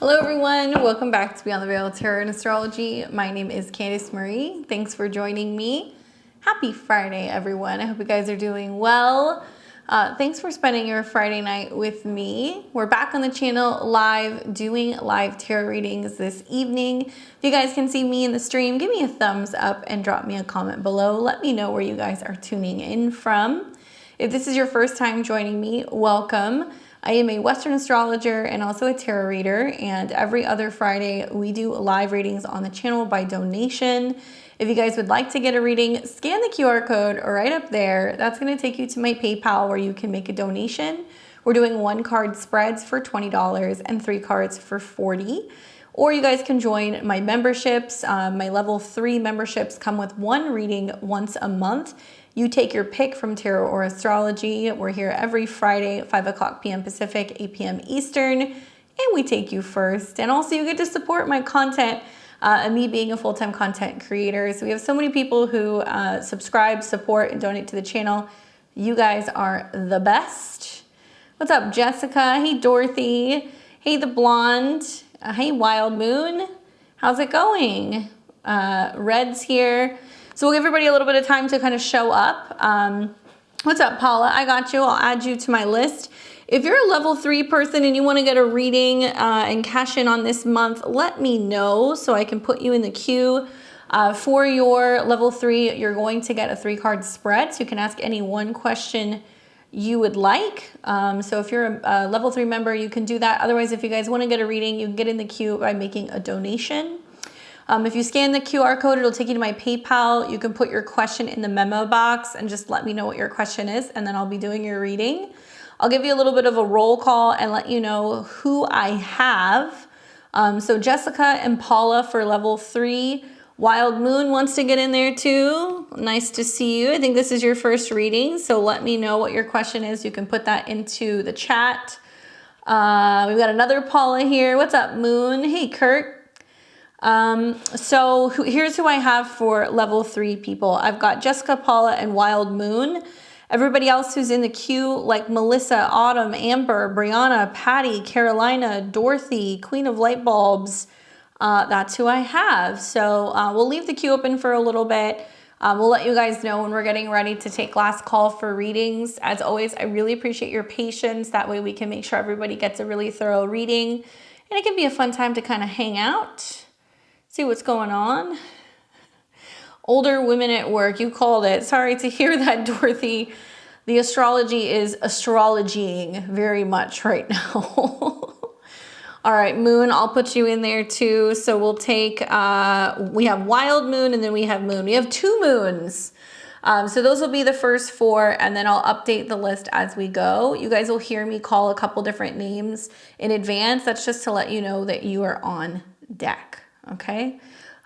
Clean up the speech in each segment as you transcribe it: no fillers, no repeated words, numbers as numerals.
Hello everyone, welcome back to Beyond the Veil Tarot and Astrology. My name is Candace Marie. Thanks for joining me. Happy Friday everyone. I hope you guys are doing well. Thanks for spending your Friday night with me. We're back on the channel live doing live tarot readings this evening. If you guys can see me in the stream, give me a thumbs up and drop me a comment below. Let me know where you guys are tuning in from. If this is your first time joining me, welcome. I am a Western astrologer and also a tarot reader, and every other Friday we do live readings on the channel by donation. If you guys would like to get a reading, scan the QR code right up there. That's going to take you to my PayPal where you can make a donation. We're doing 1 card spreads for $20 and 3 cards for $40. Or you guys can join my memberships. My level 3 memberships come with 1 reading once a month. You take your pick from tarot or astrology. We're here every Friday at 5 o'clock p.m. Pacific, 8 p.m. Eastern, and we take you first. And also you get to support my content and me being a full-time content creator. So we have so many people who subscribe, support, and donate to the channel. You guys are the best. What's up, Jessica? Hey, Dorothy. Hey, the blonde. Hey, Wild Moon. How's it going? Red's here. So we'll give everybody a little bit of time to kind of show up. What's up, Paula? I got you. I'll add you to my list. If you're a level 3 person and you want to get a reading and cash in on this month, let me know so I can put you in the queue. For your level 3, you're going to get a 3-card spread. So you can ask any one question you would like. So if you're a level 3 member, you can do that. Otherwise, if you guys want to get a reading, you can get in the queue by making a donation. If you scan the QR code, it'll take you to my PayPal. You can put your question in the memo box and just let me know what your question is, and then I'll be doing your reading. I'll give you a little bit of a roll call and let you know who I have. So Jessica and Paula for level 3. Wild Moon wants to get in there too. Nice to see you. I think this is your first reading, so let me know what your question is. You can put that into the chat. We've got another Paula here. What's up, Moon? Hey, Kurt. So here's who I have for level 3 people. I've got Jessica, Paula, and Wild Moon. Everybody else who's in the queue, like Melissa, Autumn, Amber, Briana, Patty, Carolina, Dorothy, Queen of Light Bulbs, that's who I have. So we'll leave the queue open for a little bit. We'll let you guys know when we're getting ready to take last call for readings. As always, I really appreciate your patience. That way we can make sure everybody gets a really thorough reading. And it can be a fun time to kind of hang out. See what's going on. Older women at work, you called it. Sorry to hear that, Dorothy. The astrology is astrologying very much right now. All right, Moon, I'll put you in there too. So we'll take, we have Wild Moon and then we have Moon. We have 2 moons. So those will be the first 4, and then I'll update the list as we go. You guys will hear me call a couple different names in advance. That's just to let you know that you are on deck. Okay.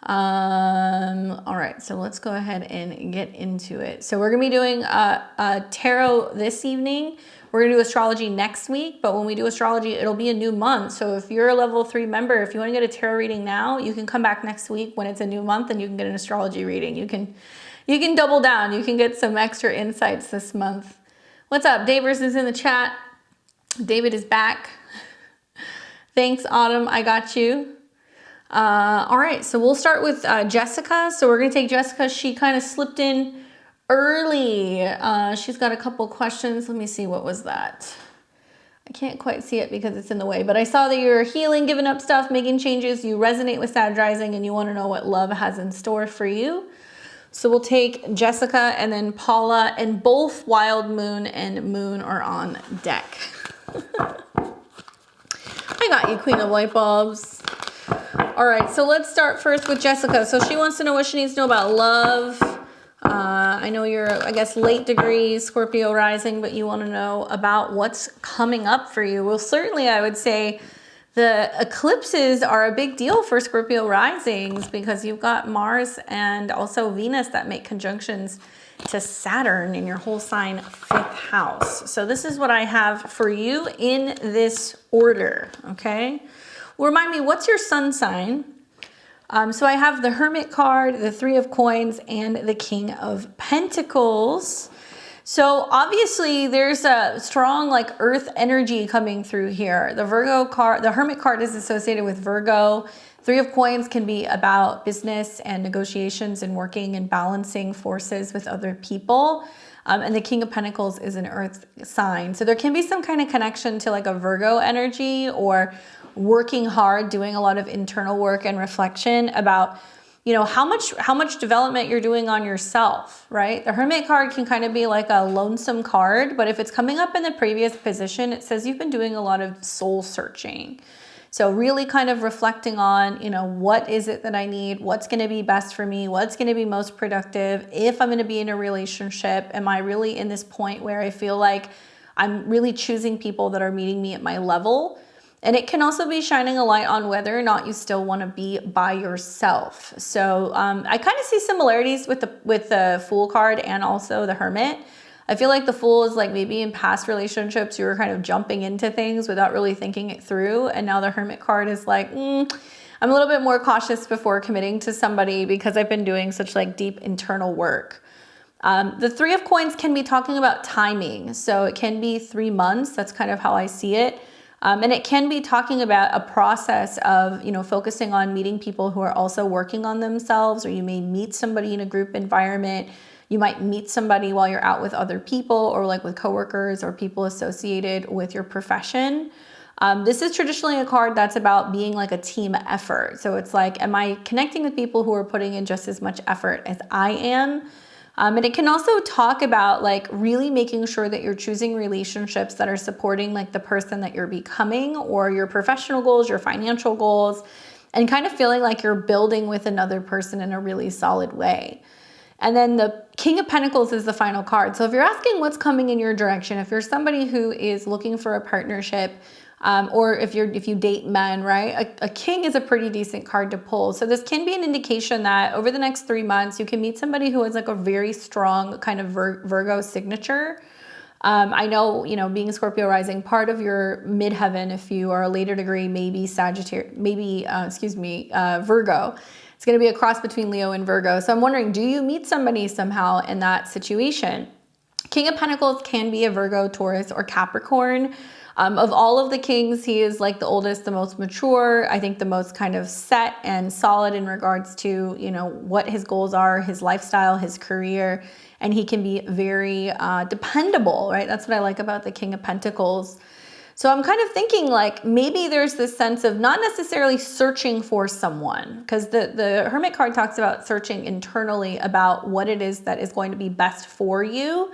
All right. So let's go ahead and get into it. So we're going to be doing a tarot this evening. We're going to do astrology next week, but when we do astrology, it'll be a new month. So if you're a level 3 member, if you want to get a tarot reading now, you can come back next week when it's a new month and you can get an astrology reading. You can double down. You can get some extra insights this month. What's up? Davers is in the chat. David is back. Thanks, Autumn. I got you. All right, so we'll start with Jessica. So we're going to take Jessica. She kind of slipped in early. She's got a couple questions. Let me see. What was that? I can't quite see it because it's in the way, but I saw that you're healing, giving up stuff, making changes. You resonate with Sag Rising and you want to know what love has in store for you. So we'll take Jessica and then Paula, and both Wild Moon and Moon are on deck. I got you, Queen of Light Bulbs. All right, so let's start first with Jessica. So she wants to know what she needs to know about love. I know you're, I guess, late degree Scorpio rising, but you want to know about what's coming up for you. Well, certainly I would say the eclipses are a big deal for Scorpio risings because you've got Mars and also Venus that make conjunctions to Saturn in your whole sign 5th house. So this is what I have for you in this order, okay? Well, remind me, what's your sun sign? So I have the Hermit card, the 3 of Coins, and the King of Pentacles. So obviously there's a strong like earth energy coming through here. The Virgo card, the Hermit card is associated with Virgo. Three of Coins can be about business and negotiations and working and balancing forces with other people. And the King of Pentacles is an earth sign. So there can be some kind of connection to like a Virgo energy or working hard, doing a lot of internal work and reflection about, you know, how much development you're doing on yourself, right? The Hermit card can kind of be like a lonesome card, but if it's coming up in the previous position, it says you've been doing a lot of soul searching. So really kind of reflecting on, you know, what is it that I need? What's going to be best for me? What's going to be most productive? If I'm going to be in a relationship, am I really in this point where I feel like I'm really choosing people that are meeting me at my level? And it can also be shining a light on whether or not you still want to be by yourself. So I kind of see similarities with the Fool card and also the Hermit. I feel like the Fool is like maybe in past relationships you were kind of jumping into things without really thinking it through. And now the Hermit card is like, I'm a little bit more cautious before committing to somebody because I've been doing such like deep internal work. The Three of Coins can be talking about timing. So it can be 3 months. That's kind of how I see it. And it can be talking about a process of, you know, focusing on meeting people who are also working on themselves, or you may meet somebody in a group environment. You might meet somebody while you're out with other people or like with coworkers or people associated with your profession. This is traditionally a card that's about being like a team effort. So it's like, am I connecting with people who are putting in just as much effort as I am? And it can also talk about like really making sure that you're choosing relationships that are supporting like the person that you're becoming or your professional goals, your financial goals, and kind of feeling like you're building with another person in a really solid way. And then the King of Pentacles is the final card. So if you're asking what's coming in your direction, if you're somebody who is looking for a partnership, or if you date men, right? A king is a pretty decent card to pull. So this can be an indication that over the next 3 months, you can meet somebody who has like a very strong kind of Virgo signature. I know, you know, being Scorpio rising, part of your midheaven, if you are a later degree, maybe Sagittarius, maybe, Virgo. It's going to be a cross between Leo and Virgo. So I'm wondering, do you meet somebody somehow in that situation? King of Pentacles can be a Virgo, Taurus, or Capricorn. Of all of the kings, he is like the oldest, the most mature, I think the most kind of set and solid in regards to, you know, what his goals are, his lifestyle, his career, and he can be very dependable, right? That's what I like about the King of Pentacles. So I'm kind of thinking like maybe there's this sense of not necessarily searching for someone, because the Hermit card talks about searching internally about what it is that is going to be best for you.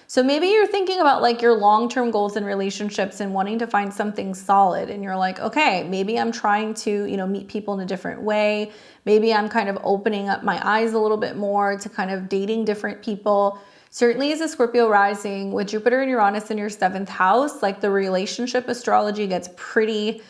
So maybe you're thinking about like your long-term goals in relationships and wanting to find something solid. And you're like, okay, maybe I'm trying to, you know, meet people in a different way. Maybe I'm kind of opening up my eyes a little bit more to kind of dating different people. Certainly as a Scorpio rising with Jupiter and Uranus in your 7th house, like the relationship astrology gets pretty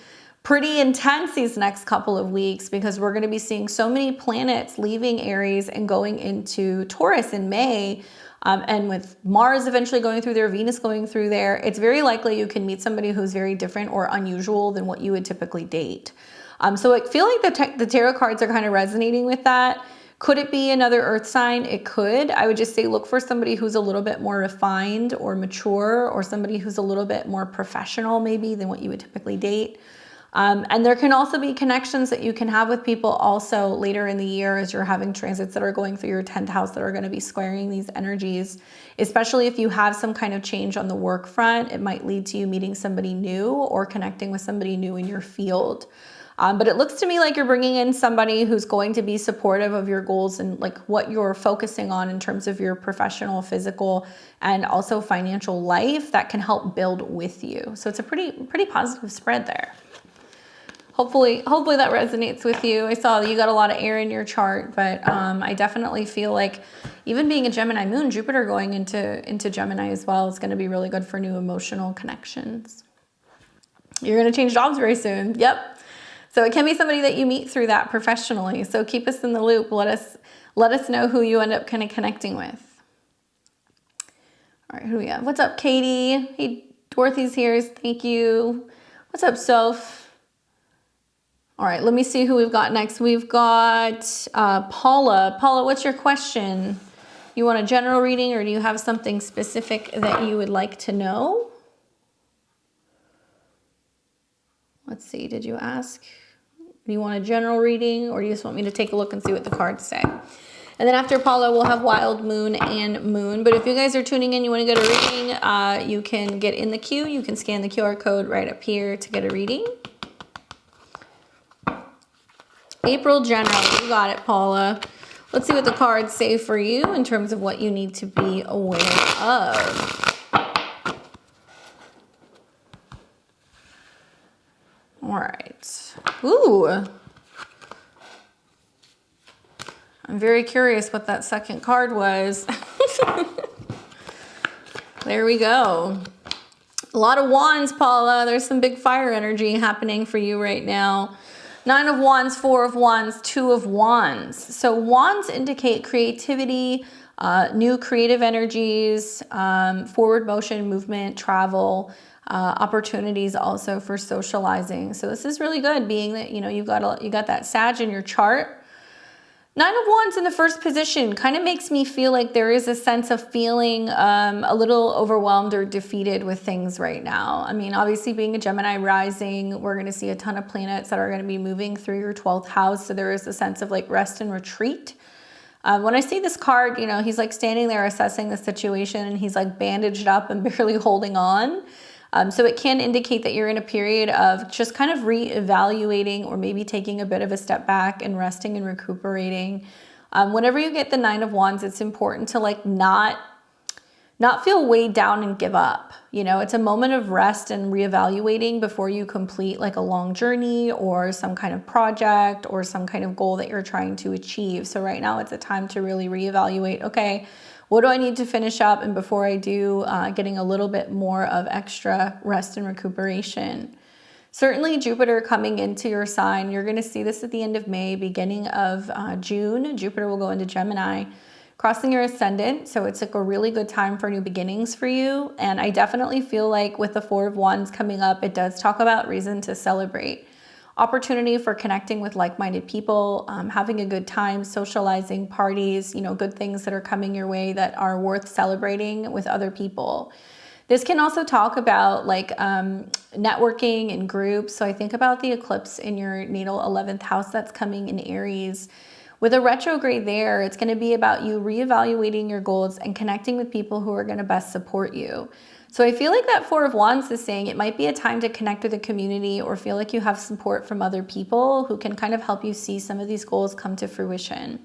intense these next couple of weeks, because we're going to be seeing so many planets leaving Aries and going into Taurus in May. And with Mars eventually going through there, Venus going through there, it's very likely you can meet somebody who's very different or unusual than what you would typically date. So I feel like the tarot cards are kind of resonating with that. Could it be another earth sign? It could. I would just say look for somebody who's a little bit more refined or mature, or somebody who's a little bit more professional maybe than what you would typically date. And there can also be connections that you can have with people also later in the year as you're having transits that are going through your 10th house that are going to be squaring these energies, especially if you have some kind of change on the work front. It might lead to you meeting somebody new or connecting with somebody new in your field. But it looks to me like you're bringing in somebody who's going to be supportive of your goals and like what you're focusing on in terms of your professional, physical, and also financial life that can help build with you. So it's a pretty positive spread there. Hopefully that resonates with you. I saw that you got a lot of air in your chart, but I definitely feel like even being a Gemini moon, Jupiter going into Gemini as well is going to be really good for new emotional connections. You're going to change jobs very soon. Yep. So it can be somebody that you meet through that professionally. So keep us in the loop. Let us know who you end up kind of connecting with. All right, who do we have? What's up, Katie? Hey, Dorothy's here. Thank you. What's up, Soph? All right, let me see who we've got next. We've got Paula. Paula, what's your question? You want a general reading, or do you have something specific that you would like to know? Let's see, did you ask? Do you want a general reading, or do you just want me to take a look and see what the cards say? And then after Paula, we'll have Wild Moon and Moon. But if you guys are tuning in, you want to get a reading, you can get in the queue. You can scan the QR code right up here to get a reading. April General, you got it, Paula. Let's see what the cards say for you in terms of what you need to be aware of. All right. Ooh. I'm very curious what that second card was. There we go. A lot of wands, Paula. There's some big fire energy happening for you right now. 9 of Wands, 4 of Wands, 2 of Wands. So wands indicate creativity, new creative energies, forward motion, movement, travel, opportunities also for socializing. So this is really good, being that, you know, you got that Sag in your chart. 9 of Wands in the first position kind of makes me feel like there is a sense of feeling a little overwhelmed or defeated with things right now. I mean, obviously being a Gemini rising, we're going to see a ton of planets that are going to be moving through your 12th house. So there is a sense of like rest and retreat. When I see this card, you know, he's like standing there assessing the situation, and he's like bandaged up and barely holding on. So it can indicate that you're in a period of just kind of reevaluating, or maybe taking a bit of a step back and resting and recuperating. Whenever you get the 9 of Wands, it's important to like not feel weighed down and give up. You know, it's a moment of rest and reevaluating before you complete like a long journey or some kind of project or some kind of goal that you're trying to achieve. So right now it's a time to really reevaluate, okay, what do I need to finish up? And before I do, getting a little bit more of extra rest and recuperation. Certainly Jupiter coming into your sign. You're going to see this at the end of May, beginning of June. Jupiter will go into Gemini, crossing your ascendant. So it's like a really good time for new beginnings for you. And I definitely feel like with the 4 of Wands coming up, it does talk about reason to celebrate. Opportunity for connecting with like-minded people, having a good time, socializing, parties, you know, good things that are coming your way that are worth celebrating with other people. This can also talk about like networking in groups. So I think about the eclipse in your natal 11th house that's coming in Aries. With a retrograde there, it's going to be about you reevaluating your goals and connecting with people who are going to best support you. So I feel like that 4 of Wands is saying it might be a time to connect with a community or feel like you have support from other people who can kind of help you see some of these goals come to fruition.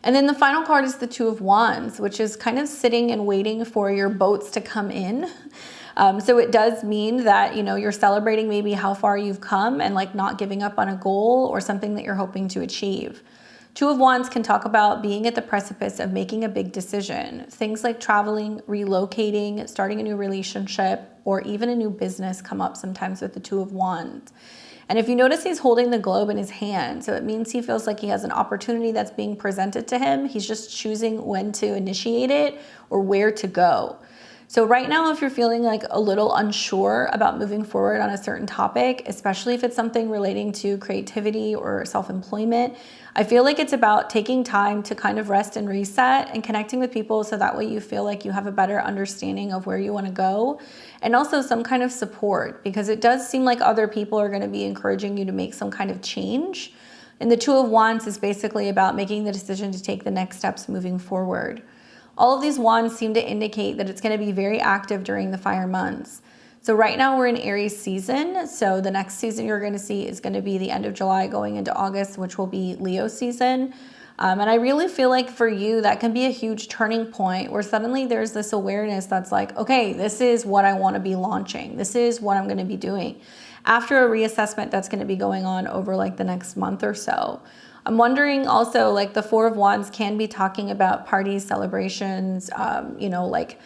And then the final card is the 2 of Wands, which is kind of sitting and waiting for your boats to come in. So it does mean that, you know, you're celebrating maybe how far you've come and like not giving up on a goal or something that you're hoping to achieve. 2 of Wands can talk about being at the precipice of making a big decision. Things like traveling, relocating, starting a new relationship, or even a new business come up sometimes with the 2 of Wands. And if you notice, he's holding the globe in his hand. So it means he feels like he has an opportunity that's being presented to him. He's just choosing when to initiate it or where to go. So right now, if you're feeling like a little unsure about moving forward on a certain topic, especially if it's something relating to creativity or self-employment, I feel like it's about taking time to kind of rest and reset and connecting with people so that way you feel like you have a better understanding of where you want to go, and also some kind of support, because it does seem like other people are going to be encouraging you to make some kind of change. And the 2 of Wands is basically about making the decision to take the next steps moving forward. All of these wands seem to indicate that it's going to be very active during the fire months. So right now we're in Aries season. So the next season you're going to see is going to be the end of July going into August, which will be Leo season. And I really feel like for you, that can be a huge turning point where suddenly there's this awareness that's like, okay, this is what I want to be launching. This is what I'm going to be doing after a reassessment that's going to be going on over like the next month or so. I'm wondering also, like the 4 of Wands can be talking about parties, celebrations, you know, like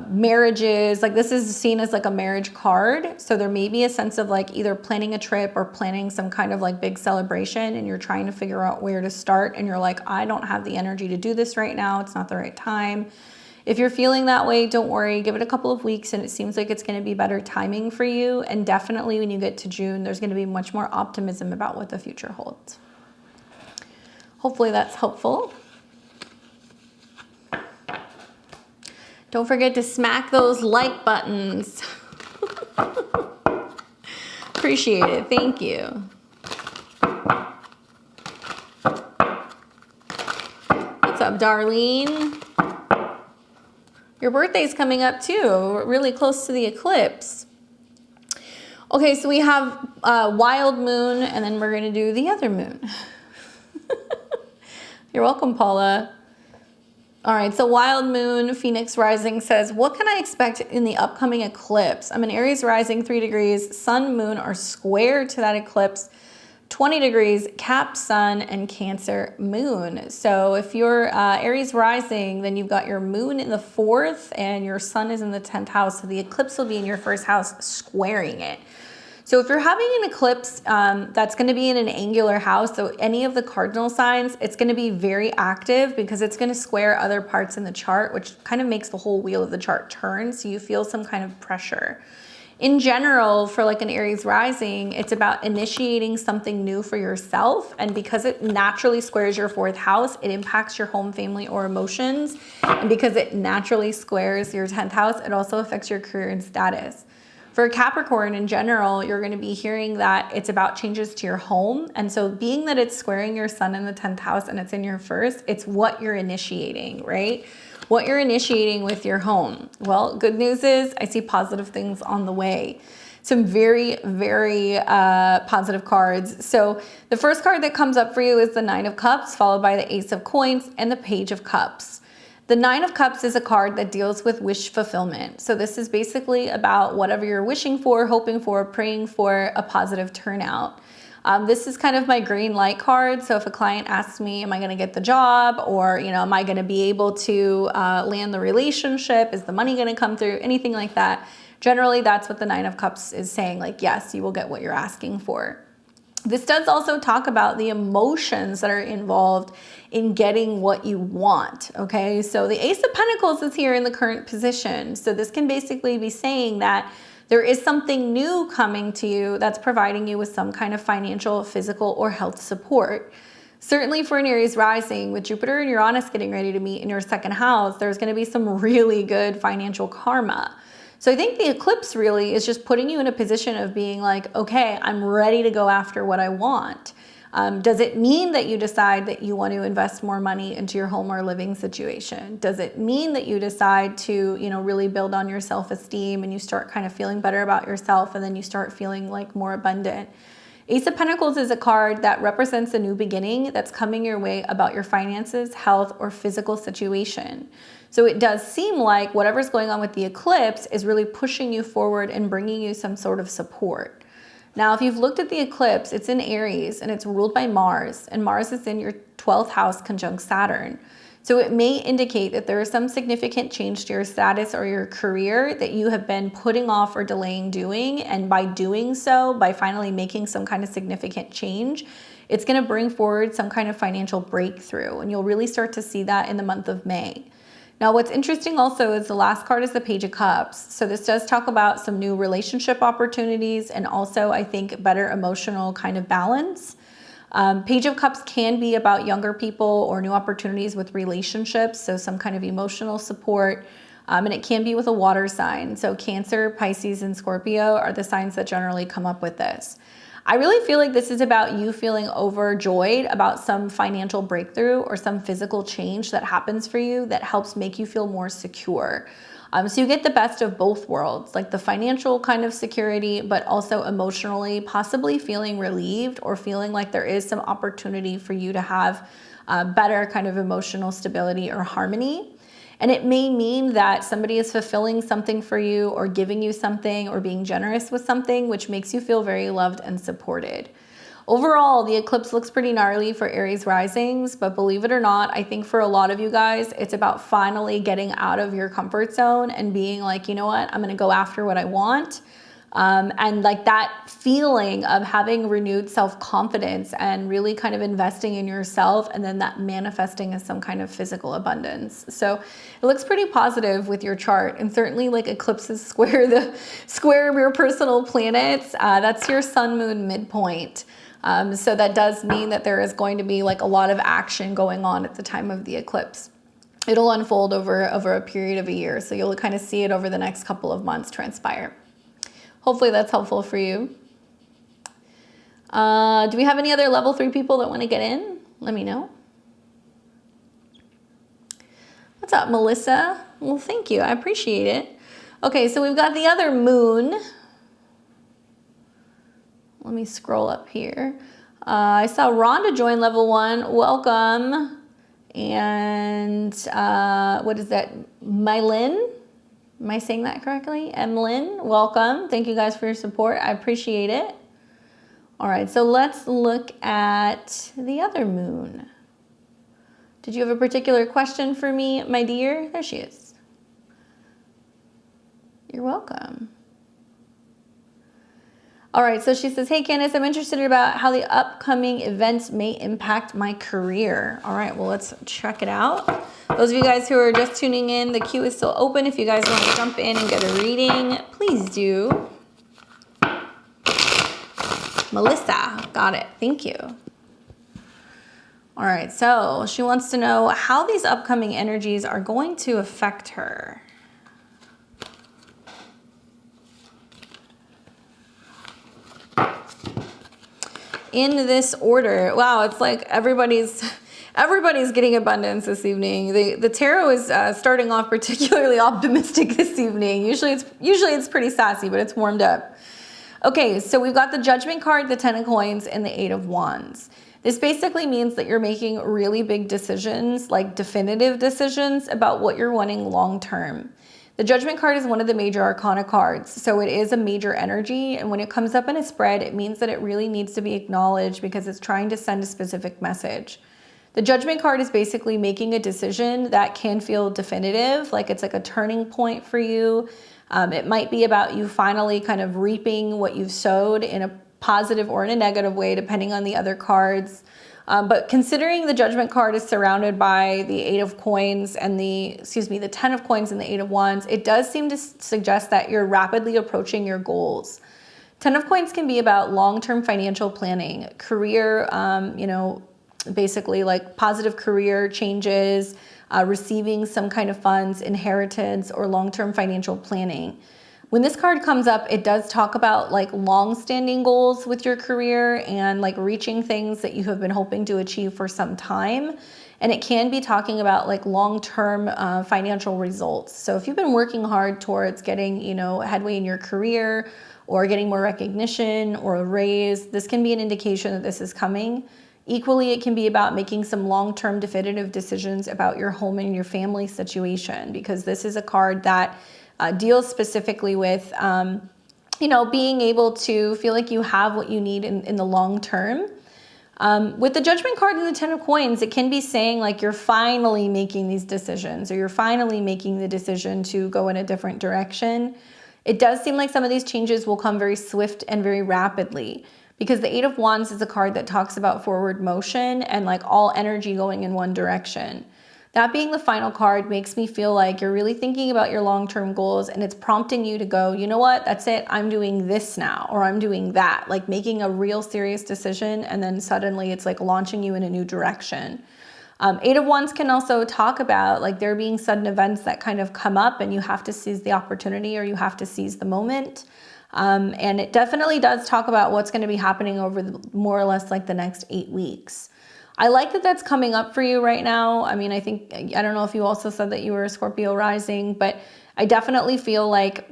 marriages. Like this is seen as like a marriage card. So there may be a sense of like either planning a trip or planning some kind of like big celebration, and you're trying to figure out where to start. And you're like, I don't have the energy to do this right now. It's not the right time. If you're feeling that way, don't worry, give it a couple of weeks and it seems like it's going to be better timing for you. And definitely when you get to June, there's going to be much more optimism about what the future holds. Hopefully that's helpful. Don't forget to smack those like buttons. Appreciate it. Thank you. What's up, Darlene? Your birthday's coming up too, really close to the eclipse. Okay, so we have wild moon, and then we're gonna do the other moon. You're welcome, Paula. All right, so wild moon, Phoenix rising says, what can I expect in the upcoming eclipse? I'm an Aries rising, 3 degrees, sun, moon are square to that eclipse, 20 degrees, Cap, sun, and Cancer, moon. So if you're Aries rising, then you've got your moon in the 4th and your sun is in the 10th house. So the eclipse will be in your 1st house, squaring it. So if you're having an eclipse that's going to be in an angular house, so any of the cardinal signs, it's going to be very active because it's going to square other parts in the chart, which kind of makes the whole wheel of the chart turn. So you feel some kind of pressure. In general, for like an Aries rising, it's about initiating something new for yourself. And because it naturally squares your 4th house, it impacts your home, family, or emotions. And because it naturally squares your 10th house, it also affects your career and status. For Capricorn in general, you're going to be hearing that it's about changes to your home. And so being that it's squaring your sun in the 10th house and it's in your 1st, it's what you're initiating, right? What you're initiating with your home. Well, good news is I see positive things on the way. Some very, very positive cards. So the first card that comes up for you is the 9 of Cups, followed by the Ace of Coins and the Page of Cups. The 9 of Cups is a card that deals with wish fulfillment. So this is basically about whatever you're wishing for, hoping for, praying for a positive turnout. This is kind of my green light card. So if a client asks me, am I going to get the job? Or, am I going to be able to land the relationship? Is the money going to come through? Anything like that. Generally, that's what the 9 of Cups is saying. Like, yes, you will get what you're asking for. This does also talk about the emotions that are involved in getting what you want, okay? So the Ace of Pentacles is here in the current position. So this can basically be saying that there is something new coming to you that's providing you with some kind of financial, physical, or health support. Certainly for an Aries rising, with Jupiter and Uranus getting ready to meet in your 2nd house, there's going to be some really good financial karma. So I think the eclipse really is just putting you in a position of being like, okay, I'm ready to go after what I want. Does it mean that you decide that you want to invest more money into your home or living situation? Does it mean that you decide to, really build on your self-esteem and you start kind of feeling better about yourself and then you start feeling like more abundant? Ace of Pentacles is a card that represents a new beginning that's coming your way about your finances, health, or physical situation. So it does seem like whatever's going on with the eclipse is really pushing you forward and bringing you some sort of support. Now, if you've looked at the eclipse, it's in Aries and it's ruled by Mars, and Mars is in your 12th house conjunct Saturn. So it may indicate that there is some significant change to your status or your career that you have been putting off or delaying doing. And by doing so, by finally making some kind of significant change, it's going to bring forward some kind of financial breakthrough. And you'll really start to see that in the month of May. Now, what's interesting also is the last card is the Page of Cups. So this does talk about some new relationship opportunities and also, I think, better emotional kind of balance. Page of Cups can be about younger people or new opportunities with relationships, so some kind of emotional support. And it can be with a water sign. So Cancer, Pisces, and Scorpio are the signs that generally come up with this. I really feel like this is about you feeling overjoyed about some financial breakthrough or some physical change that happens for you that helps make you feel more secure. So you get the best of both worlds, like the financial kind of security, but also emotionally, possibly feeling relieved or feeling like there is some opportunity for you to have better kind of emotional stability or harmony. And it may mean that somebody is fulfilling something for you or giving you something or being generous with something, which makes you feel very loved and supported. Overall, the eclipse looks pretty gnarly for Aries risings, but believe it or not, I think for a lot of you guys, it's about finally getting out of your comfort zone and being like, you know what, I'm going to go after what I want. And like that feeling of having renewed self-confidence and really kind of investing in yourself, and then that manifesting as some kind of physical abundance. So it looks pretty positive with your chart, and certainly like eclipses square your personal planets. That's your sun moon midpoint. So that does mean that there is going to be like a lot of action going on at the time of the eclipse. It'll unfold over a period of a year. So you'll kind of see it over the next couple of months transpire. Hopefully that's helpful for you. Do we have any other level 3 people that want to get in? Let me know. What's up, Melissa? Well, thank you. I appreciate it. Okay, so we've got the other moon. Let me scroll up here. I saw Rhonda join level 1. Welcome. And what is that? Mylin? Am I saying that correctly? Emlyn, welcome. Thank you guys for your support. I appreciate it. All right, so let's look at the other moon. Did you have a particular question for me, my dear? There she is. You're welcome. All right, so she says, hey, Candace, I'm interested about how the upcoming events may impact my career. All right, well, let's check it out. Those of you guys who are just tuning in, the queue is still open. If you guys want to jump in and get a reading, please do. Melissa, got it. Thank you. All right, so she wants to know how these upcoming energies are going to affect her. In this order, wow, it's like everybody's getting abundance this evening. The tarot is starting off particularly optimistic this evening. Usually it's pretty sassy, but it's warmed up. Okay, so we've got the Judgment card, the 10 of coins, and the 8 of wands. This basically means that you're making really big decisions, like definitive decisions about what you're wanting long term. The Judgment card is one of the major arcana cards, so it is a major energy, and when it comes up in a spread, it means that it really needs to be acknowledged because it's trying to send a specific message. The Judgment card is basically making a decision that can feel definitive, like it's like a turning point for you. It might be about you finally kind of reaping what you've sowed in a positive or in a negative way, depending on the other cards. But considering the Judgment card is surrounded by the 8 of coins and the 10 of coins and the 8 of wands, it does seem to suggest that you're rapidly approaching your goals. 10 of coins can be about long-term financial planning, career, basically like positive career changes, receiving some kind of funds, inheritance, or long-term financial planning. When this card comes up, it does talk about like long-standing goals with your career and like reaching things that you have been hoping to achieve for some time. And it can be talking about like long-term financial results. So if you've been working hard towards getting, headway in your career or getting more recognition or a raise, this can be an indication that this is coming. Equally, it can be about making some long-term definitive decisions about your home and your family situation, because this is a card that deals specifically with, being able to feel like you have what you need in the long term. With the Judgment card and the 10 of coins, it can be saying like you're finally making these decisions, or you're finally making the decision to go in a different direction. It does seem like some of these changes will come very swift and very rapidly, because the 8 of wands is a card that talks about forward motion and like all energy going in one direction. That being the final card makes me feel like you're really thinking about your long-term goals, and it's prompting you to go, you know what, that's it, I'm doing this now, or I'm doing that, like making a real serious decision, and then suddenly it's like launching you in a new direction. 8 of wands can also talk about like there being sudden events that kind of come up and you have to seize the opportunity, or you have to seize the moment. And it definitely does talk about what's going to be happening over more or less like the next 8 weeks. I like that that's coming up for you right now. I mean, I don't know if you also said that you were a Scorpio rising, but I definitely feel like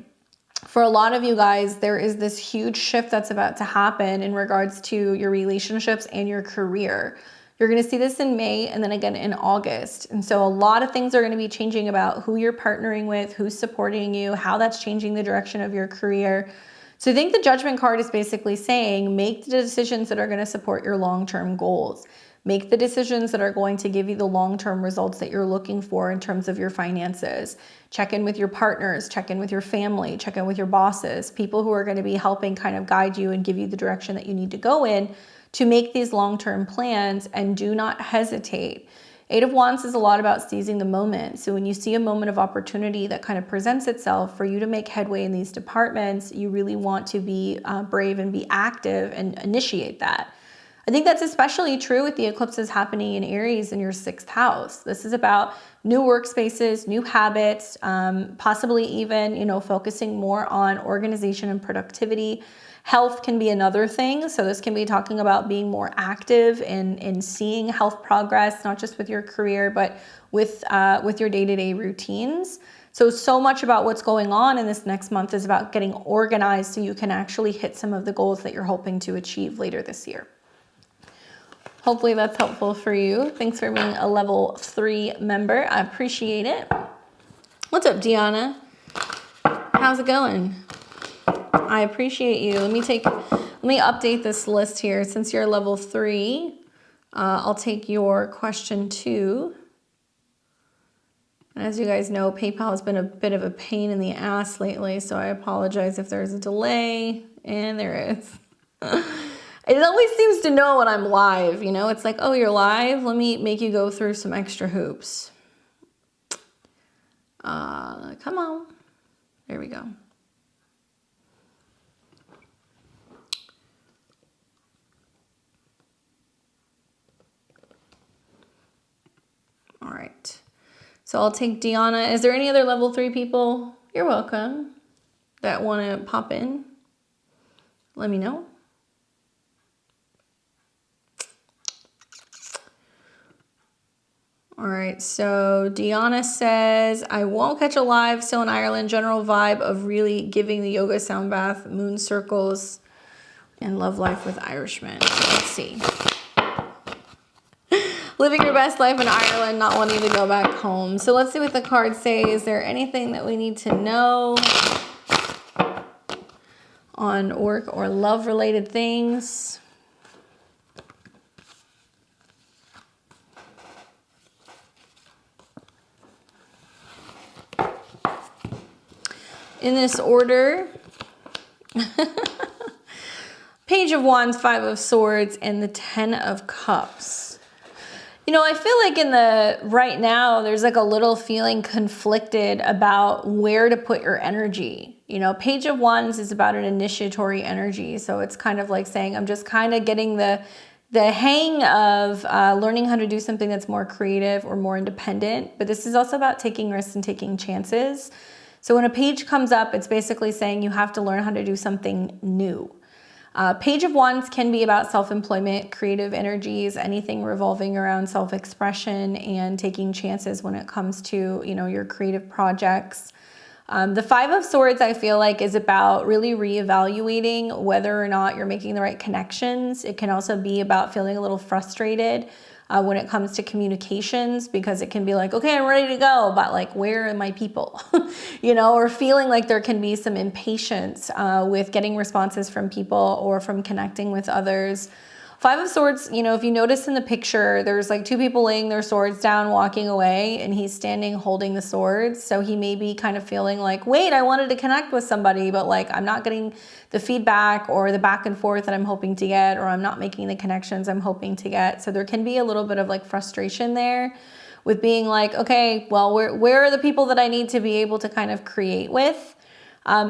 for a lot of you guys, there is this huge shift that's about to happen in regards to your relationships and your career. You're going to see this in May and then again in August. And so a lot of things are going to be changing about who you're partnering with, who's supporting you, how that's changing the direction of your career. So I think the Judgment card is basically saying, make the decisions that are going to support your long-term goals. Make the decisions that are going to give you the long-term results that you're looking for in terms of your finances. Check in with your partners, check in with your family, check in with your bosses, people who are going to be helping kind of guide you and give you the direction that you need to go in to make these long-term plans, and do not hesitate. 8 of wands is a lot about seizing the moment. So when you see a moment of opportunity that kind of presents itself for you to make headway in these departments, you really want to be brave and be active and initiate that. I think that's especially true with the eclipses happening in Aries in your 6th house. This is about new workspaces, new habits, possibly even, you know, focusing more on organization and productivity. Health can be another thing. So this can be talking about being more active in seeing health progress, not just with your career, but with your day-to-day routines. So much about what's going on in this next month is about getting organized so you can actually hit some of the goals that you're hoping to achieve later this year. Hopefully that's helpful for you. Thanks for being a level 3 member. I appreciate it. What's up, Tiana? How's it going? I appreciate you. Let me update this list here. Since you're level 3, I'll take your question 2. As you guys know, PayPal has been a bit of a pain in the ass lately, so I apologize if there's a delay, and there is. It always seems to know when I'm live, you know? It's like, oh, you're live? Let me make you go through some extra hoops. Come on. There we go. All right. So I'll take Deanna. Is there any other level 3 people? You're welcome. That want to pop in? Let me know. All right, so Deanna says, I won't catch a live, still in Ireland, general vibe of really giving the yoga sound bath, moon circles, and love life with Irishmen. Let's see. Living your best life in Ireland, not wanting to go back home. So let's see what the cards say. Is there anything that we need to know on work or love related things? In this order, Page of Wands, 5 of Swords, and the 10 of Cups. You know, I feel like right now, there's like a little feeling conflicted about where to put your energy. You know, Page of Wands is about an initiatory energy. So it's kind of like saying, I'm just kind of getting the hang of learning how to do something that's more creative or more independent. But this is also about taking risks and taking chances. So when a page comes up, it's basically saying you have to learn how to do something new. Page of Wands can be about self-employment, creative energies, anything revolving around self-expression and taking chances when it comes to, you know, your creative projects. The 5 of Swords, I feel like, is about really reevaluating whether or not you're making the right connections. It can also be about feeling a little frustrated when it comes to communications, because it can be like, okay, I'm ready to go, but like, where are my people? You know, or feeling like there can be some impatience with getting responses from people or from connecting with others. 5 of Swords, you know, if you notice in the picture, there's like 2 people laying their swords down, walking away, and he's standing holding the swords. So he may be kind of feeling like, wait, I wanted to connect with somebody, but like, I'm not getting the feedback or the back and forth that I'm hoping to get, or I'm not making the connections I'm hoping to get. So there can be a little bit of like frustration there with being like, okay, well, where are the people that I need to be able to kind of create with?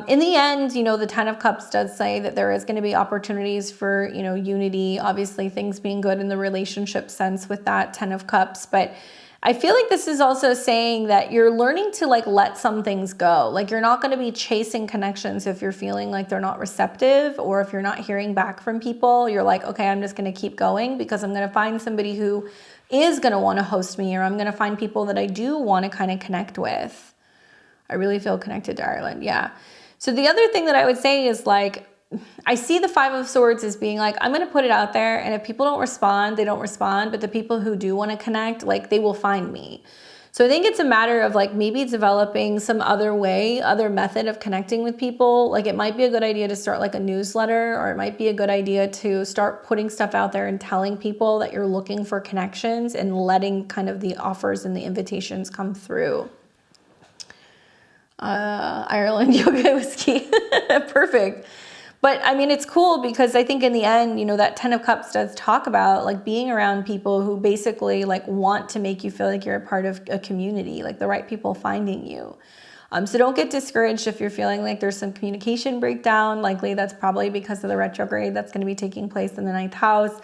In the end, you know, the 10 of Cups does say that there is going to be opportunities for, you know, unity, obviously things being good in the relationship sense with that 10 of Cups. But I feel like this is also saying that you're learning to like let some things go. Like you're not going to be chasing connections if you're feeling like they're not receptive, or if you're not hearing back from people. You're like, okay, I'm just going to keep going because I'm going to find somebody who is going to want to host me, or I'm going to find people that I do want to kind of connect with. I really feel connected to Ireland. Yeah. So the other thing that I would say is like, I see the 5 of Swords as being like, I'm going to put it out there, and if people don't respond, they don't respond. But the people who do want to connect, like they will find me. So I think it's a matter of like maybe developing some other way, other method of connecting with people. Like it might be a good idea to start like a newsletter, or it might be a good idea to start putting stuff out there and telling people that you're looking for connections and letting kind of the offers and the invitations come through. Ireland yoga whiskey. Perfect. But I mean, it's cool because I think in the end, you know, that 10 of Cups does talk about like being around people who basically like want to make you feel like you're a part of a community, like the right people finding you. So don't get discouraged if you're feeling like there's some communication breakdown. Likely that's probably because of the retrograde that's going to be taking place in the 9th house.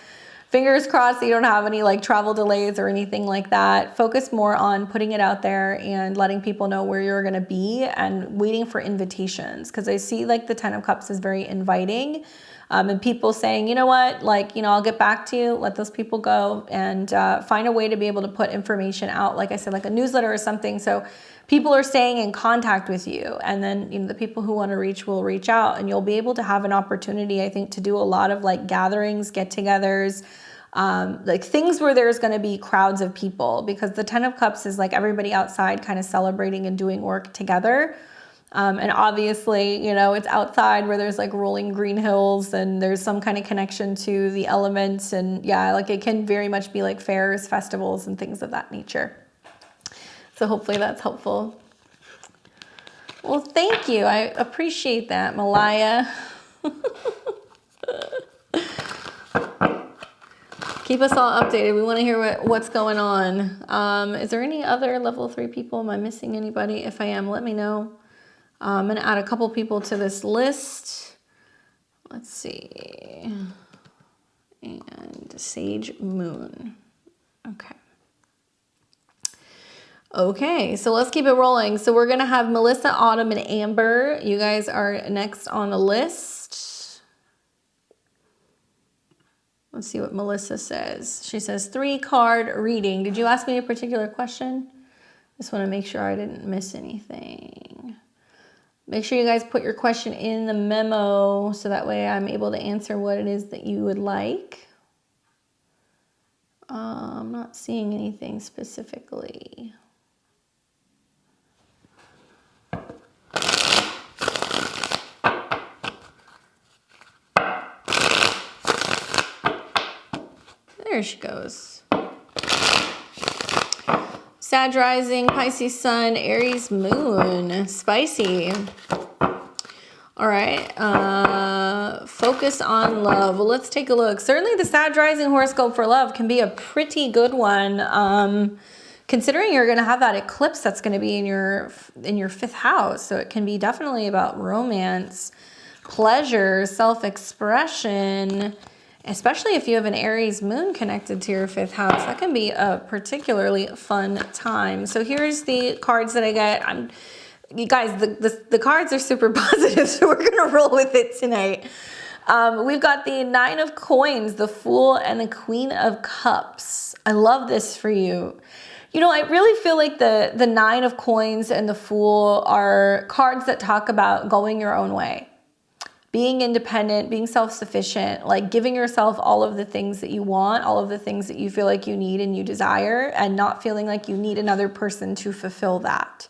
fingers crossed that you don't have any like travel delays or anything like that. Focus more on putting it out there and letting people know where you're going to be and waiting for invitations, because I see like the 10 of Cups is very inviting. And people saying, you know what, like, you know, I'll get back to you, let those people go, and find a way to be able to put information out. Like I said, like a newsletter or something. So people are staying in contact with you. And then, you know, the people who want to reach will reach out, and you'll be able to have an opportunity, I think, to do a lot of like gatherings, get-togethers, like things where there's going to be crowds of people, because the 10 of Cups is like everybody outside kind of celebrating and doing work together. And obviously, you know, it's outside where there's like rolling green hills and there's some kind of connection to the elements. And yeah, like it can very much be like fairs, festivals, and things of that nature. So hopefully that's helpful. Well, thank you. I appreciate that, Malaya. Keep us all updated. We want to hear what's going on. Is there any other level 3 people? Am I missing anybody? If I am, let me know. I'm going to add a couple people to this list. Let's see. And Sage Moon. Okay. Okay, so let's keep it rolling. So we're going to have Melissa, Autumn, and Amber. You guys are next on the list. Let's see what Melissa says. She says 3-card reading. Did you ask me a particular question? Just want to make sure I didn't miss anything. Make sure you guys put your question in the memo so that way I'm able to answer what it is that you would like. I'm not seeing anything specifically. There she goes. Sag rising, Pisces sun, Aries moon. Spicy. All right. Focus on love. Well, let's take a look. Certainly the Sag rising horoscope for love can be a pretty good one. Considering you're going to have that eclipse that's going to be in your 5th house. So it can be definitely about romance, pleasure, self-expression. Especially if you have an Aries moon connected to your 5th house, that can be a particularly fun time. So here's the cards that I get. You guys, the cards are super positive, so we're gonna roll with it tonight. We've got the 9 of Coins, the Fool, and the Queen of Cups. I love this for you. You know, I really feel like the 9 of Coins and the Fool are cards that talk about going your own way. Being independent, being self-sufficient, like giving yourself all of the things that you want, all of the things that you feel like you need and you desire, and not feeling like you need another person to fulfill that.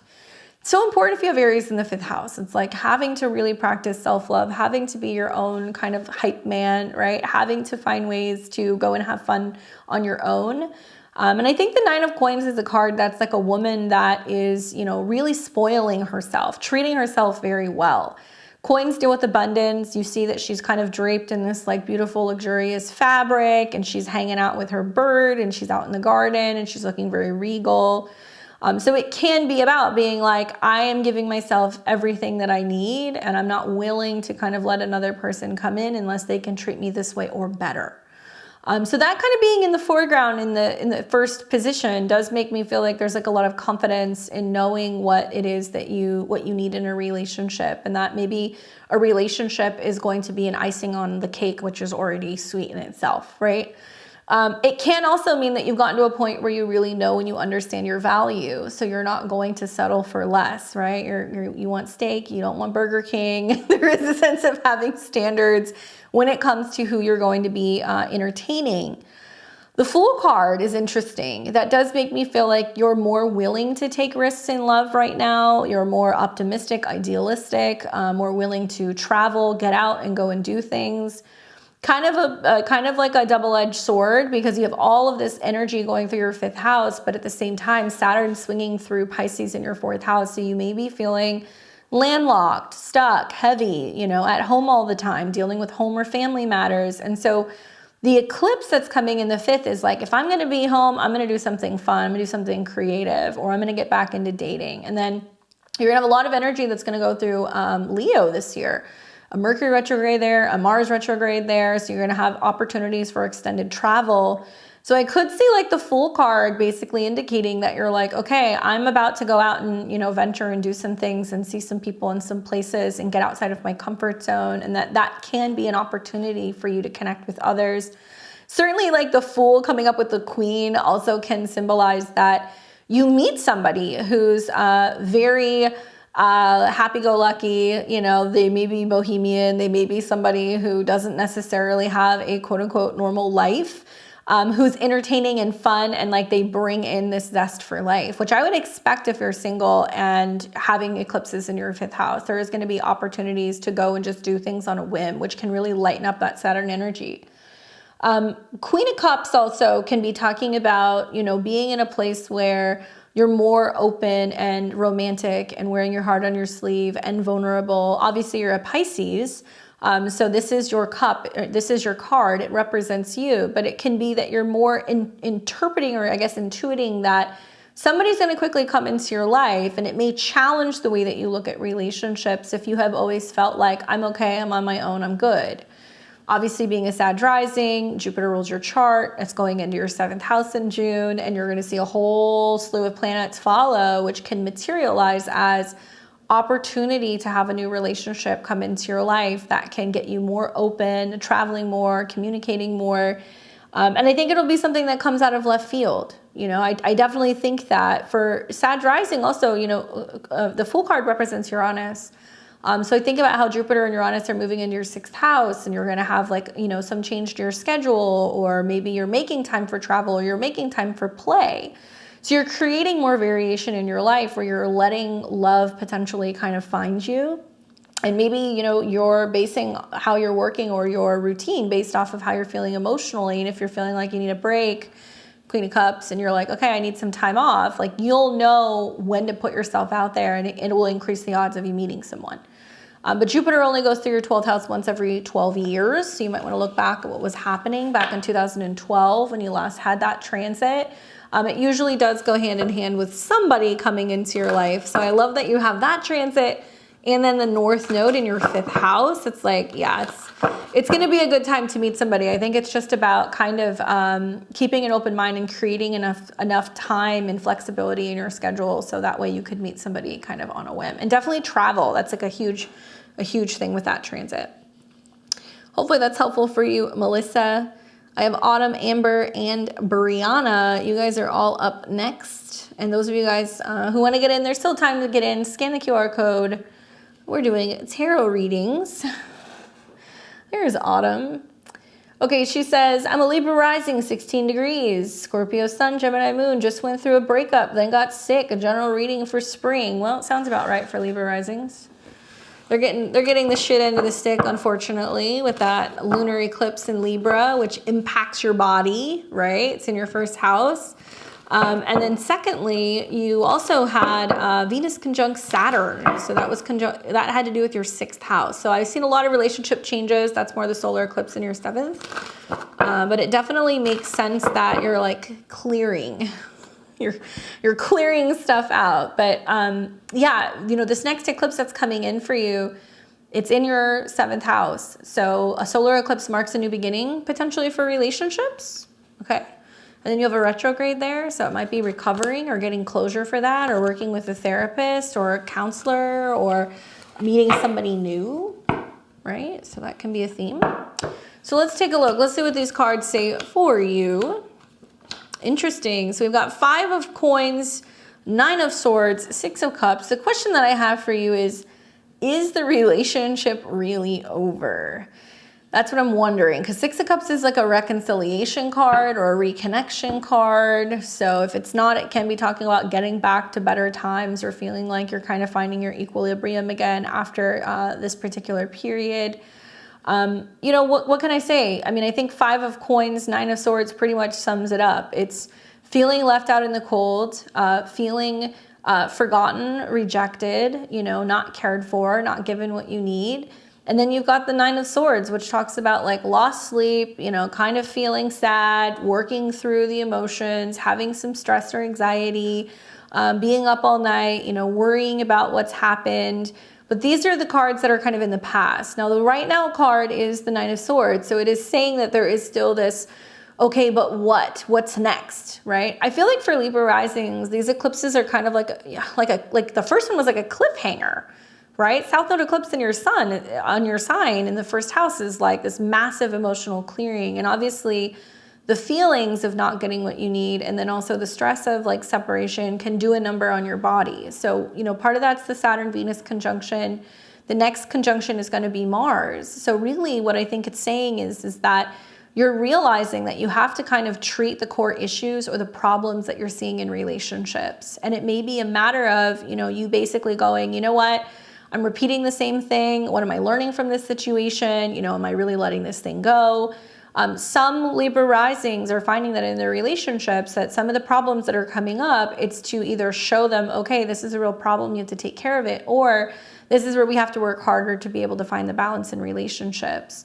It's so important if you have Aries in the 5th house. It's like having to really practice self-love, having to be your own kind of hype man, right? Having to find ways to go and have fun on your own. And I think the 9 of Coins is a card that's like a woman that is, you know, really spoiling herself, treating herself very well. Coins deal with abundance. You see that she's kind of draped in this like beautiful, luxurious fabric, and she's hanging out with her bird, and she's out in the garden, and she's looking very regal. So it can be about being like, I am giving myself everything that I need, and I'm not willing to kind of let another person come in unless they can treat me this way or better. So that kind of being in the foreground in the first position does make me feel like there's like a lot of confidence in knowing what it is that what you need in a relationship, and that maybe a relationship is going to be an icing on the cake, which is already sweet in itself, right? It can also mean that you've gotten to a point where you really know and you understand your value, so you're not going to settle for less, right? You want steak, you don't want Burger King. There is a sense of having standards when it comes to who you're going to be entertaining. The Fool card is interesting. That does make me feel like you're more willing to take risks in love right now. You're more optimistic, idealistic, more willing to travel, get out and go and do things. Kind of like a double-edged sword, because you have all of this energy going through your 5th house, but at the same time, Saturn swinging through Pisces in your 4th house. So you may be feeling landlocked, stuck, heavy, you know, at home all the time, dealing with home or family matters. And so the eclipse that's coming in the 5th is like, if I'm going to be home, I'm going to do something fun, I'm going to do something creative, or I'm going to get back into dating. And then you're going to have a lot of energy that's going to go through Leo this year. a Mercury retrograde there, a Mars retrograde there. So you're going to have opportunities for extended travel. So I could see like the Fool card basically indicating that you're like, okay, I'm about to go out and, you know, venture and do some things and see some people in some places and get outside of my comfort zone. And that can be an opportunity for you to connect with others. Certainly like the Fool coming up with the Queen also can symbolize that you meet somebody who's very happy-go-lucky, you know, they may be bohemian, they may be somebody who doesn't necessarily have a quote-unquote normal life, who's entertaining and fun, and like they bring in this zest for life, which I would expect if you're single and having eclipses in your 5th house. There is going to be opportunities to go and just do things on a whim, which can really lighten up that Saturn energy. Queen of Cups also can be talking about, you know, being in a place where you're more open and romantic and wearing your heart on your sleeve and vulnerable. Obviously, you're a Pisces. So this is your cup, this is your card, it represents you, but it can be that you're more interpreting, or I guess intuiting, that somebody's going to quickly come into your life, and it may challenge the way that you look at relationships if you have always felt like, I'm okay, I'm on my own, I'm good. Obviously, being a Sag rising, Jupiter rules your chart. It's going into your 7th house in June, and you're going to see a whole slew of planets follow, which can materialize as opportunity to have a new relationship come into your life that can get you more open, traveling more, communicating more. And I think it'll be something that comes out of left field. You know, I definitely think that for Sag rising also, you know, the Fool card represents Uranus. So I think about how Jupiter and Uranus are moving into your 6th house, and you're going to have like, you know, some change to your schedule, or maybe you're making time for travel, or you're making time for play. So you're creating more variation in your life where you're letting love potentially kind of find you. And maybe, you know, you're basing how you're working or your routine based off of how you're feeling emotionally. And if you're feeling like you need a break, Queen of Cups, and you're like, okay, I need some time off, like you'll know when to put yourself out there, and it will increase the odds of you meeting someone. But Jupiter only goes through your 12th house once every 12 years. So you might want to look back at what was happening back in 2012 when you last had that transit. It usually does go hand in hand with somebody coming into your life. So I love that you have that transit, and then the North Node in your 5th house. It's like, yeah, it's going to be a good time to meet somebody. I think it's just about kind of keeping an open mind and creating enough time and flexibility in your schedule so that way you could meet somebody kind of on a whim. And definitely travel. That's like a huge thing with that transit. Hopefully that's helpful for you, Melissa. I have Autumn, Amber, and Briana. You guys are all up next. And those of you guys who want to get in, there's still time to get in. Scan the QR code. We're doing tarot readings. There's Autumn. Okay, she says, I'm a Libra rising, 16 degrees. Scorpio sun, Gemini moon. Just went through a breakup, then got sick. A general reading for spring. Well, it sounds about right for Libra risings. They're getting the shit end of the stick, unfortunately, with that lunar eclipse in Libra, which impacts your body, right? It's in your 1st house. And then secondly, you also had Venus conjunct Saturn. So that had to do with your 6th house. So I've seen a lot of relationship changes. That's more the solar eclipse in your 7th. But it definitely makes sense that you're like clearing. You're clearing stuff out. But yeah, you know, this next eclipse that's coming in for you, it's in your 7th house. So a solar eclipse marks a new beginning, potentially for relationships. Okay. And then you have a retrograde there. So it might be recovering or getting closure for that, or working with a therapist or a counselor, or meeting somebody new, right? So that can be a theme. So let's take a look. Let's see what these cards say for you. Interesting. So we've got 5 of coins, 9 of swords, 6 of cups. The question that I have for you is the relationship really over? That's what I'm wondering, because 6 of cups is like a reconciliation card or a reconnection card. So if it's not, it can be talking about getting back to better times, or feeling like you're kind of finding your equilibrium again after this particular period. You know, what can I say? I mean, I think 5 of coins, 9 of swords pretty much sums it up. It's feeling left out in the cold, feeling forgotten, rejected, you know, not cared for, not given what you need. And then you've got the 9 of swords, which talks about like lost sleep, you know, kind of feeling sad, working through the emotions, having some stress or anxiety, being up all night, you know, worrying about what's happened. But these are the cards that are kind of in the past. Now, the right now card is the Nine of Swords. So it is saying that there is still this, okay, but what? What's next, right? I feel like for Libra risings, these eclipses are kind of like the first one was like a cliffhanger, right? South Node eclipse in your sun, on your sign in the first house is like this massive emotional clearing. And obviously the feelings of not getting what you need, and then also the stress of like separation can do a number on your body. So, you know, part of that's the Saturn-Venus conjunction. The next conjunction is going to be Mars. So really what I think it's saying is that you're realizing that you have to kind of treat the core issues or the problems that you're seeing in relationships. And it may be a matter of, you know, you basically going, you know what, I'm repeating the same thing. What am I learning from this situation? You know, am I really letting this thing go? Some Libra risings are finding that in their relationships that some of the problems that are coming up, it's to either show them, okay, this is a real problem, you have to take care of it, or this is where we have to work harder to be able to find the balance in relationships.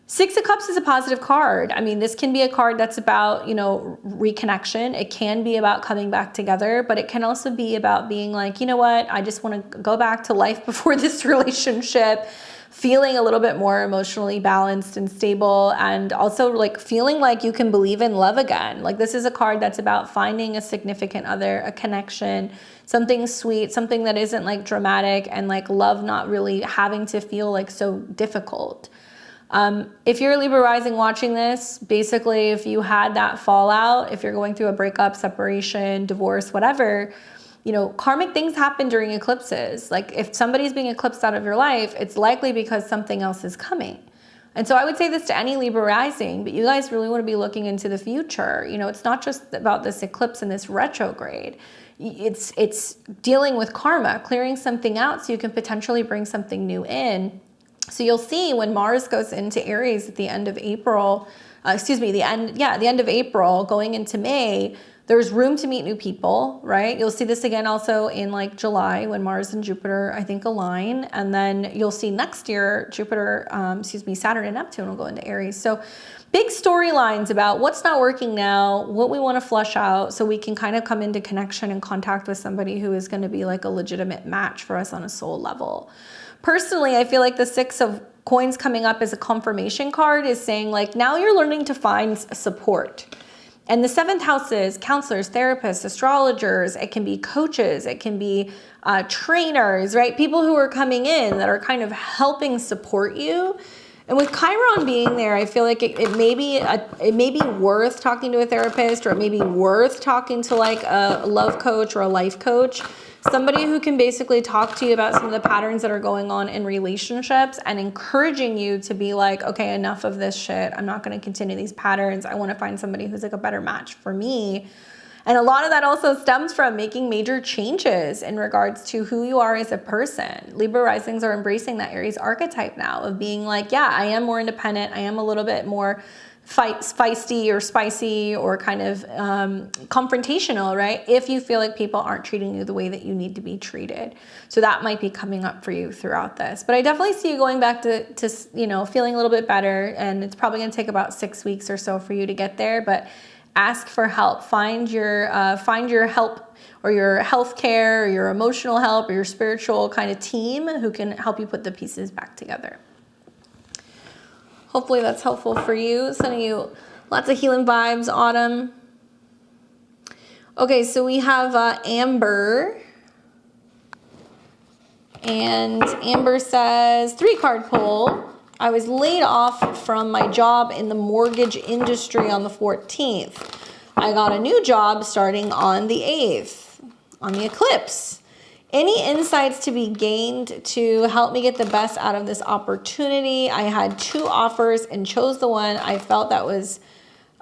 Six of Cups is a positive card. I mean, this can be a card that's about, you know, reconnection. It can be about coming back together, but it can also be about being like, you know what, I just want to go back to life before this relationship, feeling a little bit more emotionally balanced and stable, and also like feeling like you can believe in love again. Like this is a card that's about finding a significant other, a connection, something sweet, something that isn't like dramatic, and like love not really having to feel like so difficult. If you're a Libra rising watching this, basically if you had that fallout, if you're going through a breakup, separation, divorce, whatever, you know, karmic things happen during eclipses. Like if somebody's being eclipsed out of your life, it's likely because something else is coming. And so I would say this to any Libra rising, but you guys really want to be looking into the future. You know, it's not just about this eclipse and this retrograde. It's dealing with karma, clearing something out so you can potentially bring something new in. So you'll see when Mars goes into Aries at the end of April, the end of April going into May, there's room to meet new people, right? You'll see this again also in like July when Mars and Jupiter, I think, align. And then you'll see next year, Saturn and Neptune will go into Aries. So big storylines about what's not working now, what we want to flush out so we can kind of come into connection and contact with somebody who is going to be like a legitimate match for us on a soul level. Personally, I feel like the Six of Coins coming up as a confirmation card is saying like, now you're learning to find support. And the seventh house is counselors, therapists, astrologers. It can be coaches. It can be trainers, right? People who are coming in that are kind of helping support you. And with Chiron being there, I feel like it may be worth talking to a therapist, or it may be worth talking to like a love coach or a life coach. Somebody who can basically talk to you about some of the patterns that are going on in relationships and encouraging you to be like, okay, enough of this shit. I'm not going to continue these patterns. I want to find somebody who's like a better match for me. And a lot of that also stems from making major changes in regards to who you are as a person. Libra risings are embracing that Aries archetype now of being like, yeah, I am more independent. I am a little bit more feisty or spicy or kind of confrontational, right? If you feel like people aren't treating you the way that you need to be treated. So that might be coming up for you throughout this. But I definitely see you going back to you know, feeling a little bit better. And it's probably going to take about 6 weeks or so for you to get there. But ask for help. Find your help, or your healthcare, or your emotional help, or your spiritual kind of team who can help you put the pieces back together. Hopefully that's helpful for you. Sending you lots of healing vibes, Autumn. Okay, so we have Amber. And Amber says, 3-card pull. I was laid off from my job in the mortgage industry on the 14th. I got a new job starting on the 8th, on the eclipse. Any insights to be gained to help me get the best out of this opportunity? I had 2 offers and chose the one I felt that was,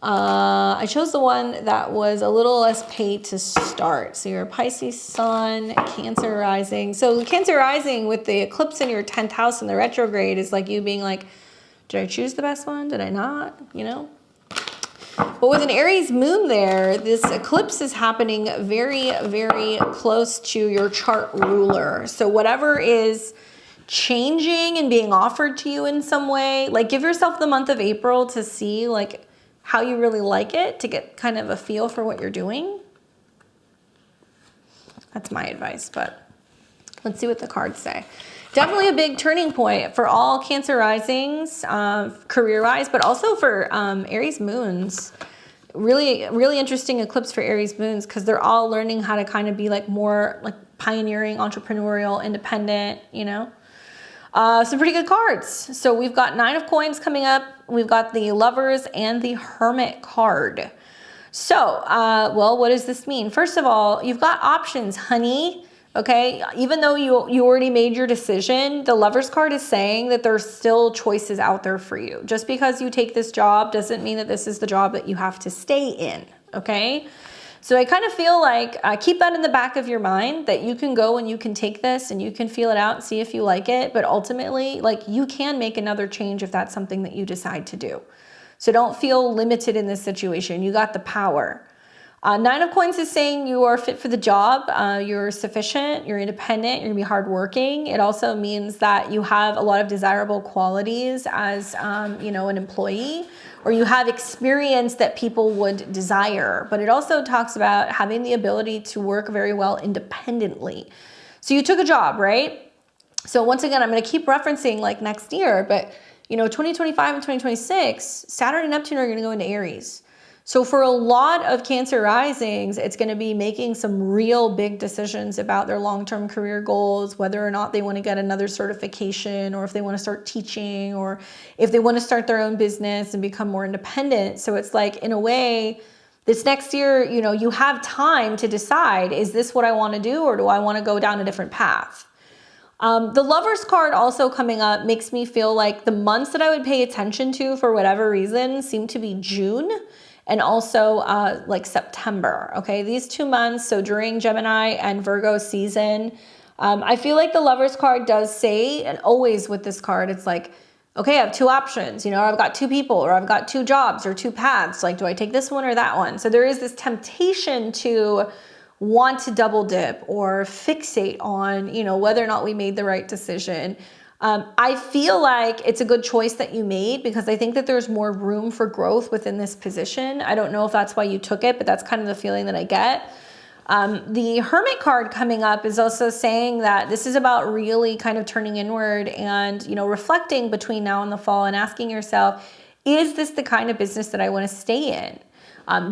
I chose the one that was a little less paid to start. So you're a Pisces sun, Cancer rising. So Cancer rising with the eclipse in your 10th house in the retrograde is like you being like, did I choose the best one? Did I not? You know? But with an Aries moon there, this eclipse is happening very, very close to your chart ruler. So whatever is changing and being offered to you in some way, like give yourself the month of April to see like how you really like it, to get kind of a feel for what you're doing. That's my advice, but let's see what the cards say. Definitely a big turning point for all Cancer risings, career-wise, but also for Aries moons. Really, really interesting eclipse for Aries moons because they're all learning how to kind of be like more like pioneering, entrepreneurial, independent, you know. Some pretty good cards. So we've got 9 of coins coming up. We've got the Lovers and the Hermit card. So, well, what does this mean? First of all, you've got options, honey. Okay, even though you already made your decision, the Lovers card is saying that there's still choices out there for you. Just because you take this job doesn't mean that this is the job that you have to stay in, okay? So I kind of feel like keep that in the back of your mind that you can go and you can take this and you can feel it out and see if you like it. But ultimately, like you can make another change if that's something that you decide to do. So don't feel limited in this situation. You got the power. 9 of coins is saying you are fit for the job. You're sufficient. You're independent. You're gonna be hardworking. It also means that you have a lot of desirable qualities as you know, an employee, or you have experience that people would desire. But it also talks about having the ability to work very well independently. So you took a job, right? So once again, I'm going to keep referencing like next year, but you know, 2025 and 2026, Saturn and Neptune are going to go into Aries. So for a lot of Cancer risings, it's going to be making some real big decisions about their long-term career goals, whether or not they want to get another certification, or if they want to start teaching, or if they want to start their own business and become more independent. So it's like, in a way, this next year, you know, you have time to decide, is this what I want to do, or do I want to go down a different path? The Lovers card also coming up makes me feel like the months that I would pay attention to for whatever reason seem to be June and also like September, okay? These 2 months, so during Gemini and Virgo season, I feel like the Lovers card does say, and always with this card, it's like, okay, I have 2 options, you know, I've got 2 people, or I've got 2 jobs or 2 paths. Like, do I take this one or that one? So there is this temptation to want to double dip or fixate on, you know, whether or not we made the right decision. I feel like it's a good choice that you made because I think that there's more room for growth within this position. I don't know if that's why you took it, but that's kind of the feeling that I get. The Hermit card coming up is also saying that this is about really kind of turning inward and, you know, reflecting between now and the fall and asking yourself, is this the kind of business that I want to stay in?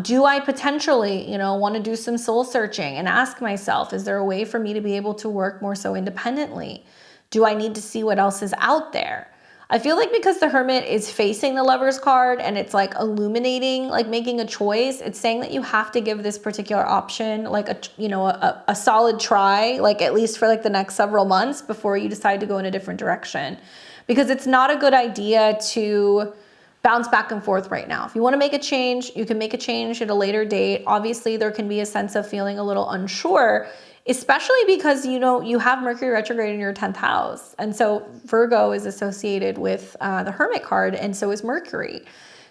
Do I potentially, you know, want to do some soul searching and ask myself, is there a way for me to be able to work more so independently? Do I need to see what else is out there? I feel like because the Hermit is facing the Lovers card and it's like illuminating, like making a choice, it's saying that you have to give this particular option like a solid try, like at least for like the next several months before you decide to go in a different direction. Because it's not a good idea to bounce back and forth right now. If you want to make a change, you can make a change at a later date. Obviously, there can be a sense of feeling a little unsure, especially because, you know, you have Mercury retrograde in your 10th house. And so Virgo is associated with the Hermit card, and so is Mercury.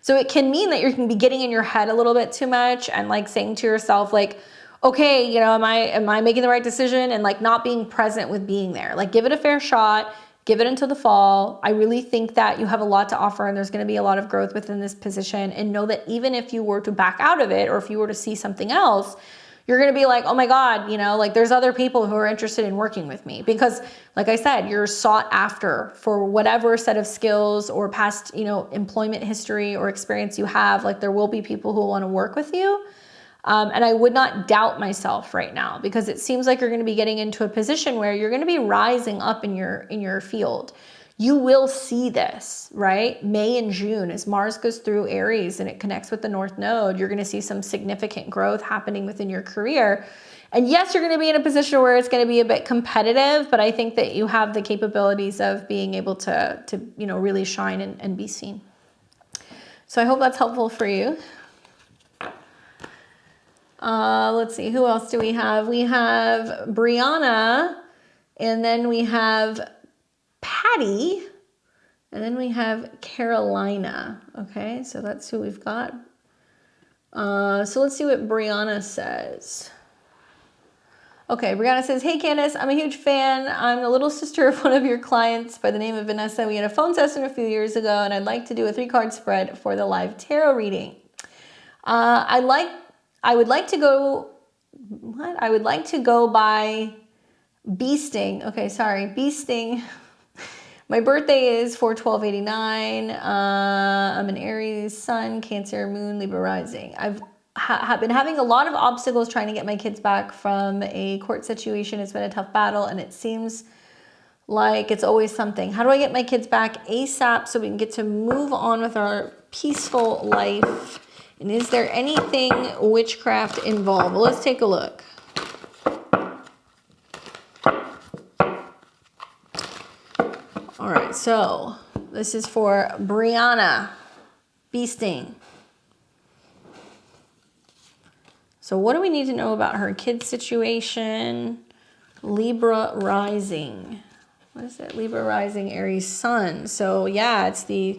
So it can mean that you can be getting in your head a little bit too much and like saying to yourself, like, okay, you know, am I making the right decision? And like not being present with being there. Like give it a fair shot. Give it until the fall. I really think that you have a lot to offer and there's going to be a lot of growth within this position. And know that even if you were to back out of it or if you were to see something else, you're going to be like, oh my God, you know, like there's other people who are interested in working with me. Because like I said, you're sought after for whatever set of skills or past, you know, employment history or experience you have. Like there will be people who want to work with you. And I would not doubt myself right now because it seems like you're going to be getting into a position where you're going to be rising up in your field. You will see this, right? May and June, as Mars goes through Aries and it connects with the North Node, you're going to see some significant growth happening within your career. And yes, you're going to be in a position where it's going to be a bit competitive, but I think that you have the capabilities of being able to you know, really shine and be seen. So I hope that's helpful for you. Let's see, who else do we have? We have Briana, and then we have Patty, and then we have Carolina. Okay, so that's who we've got. So let's see what Briana says. Okay, Briana says, hey Candace, I'm a huge fan. I'm the little sister of one of your clients by the name of Vanessa. We had a phone session a few years ago, and I'd like to do a 3-card spread for the live tarot reading. I would like to go what? I would like to go by beasting. Okay, sorry, beasting. My birthday is 4/12/89. I'm an Aries sun, Cancer moon, Libra rising. I've been having a lot of obstacles trying to get my kids back from a court situation. It's been a tough battle, and it seems like it's always something. How do I get my kids back ASAP so we can get to move on with our peaceful life? And is there anything witchcraft involved? Well, let's take a look. All right, so this is for Briana, beasting. So what do we need to know about her kid situation? Libra rising. What is it? Libra rising, Aries sun. So yeah, it's the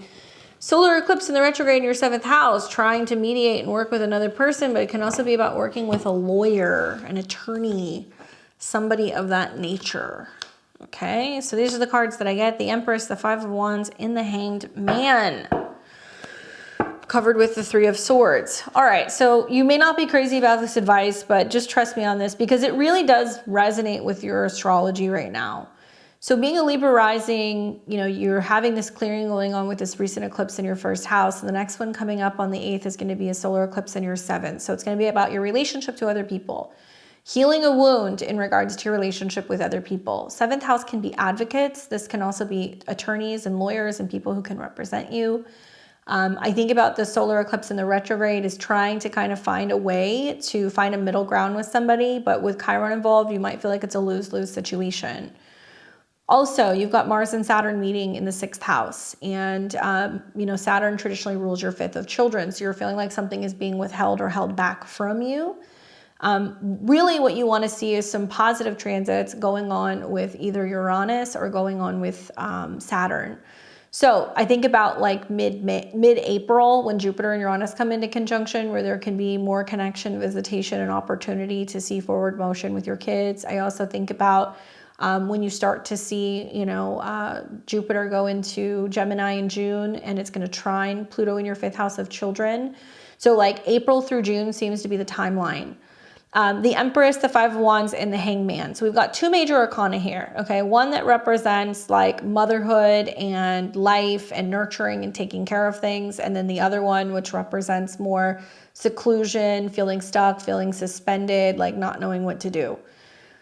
solar eclipse in the retrograde in your 7th house, trying to mediate and work with another person, but it can also be about working with a lawyer, an attorney, somebody of that nature. Okay, so these are the cards that I get. The Empress, the 5 of Wands, and the Hanged Man, covered with the 3 of Swords. All right, so you may not be crazy about this advice, but just trust me on this because it really does resonate with your astrology right now. So being a Libra rising, you know, you're having this clearing going on with this recent eclipse in your 1st house. And the next one coming up on the 8th is going to be a solar eclipse in your 7th. So it's going to be about your relationship to other people. Healing a wound in regards to your relationship with other people. 7th house can be advocates. This can also be attorneys and lawyers and people who can represent you. I think about the solar eclipse in the retrograde is trying to kind of find a way to find a middle ground with somebody. But with Chiron involved, you might feel like it's a lose-lose situation. Also, you've got Mars and Saturn meeting in the 6th house. And, you know, Saturn traditionally rules your 5th of children. So you're feeling like something is being withheld or held back from you. Really what you want to see is some positive transits going on with either Uranus or going on with Saturn. So I think about like mid-April when Jupiter and Uranus come into conjunction, where there can be more connection, visitation, and opportunity to see forward motion with your kids. I also think about when you start to see, you know, Jupiter go into Gemini in June, and it's going to trine Pluto in your 5th house of children. So like April through June seems to be the timeline. The Empress, the 5 of Wands, and the Hanged Man. So we've got 2 major arcana here, okay? One that represents like motherhood and life and nurturing and taking care of things. And then the other one, which represents more seclusion, feeling stuck, feeling suspended, like not knowing what to do.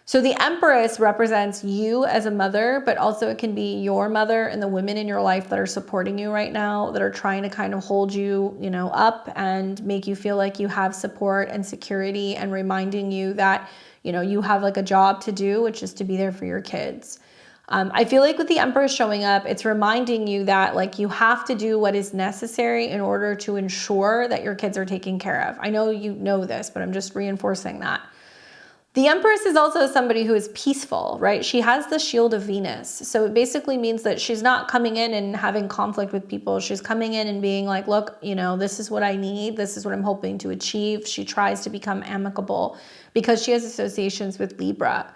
So the Empress represents you as a mother, but also it can be your mother and the women in your life that are supporting you right now, that are trying to kind of hold you, you know, up and make you feel like you have support and security, and reminding you that, you know, you have like a job to do, which is to be there for your kids. I feel like with the Empress showing up, it's reminding you that like you have to do what is necessary in order to ensure that your kids are taken care of. I know you know this, but I'm just reinforcing that. The Empress is also somebody who is peaceful, right? She has the shield of Venus. So it basically means that she's not coming in and having conflict with people. She's coming in and being like, look, you know, this is what I need. This is what I'm hoping to achieve. She tries to become amicable because she has associations with Libra.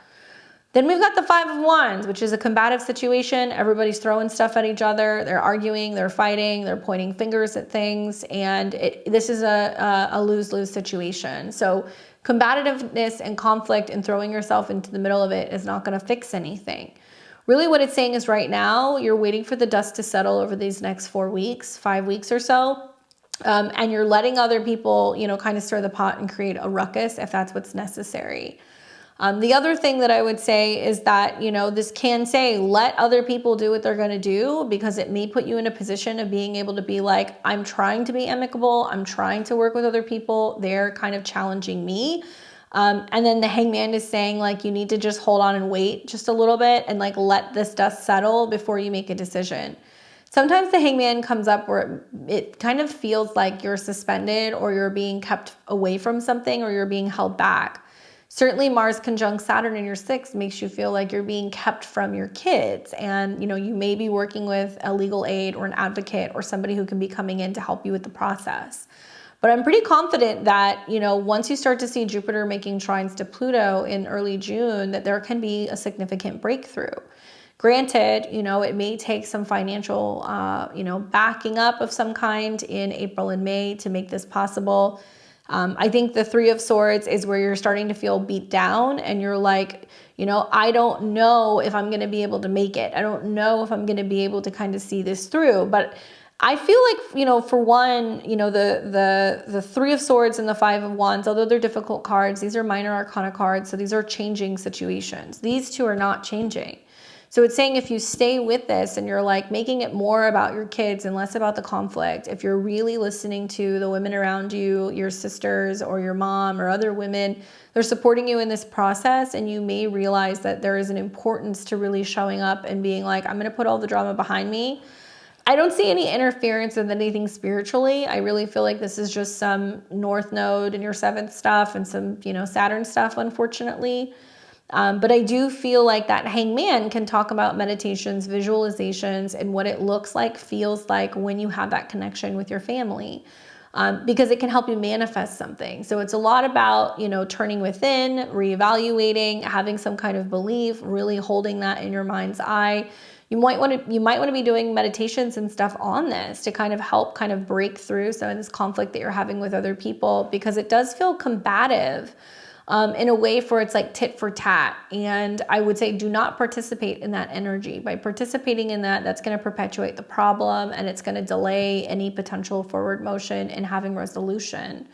Then we've got the 5 of Wands, which is a combative situation. Everybody's throwing stuff at each other. They're arguing, they're fighting, they're pointing fingers at things. And this is a lose-lose situation. So combativeness and conflict and throwing yourself into the middle of it is not going to fix anything. Really what it's saying is right now, you're waiting for the dust to settle over these next 4 weeks, 5 weeks or so. And you're letting other people, you know, kind of stir the pot and create a ruckus if that's what's necessary. The other thing that I would say is that, you know, this can say, let other people do what they're going to do, because it may put you in a position of being able to be like, I'm trying to be amicable. I'm trying to work with other people. They're kind of challenging me. And then the Hangman is saying like, you need to just hold on and wait just a little bit and like, let this dust settle before you make a decision. Sometimes the Hangman comes up where it kind of feels like you're suspended, or you're being kept away from something, or you're being held back. Certainly Mars conjunct Saturn in your 6th makes you feel like you're being kept from your kids. And, you know, you may be working with a legal aid or an advocate or somebody who can be coming in to help you with the process. But I'm pretty confident that, you know, once you start to see Jupiter making trines to Pluto in early June, that there can be a significant breakthrough. Granted, you know, it may take some financial, you know, backing up of some kind in April and May to make this possible. I think the Three of Swords is where you're starting to feel beat down and you're like, you know, I don't know if I'm going to be able to make it. I don't know if I'm going to be able to kind of see this through. But I feel like, you know, for one, you know, the Three of Swords and the Five of Wands, although they're difficult cards, these are minor arcana cards. So these are changing situations. These two are not changing. So it's saying if you stay with this and you're like making it more about your kids and less about the conflict, if you're really listening to the women around you, your sisters or your mom or other women, they're supporting you in this process, and you may realize that there is an importance to really showing up and being like, I'm going to put all the drama behind me. I don't see any interference with anything spiritually. I really feel like this is just some North Node in your 7th stuff and some, you know, Saturn stuff, unfortunately. But I do feel like that Hangman can talk about meditations, visualizations, and what it looks like, feels like when you have that connection with your family, because it can help you manifest something. So it's a lot about, you know, turning within, reevaluating, having some kind of belief, really holding that in your mind's eye. You might want to be doing meditations and stuff on this to kind of help kind of break through some of this conflict that you're having with other people, because it does feel combative. In a way for it's like tit for tat. And I would say do not participate in that energy. By participating in that, that's going to perpetuate the problem, and it's going to delay any potential forward motion and having resolution.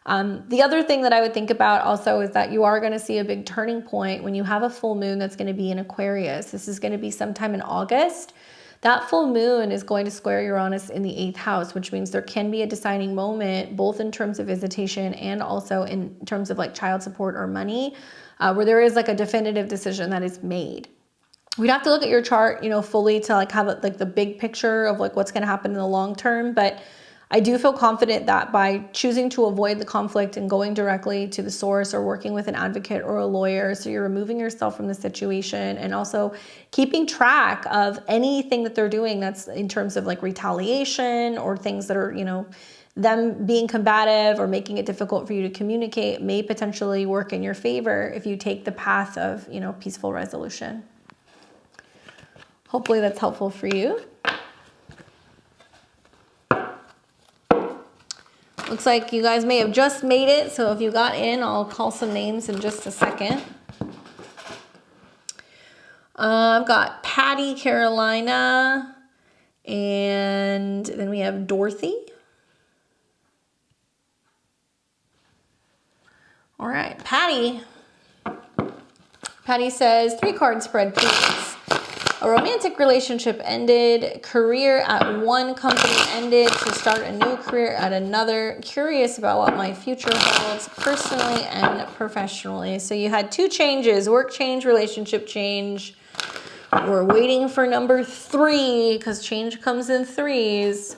The other thing that I would think about also is that you are going to see a big turning point when you have a full moon that's going to be in Aquarius. This is going to be sometime in August. That full moon is going to square Uranus in the 8th house, which means there can be a deciding moment, both in terms of visitation and also in terms of like child support or money, where there is like a definitive decision that is made. We'd have to look at your chart, you know, fully to like have like the big picture of like what's going to happen in the long term. But I do feel confident that by choosing to avoid the conflict and going directly to the source or working with an advocate or a lawyer, so you're removing yourself from the situation and also keeping track of anything that they're doing that's in terms of like retaliation or things that are, you know, them being combative or making it difficult for you to communicate may potentially work in your favor if you take the path of, you know, peaceful resolution. Hopefully that's helpful for you. Looks like you guys may have just made it, so if you got in, I'll call some names in just a second. I've got Patty, Carolina, and then we have Dorothy. All right, Patty. Patty says, 3-card spread, please. A romantic relationship ended, career at one company ended to start a new career at another. Curious about what my future holds personally and professionally. So you had 2 changes, work change, relationship change. We're waiting for number 3 because change comes in 3s.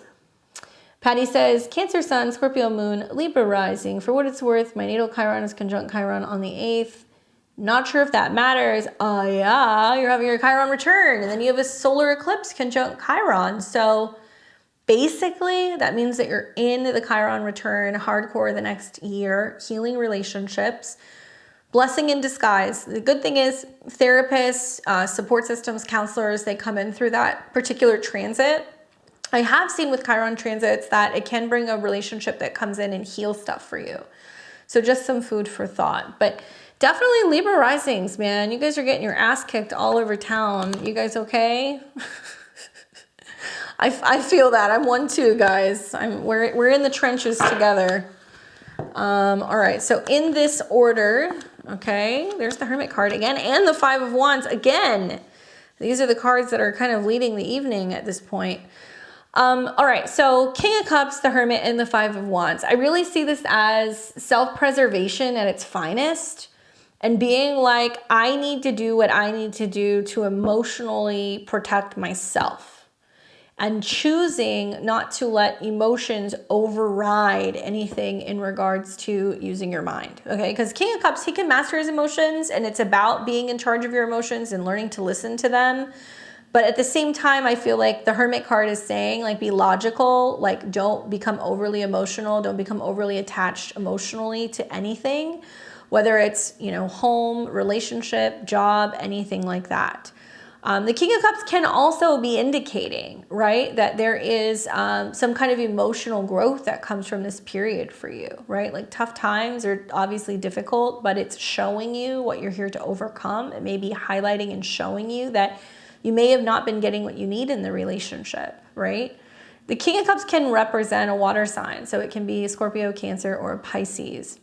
Patty says, Cancer Sun, Scorpio Moon, Libra Rising. For what it's worth, my natal Chiron is conjunct Chiron on the 8th. Not sure if that matters. Yeah, you're having your Chiron return, and then you have a solar eclipse conjunct Chiron. So basically, that means that you're in the Chiron return hardcore the next year, healing relationships, blessing in disguise. The good thing is therapists, support systems, counselors, they come in through that particular transit. I have seen with Chiron transits that it can bring a relationship that comes in and heal stuff for you. So just some food for thought. But definitely Libra risings, man. You guys are getting your ass kicked all over town. You guys okay? I feel that. I'm one too, guys. We're in the trenches together. All right. So in this order, okay, there's the Hermit card again and the 5 of Wands again. These are the cards that are kind of leading the evening at this point. All right, so King of Cups, the Hermit, and the 5 of Wands. I really see this as self-preservation at its finest and being like, I need to do what I need to do to emotionally protect myself and choosing not to let emotions override anything in regards to using your mind, okay? Because King of Cups, he can master his emotions, and it's about being in charge of your emotions and learning to listen to them. But at the same time, I feel like the Hermit card is saying, like, be logical, like, don't become overly emotional, don't become overly attached emotionally to anything, whether it's, you know, home, relationship, job, anything like that. The King of Cups can also be indicating, right, that there is some kind of emotional growth that comes from this period for you, right? Like tough times are obviously difficult, but it's showing you what you're here to overcome. It may be highlighting and showing you that you may have not been getting what you need in the relationship, right? The King of Cups can represent a water sign, so it can be Scorpio, Cancer, or Pisces.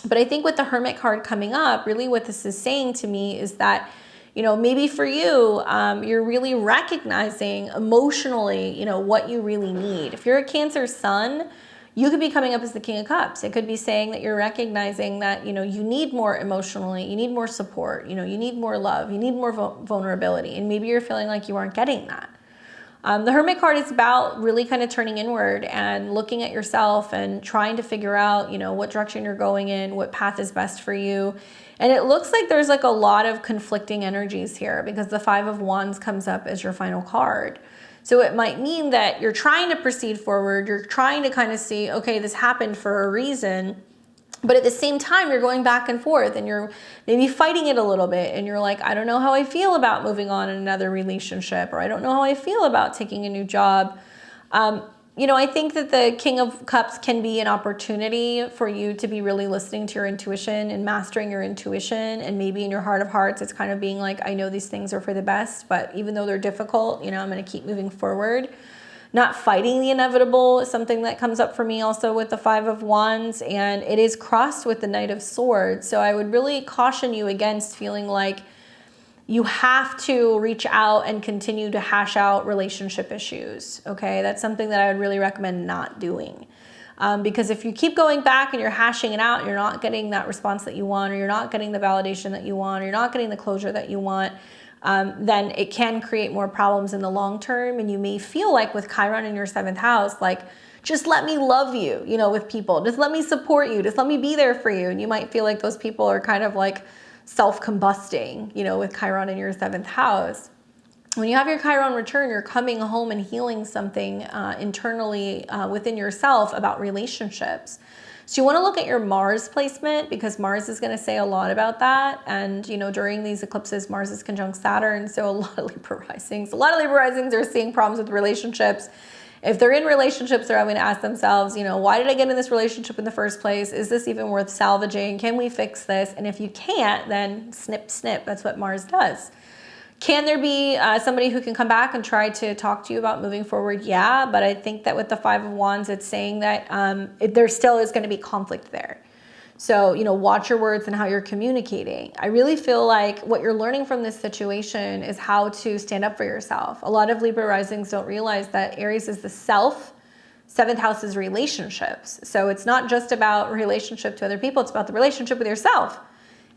But I think with the Hermit card coming up, really what this is saying to me is that, you know, maybe for you, you're really recognizing emotionally, you know, what you really need. If you're a Cancer sun, you could be coming up as the King of Cups. It could be saying that you're recognizing that, you know, you need more emotionally, you need more support, you know, you need more love, you need more vulnerability. And maybe you're feeling like you aren't getting that. The Hermit card is about really kind of turning inward and looking at yourself and trying to figure out, you know, what direction you're going in, what path is best for you. And it looks like there's like a lot of conflicting energies here because the Five of Wands comes up as your final card. So it might mean that you're trying to proceed forward. You're trying to kind of see, okay, this happened for a reason. But at the same time, you're going back and forth and you're maybe fighting it a little bit. And you're like, I don't know how I feel about moving on in another relationship, or I don't know how I feel about taking a new job. You know, I think that the King of Cups can be an opportunity for you to be really listening to your intuition and mastering your intuition. And maybe in your heart of hearts, it's kind of being like, I know these things are for the best, but even though they're difficult, you know, I'm going to keep moving forward. Not fighting the inevitable is something that comes up for me also with the Five of Wands, and it is crossed with the Knight of Swords. So I would really caution you against feeling like you have to reach out and continue to hash out relationship issues, okay? That's something that I would really recommend not doing. Because if you keep going back and you're hashing it out, you're not getting that response that you want, or you're not getting the validation that you want, or you're not getting the closure that you want, then it can create more problems in the long term. And you may feel like with Chiron in your 7th house, like, just let me love you, you know, with people. Just let me support you. Just let me be there for you. And you might feel like those people are kind of like self-combusting, you know, with Chiron in your 7th house. When you have your Chiron return, you're coming home and healing something internally within yourself about relationships. So you want to look at your Mars placement, because Mars is going to say a lot about that. And, you know, during these eclipses, Mars is conjunct Saturn. So a lot of Libra risings are seeing problems with relationships. If they're in relationships, they're having to ask themselves, you know, why did I get in this relationship in the first place? Is this even worth salvaging? Can we fix this? And if you can't, then snip, snip. That's what Mars does. Can there be somebody who can come back and try to talk to you about moving forward? Yeah, but I think that with the Five of Wands, it's saying that there still is going to be conflict there. So, you know, watch your words and how you're communicating. I really feel like what you're learning from this situation is how to stand up for yourself. A lot of Libra risings don't realize that Aries is the self, 7th house is relationships. So it's not just about relationship to other people, it's about the relationship with yourself.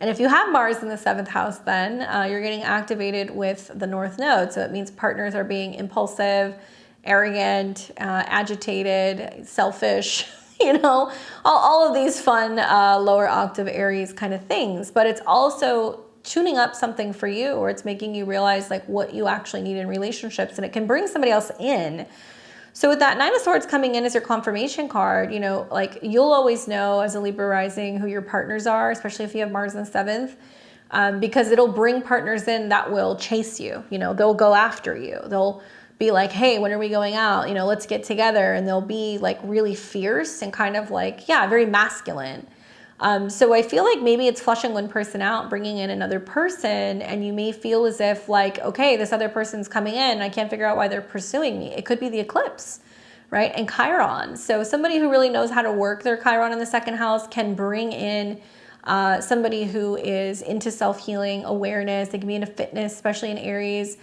And if you have Mars in the 7th house, then you're getting activated with the North Node. So it means partners are being impulsive, arrogant, agitated, selfish, you know, all of these fun lower octave Aries kind of things. But it's also tuning up something for you, or it's making you realize like what you actually need in relationships, and it can bring somebody else in. So with that Nine of Swords coming in as your confirmation card, you know, like you'll always know as a Libra rising who your partners are, especially if you have Mars in the 7th, because it'll bring partners in that will chase you. You know, they'll go after you. They'll be like, hey, when are we going out? You know, let's get together. And they'll be like really fierce and kind of like, yeah, very masculine. So I feel like maybe it's flushing one person out, bringing in another person, and you may feel as if like, okay, this other person's coming in, and I can't figure out why they're pursuing me. It could be the eclipse, right? And Chiron. So somebody who really knows how to work their Chiron in the 2nd house can bring in somebody who is into self-healing awareness. They can be into fitness, especially in Aries.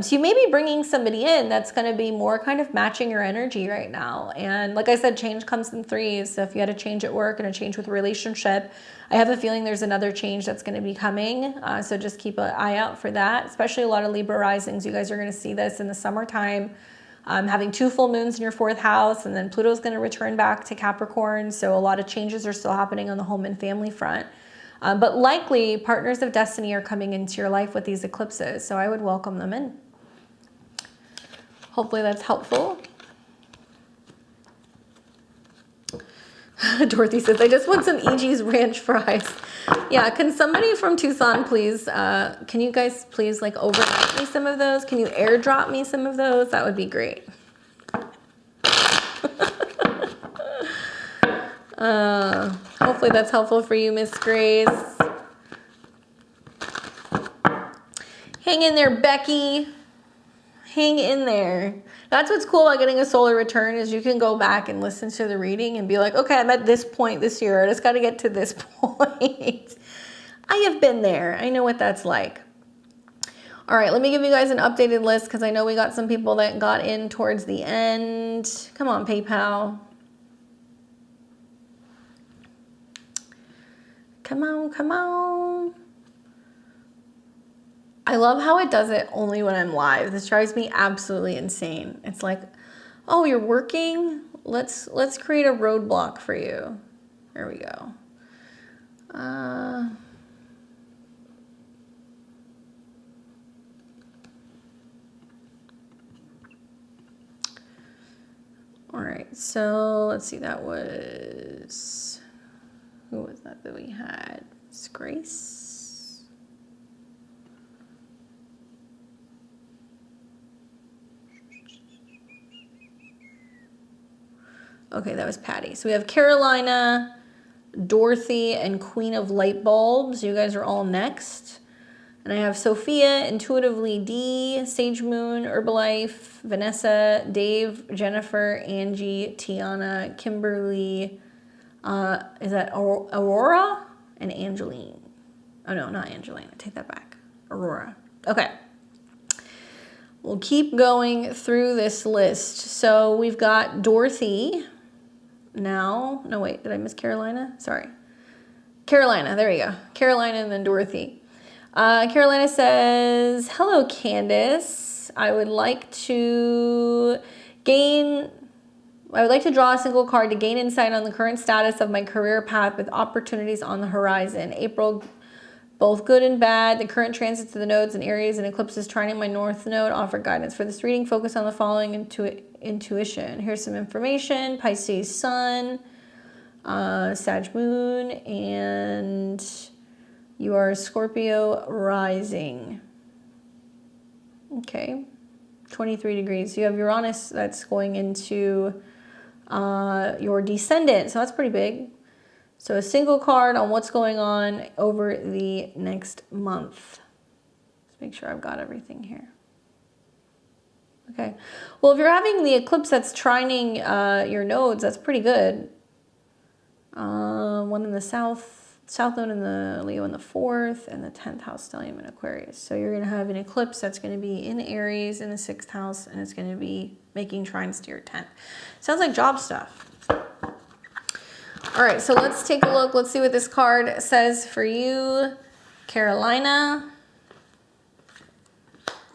So you may be bringing somebody in that's going to be more kind of matching your energy right now. And like I said, change comes in threes. So if you had a change at work and a change with a relationship, I have a feeling there's another change that's going to be coming. So just keep an eye out for that, especially a lot of Libra risings. You guys are going to see this in the summertime. Having 2 full moons in your 4th house, and then Pluto's going to return back to Capricorn. So a lot of changes are still happening on the home and family front. But likely partners of destiny are coming into your life with these eclipses. So I would welcome them in. Hopefully that's helpful. Dorothy says, I just want some EG's ranch fries. Yeah, can somebody from Tucson please, can you guys please like overnight me some of those? Can you airdrop me some of those? That would be great. Hopefully that's helpful for you, Miss Grace. Hang in there, Becky. Hang in there. That's what's cool about getting a solar return is you can go back and listen to the reading and be like, okay, I'm at this point this year. I just got to get to this point. I have been there. I know what that's like. All right, let me give you guys an updated list because I know we got some people that got in towards the end. Come on, PayPal. Come on, come on. I love how it does it only when I'm live. This drives me absolutely insane. It's like, oh, you're working? Let's create a roadblock for you. There we go. All right, so let's see, that was, who was that we had? It's Grace. Okay, that was Patty. So we have Carolina, Dorothy, and Queen of Light Bulbs. You guys are all next. And I have Sophia, Intuitively D, Sage Moon, Herbalife, Vanessa, Dave, Jennifer, Angie, Tiana, Kimberly, is that Aurora? And Angeline. Oh no, not Angeline. I take that back. Aurora. Okay. We'll keep going through this list. So we've got Dorothy now. No, wait, did I miss Carolina? Sorry. Carolina, there we go. Carolina and then Dorothy. Carolina says, hello, Candace. I would like to draw a single card to gain insight on the current status of my career path with opportunities on the horizon. April, both good and bad. The current transits of the nodes and Aries and eclipses trining my north node offer guidance. For this reading, focus on the following intuition. Here's some information. Pisces Sun, Sag Moon, and you are a Scorpio rising. Okay, 23 degrees. You have Uranus that's going into your descendant, so that's pretty big. So a single card on what's going on over the next month. Let's make sure I've got everything here. Okay. Well, if you're having the eclipse that's trining your nodes, that's pretty good. One in the south node in the Leo in the 4th, and the 10th house stellium in Aquarius. So you're going to have an eclipse that's going to be in Aries in the 6th house, and it's going to be making trines to your 10th. Sounds like job stuff. All right, so let's take a look. Let's see what this card says for you, Carolina.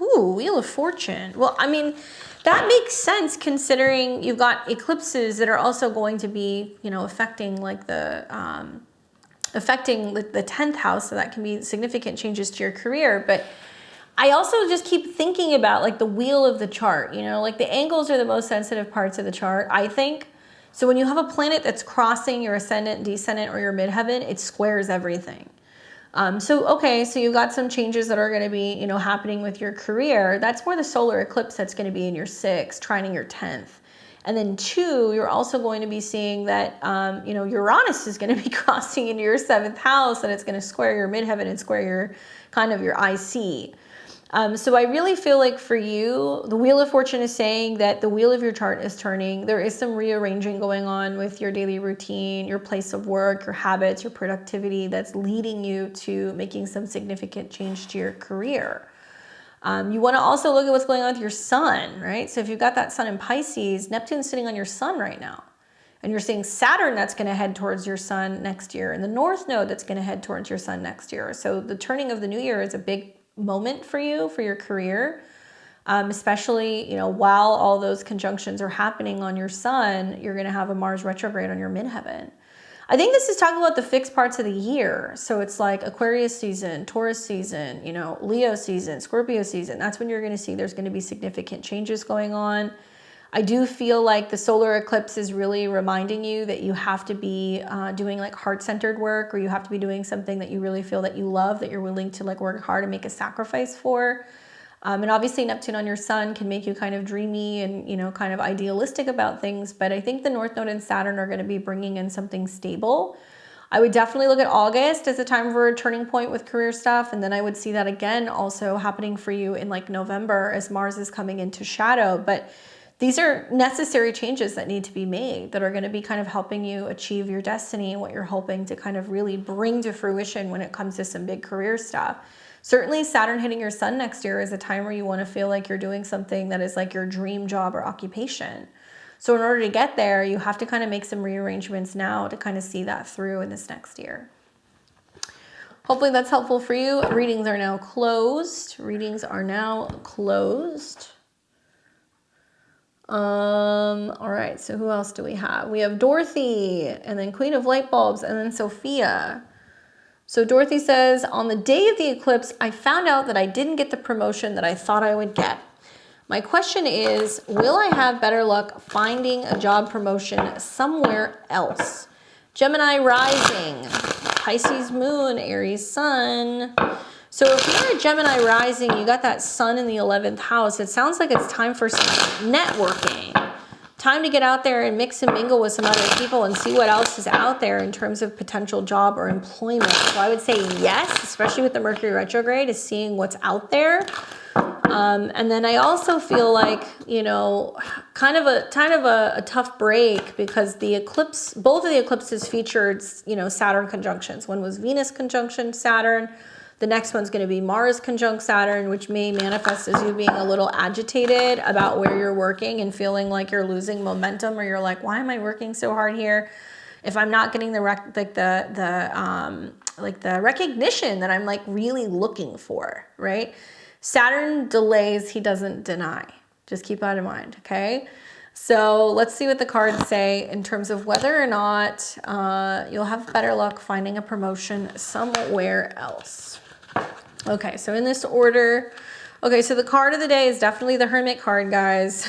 Ooh, Wheel of Fortune. Well, I mean, that makes sense considering you've got eclipses that are also going to be, you know, affecting like the 10th house, so that can be significant changes to your career. But I also just keep thinking about like the wheel of the chart, you know, like the angles are the most sensitive parts of the chart, I think. So when you have a planet that's crossing your ascendant, descendant, or your midheaven, it squares everything. So you've got some changes that are going to be, you know, happening with your career. That's where the solar eclipse that's going to be in your 6th, trining your 10th. And then 2, you're also going to be seeing that, you know, Uranus is going to be crossing into your 7th house, and it's going to square your midheaven and square your kind of your IC. So I really feel like for you, the Wheel of Fortune is saying that the wheel of your chart is turning. There is some rearranging going on with your daily routine, your place of work, your habits, your productivity that's leading you to making some significant change to your career. You want to also look at what's going on with your sun, right? So if you've got that sun in Pisces, Neptune's sitting on your sun right now. And you're seeing Saturn that's going to head towards your sun next year, and the North Node that's going to head towards your sun next year. So the turning of the new year is a big moment for you, for your career, especially, you know, while all those conjunctions are happening on your sun, you're going to have a Mars retrograde on your midheaven. I think this is talking about the fixed parts of the year. So it's like Aquarius season, Taurus season, you know, Leo season, Scorpio season. That's when you're going to see there's going to be significant changes going on. I do feel like the solar eclipse is really reminding you that you have to be doing like heart-centered work, or you have to be doing something that you really feel that you love, that you're willing to like work hard and make a sacrifice for. And obviously Neptune on your sun can make you kind of dreamy and, you know, kind of idealistic about things. But I think the North Node and Saturn are going to be bringing in something stable. I would definitely look at August as a time for a turning point with career stuff. And then I would see that again also happening for you in like November as Mars is coming into shadow. But these are necessary changes that need to be made that are going to be kind of helping you achieve your destiny and what you're hoping to kind of really bring to fruition when it comes to some big career stuff. Certainly Saturn hitting your sun next year is a time where you want to feel like you're doing something that is like your dream job or occupation. So in order to get there, you have to kind of make some rearrangements now to kind of see that through in this next year. Hopefully that's helpful for you. Readings are now closed. Readings are now closed. All right, so who else do we have? We have Dorothy, and then Queen of Light Bulbs, and then Sophia. So Dorothy says, on the day of the eclipse, I found out that I didn't get the promotion that I thought I would get. My question is, will I have better luck finding a job promotion somewhere else? Gemini rising, Pisces moon, Aries sun. So if you're a Gemini rising, you got that sun in the 11th house, it sounds like it's time for some networking. Time to get out there and mix and mingle with some other people and see what else is out there in terms of potential job or employment. So I would say yes, especially with the Mercury retrograde, is seeing what's out there. And then I also feel like, you know, kind of a tough break because the eclipse, both of the eclipses featured, you know, Saturn conjunctions. One was Venus conjunction Saturn. The next one's going to be Mars conjunct Saturn, which may manifest as you being a little agitated about where you're working and feeling like you're losing momentum, or you're like, why am I working so hard here if I'm not getting the recognition that I'm like really looking for, right? Saturn delays, he doesn't deny. Just keep that in mind, okay? So let's see what the cards say in terms of whether or not you'll have better luck finding a promotion somewhere else. Okay, so in this order, okay, so the card of the day is definitely the Hermit card, guys.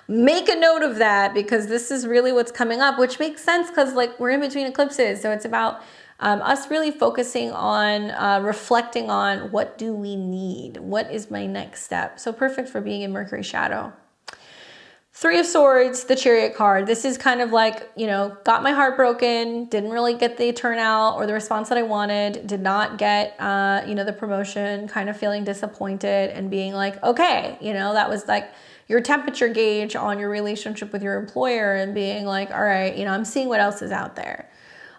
Make a note of that because this is really what's coming up, which makes sense because like we're in between eclipses. So it's about us really focusing on reflecting on what do we need? What is my next step? So perfect for being in Mercury shadow. Three of Swords, the Chariot card. This is kind of like, you know, got my heart broken, didn't really get the turnout or the response that I wanted, did not get, you know, the promotion, kind of feeling disappointed and being like, okay, you know, that was like your temperature gauge on your relationship with your employer and being like, all right, you know, I'm seeing what else is out there.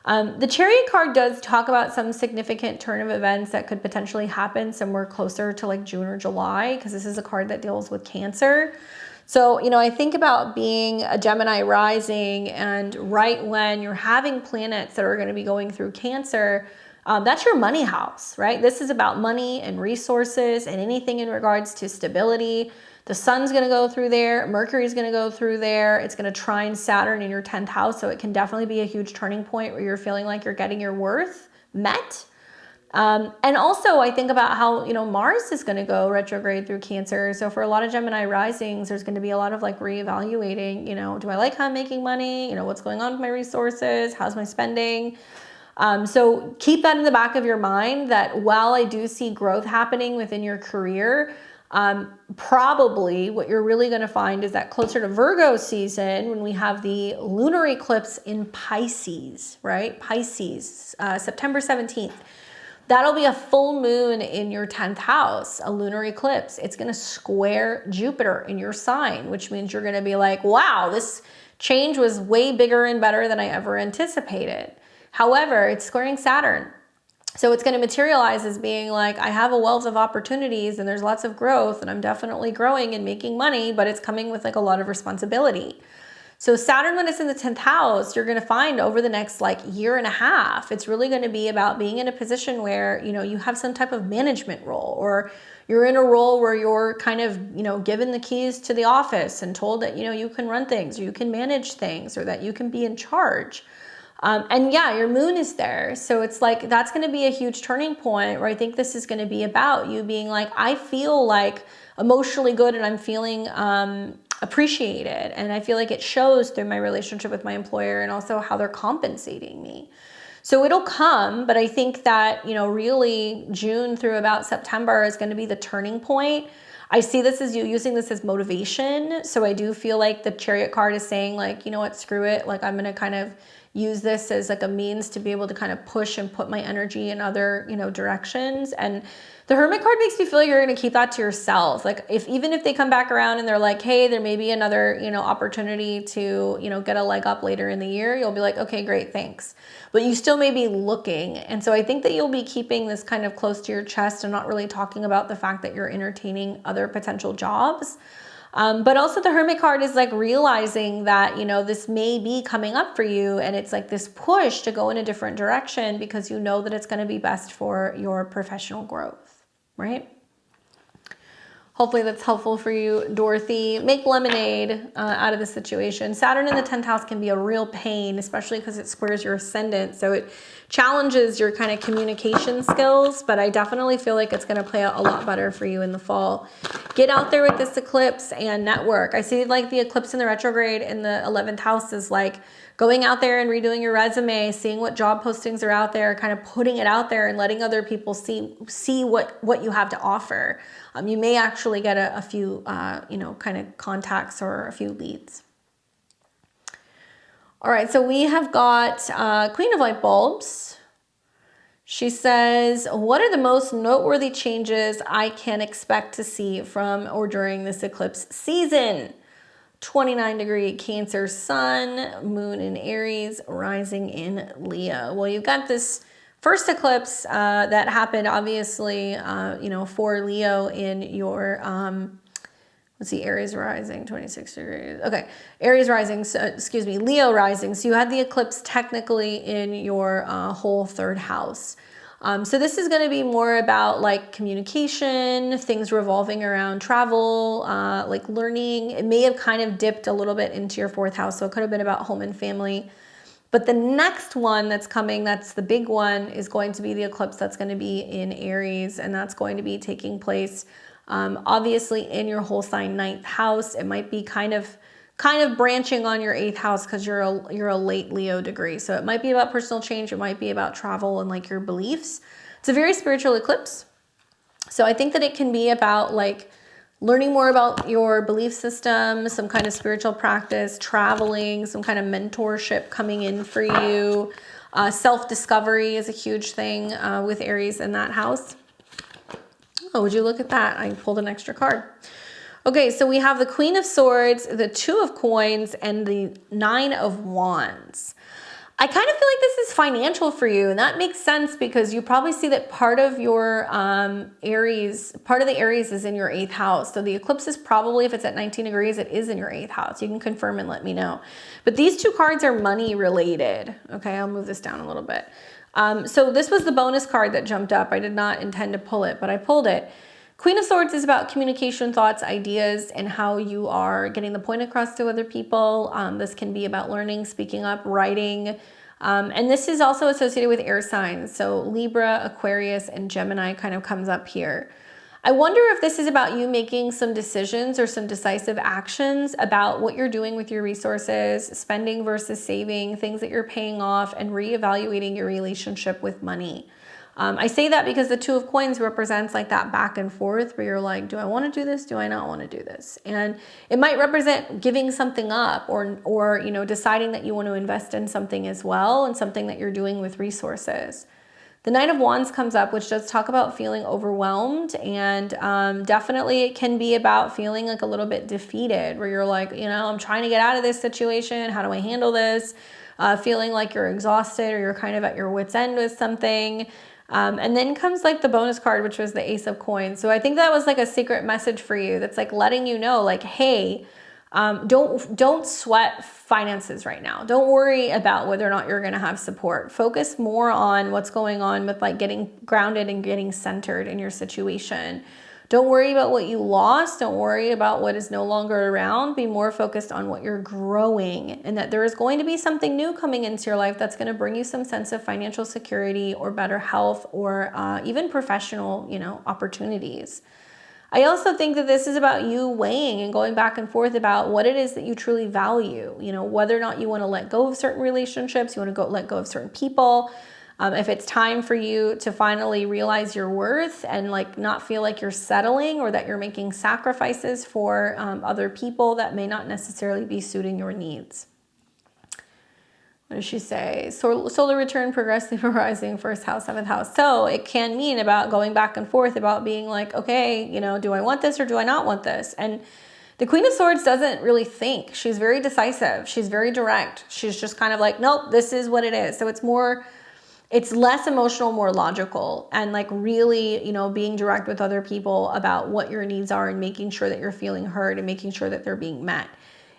The Chariot card does talk about some significant turn of events that could potentially happen somewhere closer to like June or July, because this is a card that deals with Cancer. So, you know, I think about being a Gemini rising and right when you're having planets that are going to be going through Cancer, that's your money house, right? This is about money and resources and anything in regards to stability. The sun's going to go through there. Mercury's going to go through there. It's going to trine Saturn in your 10th house. So it can definitely be a huge turning point where you're feeling like you're getting your worth met. And also I think about how, you know, Mars is going to go retrograde through Cancer. So for a lot of Gemini risings, there's going to be a lot of like reevaluating, you know, do I like how I'm making money? You know, what's going on with my resources? How's my spending? So keep that in the back of your mind that while I do see growth happening within your career, probably what you're really going to find is that closer to Virgo season, when we have the lunar eclipse in Pisces, right? Pisces, September 17th. That'll be a full moon in your 10th house, a lunar eclipse. It's going to square Jupiter in your sign, which means you're going to be like, wow, this change was way bigger and better than I ever anticipated. However, it's squaring Saturn. So it's going to materialize as being like, I have a wealth of opportunities and there's lots of growth and I'm definitely growing and making money, but it's coming with like a lot of responsibility. So Saturn, when it's in the 10th house, you're going to find over the next like year and a half, it's really going to be about being in a position where, you know, you have some type of management role, or you're in a role where you're kind of, you know, given the keys to the office and told that, you know, you can run things, or you can manage things, or that you can be in charge. And yeah, your moon is there. So it's like, that's going to be a huge turning point where I think this is going to be about you being like, I feel like emotionally good and I'm feeling, appreciated. And I feel like it shows through my relationship with my employer and also how they're compensating me. So it'll come, but I think that, really June through about September is going to be the turning point. I see this as you using this as motivation. So I do feel like the Chariot card is saying like, you know what, screw it. Like I'm going to kind of use this as like a means to be able to kind of push and put my energy in other, directions. And the Hermit card makes me feel like you're going to keep that to yourself. Like even if they come back around and they're like, hey, there may be another, opportunity to, get a leg up later in the year, you'll be like, okay, great, thanks. But you still may be looking. And so I think that you'll be keeping this kind of close to your chest and not really talking about the fact that you're entertaining other potential jobs. But also the Hermit card is like realizing that, this may be coming up for you, and it's like this push to go in a different direction because you know that it's going to be best for your professional growth, right? Hopefully that's helpful for you, Dorothy. Make lemonade out of the situation. Saturn in the 10th house can be a real pain, especially because it squares your ascendant. So it challenges your kind of communication skills, but I definitely feel like it's going to play out a lot better for you in the fall. Get out there with this eclipse and network. I see like the eclipse in the retrograde in the 11th house is like going out there and redoing your resume, seeing what job postings are out there, kind of putting it out there and letting other people see what you have to offer. You may actually get a few, kind of contacts or a few leads. All right, so we have got Queen of Light Bulbs. She says, what are the most noteworthy changes I can expect to see from or during this eclipse season? 29-degree Cancer Sun, Moon in Aries, rising in Leo. Well, you've got this first eclipse that happened, obviously, for Leo in your, let's see, Aries rising, 26 degrees. Okay, Aries rising, Leo rising. So you had the eclipse technically in your whole third house. So this is going to be more about like communication, things revolving around travel, like learning. It may have kind of dipped a little bit into your fourth house. So it could have been about home and family. But the next one that's coming, that's the big one, is going to be the eclipse that's going to be in Aries. And that's going to be taking place, obviously, in your whole sign 9th house. It might be kind of branching on your 8th house because you're a late Leo degree. So it might be about personal change. It might be about travel and like your beliefs. It's a very spiritual eclipse. So I think that it can be about like learning more about your belief system, some kind of spiritual practice, traveling, some kind of mentorship coming in for you. Self-discovery is a huge thing with Aries in that house. Oh, would you look at that? I pulled an extra card. Okay, so we have the Queen of Swords, the Two of Coins, and the Nine of Wands. I kind of feel like this is financial for you, and that makes sense because you probably see that part of your part of the Aries is in your 8th house. So the eclipse is probably, if it's at 19 degrees, it is in your 8th house. You can confirm and let me know. But these two cards are money related. Okay, I'll move this down a little bit. So this was the bonus card that jumped up. I did not intend to pull it, but I pulled it. Queen of Swords is about communication, thoughts, ideas, and how you are getting the point across to other people. This can be about learning, speaking up, writing. And this is also associated with air signs. So Libra, Aquarius, and Gemini kind of comes up here. I wonder if this is about you making some decisions or some decisive actions about what you're doing with your resources, spending versus saving, things that you're paying off, and reevaluating your relationship with money. I say that because the Two of Coins represents like that back and forth where you're like, do I want to do this? Do I not want to do this? And it might represent giving something up or deciding that you want to invest in something as well, and something that you're doing with resources. The Knight of Wands comes up, which does talk about feeling overwhelmed, and definitely it can be about feeling like a little bit defeated, where you're like, I'm trying to get out of this situation. How do I handle this? Feeling like you're exhausted or you're kind of at your wit's end with something. And then comes like the bonus card, which was the Ace of Coins. So I think that was like a secret message for you that's like letting you know, like, hey, don't sweat finances right now. Don't worry about whether or not you're going to have support. Focus more on what's going on with like getting grounded and getting centered in your situation. Don't worry about what you lost. Don't worry about what is no longer around. Be more focused on what you're growing, and that there is going to be something new coming into your life that's going to bring you some sense of financial security or better health or even professional, opportunities. I also think that this is about you weighing and going back and forth about what it is that you truly value, you know, whether or not you want to let go of certain relationships, you want to let go of certain people. If it's time for you to finally realize your worth and like not feel like you're settling or that you're making sacrifices for other people that may not necessarily be suiting your needs. What does she say? Solar return, progressive rising, first house, seventh house. So it can mean about going back and forth about being like, okay, you know, do I want this or do I not want this? And the Queen of Swords doesn't really think. She's very decisive. She's very direct. She's just kind of like, nope, this is what it is. So it's less emotional, more logical, and like really, you know, being direct with other people about what your needs are and making sure that you're feeling heard and making sure that they're being met.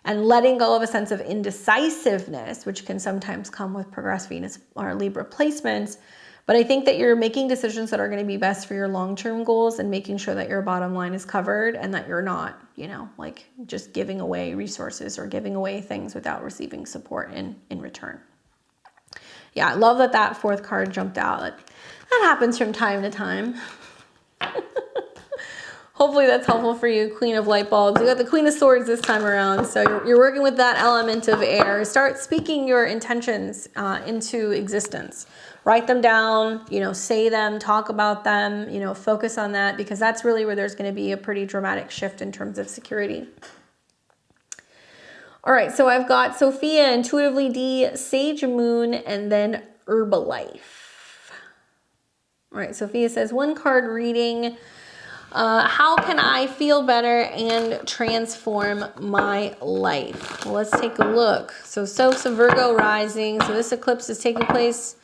And letting go of a sense of indecisiveness, which can sometimes come with progressed Venus or Libra placements. But I think that you're making decisions that are going to be best for your long-term goals and making sure that your bottom line is covered and that you're not, you know, like just giving away resources or giving away things without receiving support in return. Yeah, I love that fourth card jumped out. That happens from time to time. Hopefully that's helpful for you, Queen of Light Bulbs. You got the Queen of Swords this time around, so you're working with that element of air. Start speaking your intentions into existence. Write them down, you know, say them, talk about them, you know, focus on that, because that's really where there's going to be a pretty dramatic shift in terms of security. All right, so I've got Sophia, Intuitively D, Sage Moon, and then Herbalife. All right, Sophia says, one card reading. How can I feel better and transform my life? Well, let's take a look. So Soph's a Virgo rising. So this eclipse is taking place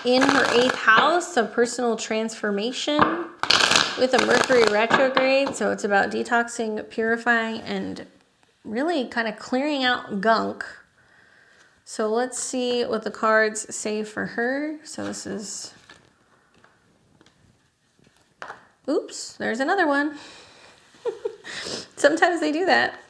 in her 8th house of personal transformation with a Mercury retrograde. So it's about detoxing, purifying, and really kind of clearing out gunk. So let's see what the cards say for her. So this is... Oops, there's another one. Sometimes they do that.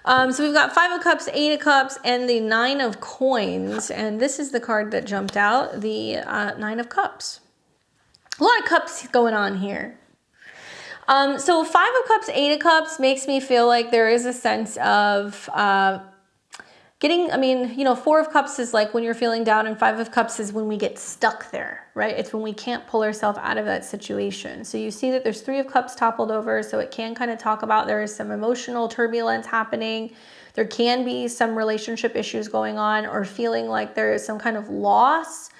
So we've got 5 of Cups, 8 of Cups, and the 9 of Coins. And this is the card that jumped out, the 9 of Cups. A lot of cups going on here. So 5 of Cups, 8 of Cups makes me feel like there is a sense of I mean, you know, 4 of Cups is like when you're feeling down, and 5 of Cups is when we get stuck there, right? It's when we can't pull ourselves out of that situation. So you see that there's 3 of Cups toppled over, so it can kind of talk about there is some emotional turbulence happening. There can be some relationship issues going on, or feeling like there is some kind of loss.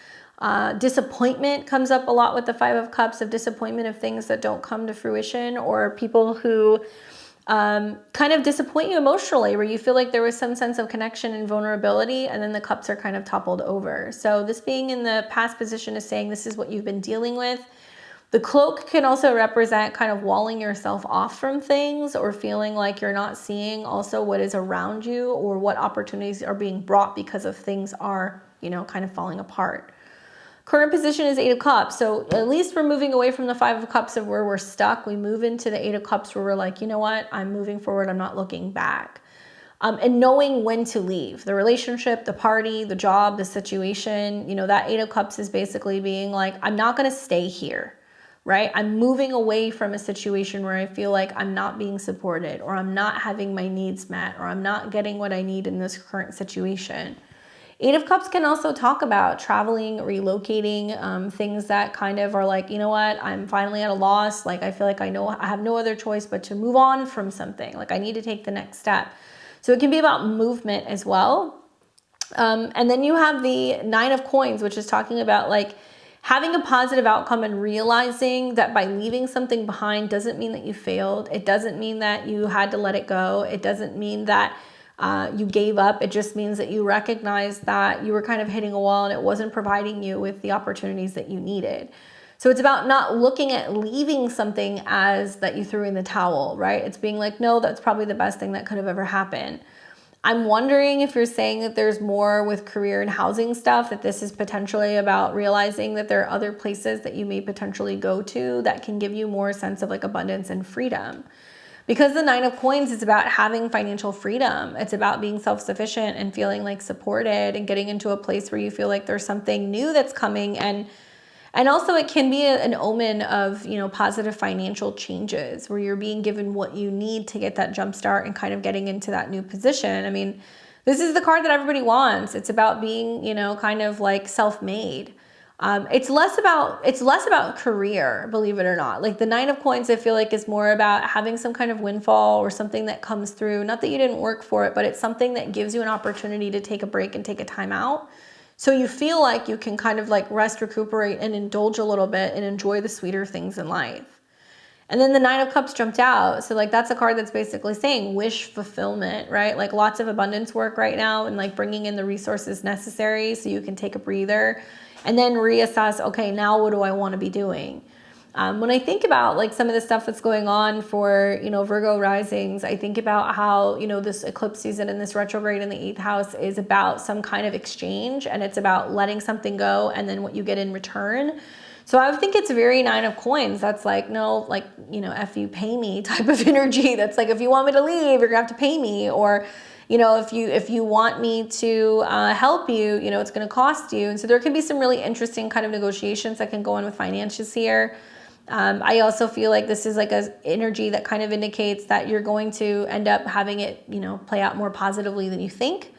Disappointment comes up a lot with the 5 of Cups, of disappointment of things that don't come to fruition, or people who kind of disappoint you emotionally, where you feel like there was some sense of connection and vulnerability, and then the cups are kind of toppled over. So this being in the past position is saying this is what you've been dealing with. The cloak can also represent kind of walling yourself off from things, or feeling like you're not seeing also what is around you, or what opportunities are being brought because of things are, you know, kind of falling apart. Current position is 8 of Cups. So at least we're moving away from the 5 of Cups of where we're stuck. We move into the 8 of Cups where we're like, you know what? I'm moving forward. I'm not looking back. And knowing when to leave. The relationship, the party, the job, the situation. You know, that 8 of Cups is basically being like, I'm not going to stay here, right? I'm moving away from a situation where I feel like I'm not being supported, or I'm not having my needs met, or I'm not getting what I need in this current situation. 8 of Cups can also talk about traveling, relocating, things that kind of are like, you know what, I'm finally at a loss. Like, I feel like I have no other choice but to move on from something. Like, I need to take the next step. So it can be about movement as well. And then you have the 9 of Coins, which is talking about like having a positive outcome and realizing that by leaving something behind doesn't mean that you failed. It doesn't mean that you had to let it go. It doesn't mean that you gave up. It just means that you recognize that you were kind of hitting a wall and it wasn't providing you with the opportunities that you needed. So it's about not looking at leaving something as that you threw in the towel, right? It's being like, no, that's probably the best thing that could have ever happened. I'm wondering if you're saying that there's more with career and housing stuff, that this is potentially about realizing that there are other places that you may potentially go to that can give you more sense of like abundance and freedom. Because the 9 of Coins is about having financial freedom. It's about being self-sufficient and feeling like supported and getting into a place where you feel like there's something new that's coming, and And also it can be an omen of, you know, positive financial changes where you're being given what you need to get that jump start and kind of getting into that new position. I mean, this is the card that everybody wants. It's about being, you know, kind of like self-made. It's less about career, believe it or not. Like the Nine of Coins, I feel like is more about having some kind of windfall or something that comes through. Not that you didn't work for it, but it's something that gives you an opportunity to take a break and take a time out. So you feel like you can kind of like rest, recuperate, and indulge a little bit and enjoy the sweeter things in life. And then the Nine of Cups jumped out. So like that's a card that's basically saying wish fulfillment, right? Like lots of abundance work right now and like bringing in the resources necessary so you can take a breather and then reassess, okay, now what do I want to be doing? When I think about like some of the stuff that's going on for, you know, Virgo risings, I think about how, you know, this eclipse season and this retrograde in the 8th house is about some kind of exchange, and it's about letting something go and then what you get in return. So I think it's very Nine of Coins. That's like, no, like, you know, F you, pay me type of energy. That's like, if you want me to leave, you're gonna have to pay me. Or, you know, if you want me to help you, you know, it's gonna cost you. And so there can be some really interesting kind of negotiations that can go on with finances here. I also feel like this is like a energy that kind of indicates that you're going to end up having it, you know, play out more positively than you think.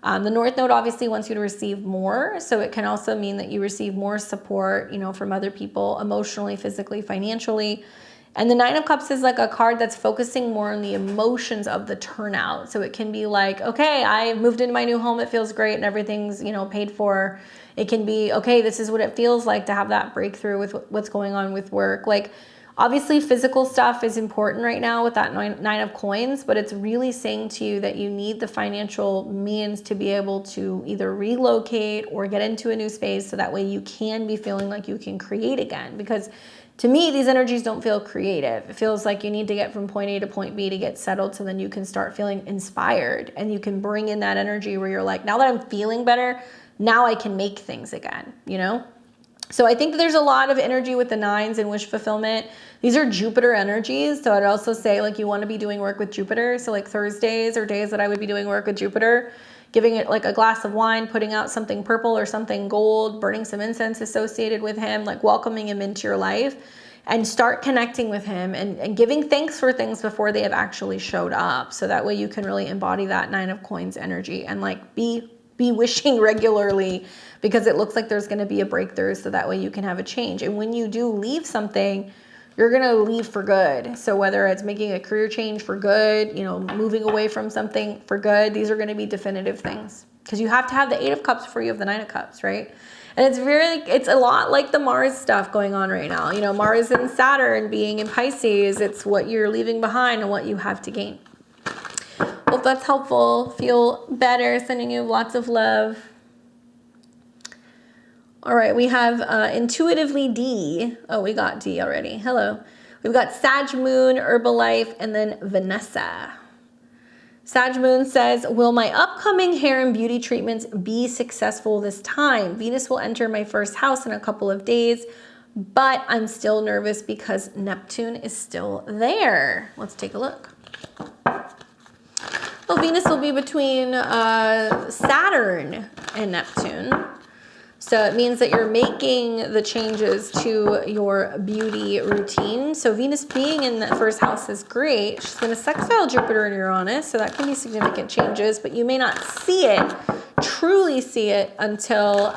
The North Node obviously wants you to receive more. So it can also mean that you receive more support, you know, from other people emotionally, physically, financially. And the Nine of Cups is like a card that's focusing more on the emotions of the turnout. So it can be like, okay, I moved into my new home. It feels great and everything's, you know, paid for. It can be, okay, this is what it feels like to have that breakthrough with what's going on with work. Like, obviously physical stuff is important right now with that nine of coins, but it's really saying to you that you need the financial means to be able to either relocate or get into a new space so that way you can be feeling like you can create again. Because to me, these energies don't feel creative. It feels like you need to get from point A to point B to get settled so then you can start feeling inspired and you can bring in that energy where you're like, now that I'm feeling better, now I can make things again, you know? So I think that there's a lot of energy with the nines and wish fulfillment. These are Jupiter energies. So I'd also say like you want to be doing work with Jupiter. So like Thursdays or days that I would be doing work with Jupiter, giving it like a glass of wine, putting out something purple or something gold, burning some incense associated with him, like welcoming him into your life and start connecting with him and giving thanks for things before they have actually showed up. So that way you can really embody that Nine of Coins energy and like be wishing regularly because it looks like there's going to be a breakthrough so that way you can have a change. And when you do leave something, you're going to leave for good. So whether it's making a career change for good, you know, moving away from something for good, these are going to be definitive things because you have to have the Eight of Cups before you have the Nine of Cups, right? And it's a lot like the Mars stuff going on right now. You know, Mars and Saturn being in Pisces, it's what you're leaving behind and what you have to gain. Hope that's helpful. Feel better. Sending you lots of love. All right, we have intuitively D. Oh, we got D already. Hello. We've got Sag Moon, Herbalife, and then Vanessa. Sag Moon says, will my upcoming hair and beauty treatments be successful this time? Venus will enter my first house in a couple of days, but I'm still nervous because Neptune is still there. Let's take a look. Well, Venus will be between Saturn and Neptune. So it means that you're making the changes to your beauty routine. So Venus being in that first house is great. She's going to sextile Jupiter and Uranus. So that can be significant changes, but you may not see it, truly see it until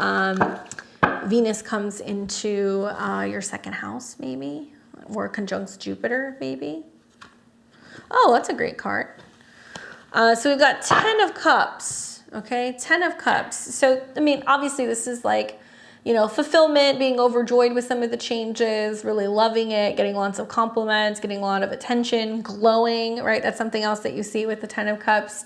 Venus comes into your second house maybe, or conjuncts Jupiter maybe. Oh, that's a great card. So we've got 10 of Cups, okay? 10 of Cups. So, I mean, obviously this is like, you know, fulfillment, being overjoyed with some of the changes, really loving it, getting lots of compliments, getting a lot of attention, glowing, right? That's something else that you see with the 10 of Cups.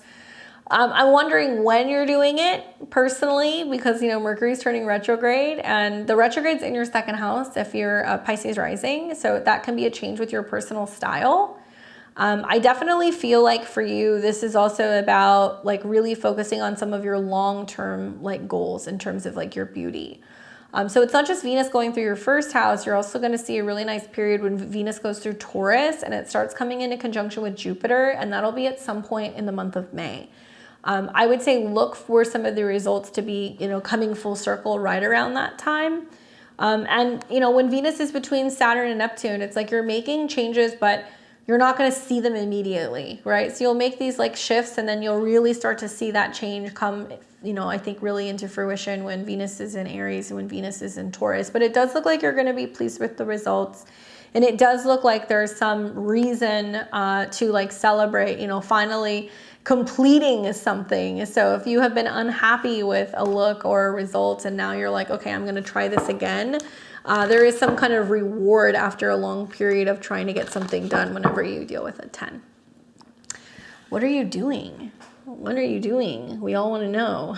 I'm wondering when you're doing it personally because, you know, Mercury's turning retrograde and the retrograde's in your second house if you're a Pisces rising. So that can be a change with your personal style. I definitely feel like for you, this is also about like really focusing on some of your long-term like goals in terms of like your beauty. So it's not just Venus going through your first house. You're also going to see a really nice period when Venus goes through Taurus and it starts coming into conjunction with Jupiter, and that'll be at some point in the month of May. I would say look for some of the results to be, you know, coming full circle right around that time. And, you know, when Venus is between Saturn and Neptune, it's like you're making changes, but you're not going to see them immediately, right? So you'll make these like shifts and then you'll really start to see that change come, you know, I think really into fruition when Venus is in Aries and when Venus is in Taurus. But it does look like you're going to be pleased with the results. And it does look like there's some reason to like celebrate, you know, finally completing something. So if you have been unhappy with a look or a result and now you're like, okay, I'm going to try this again. There is some kind of reward after a long period of trying to get something done whenever you deal with a 10. What are you doing? What are you doing? We all want to know.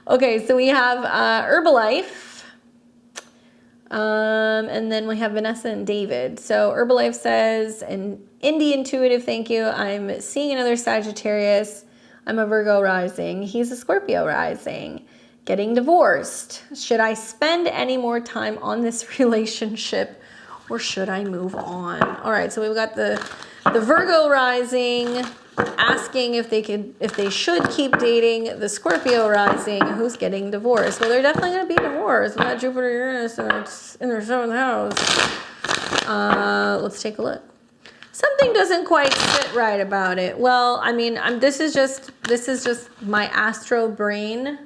Okay, so we have Herbalife. And then we have Vanessa and David. So Herbalife says, an indie intuitive, thank you. I'm seeing another Sagittarius. I'm a Virgo rising. He's a Scorpio rising. Getting divorced. Should I spend any more time on this relationship or should I move on? All right, so we've got the Virgo rising asking if they should keep dating, the Scorpio rising who's getting divorced. Well, they're definitely going to be divorced with that Jupiter Uranus in their 7th house. Let's take a look. Something doesn't quite sit right about it. Well, I mean, this is just my astro brain.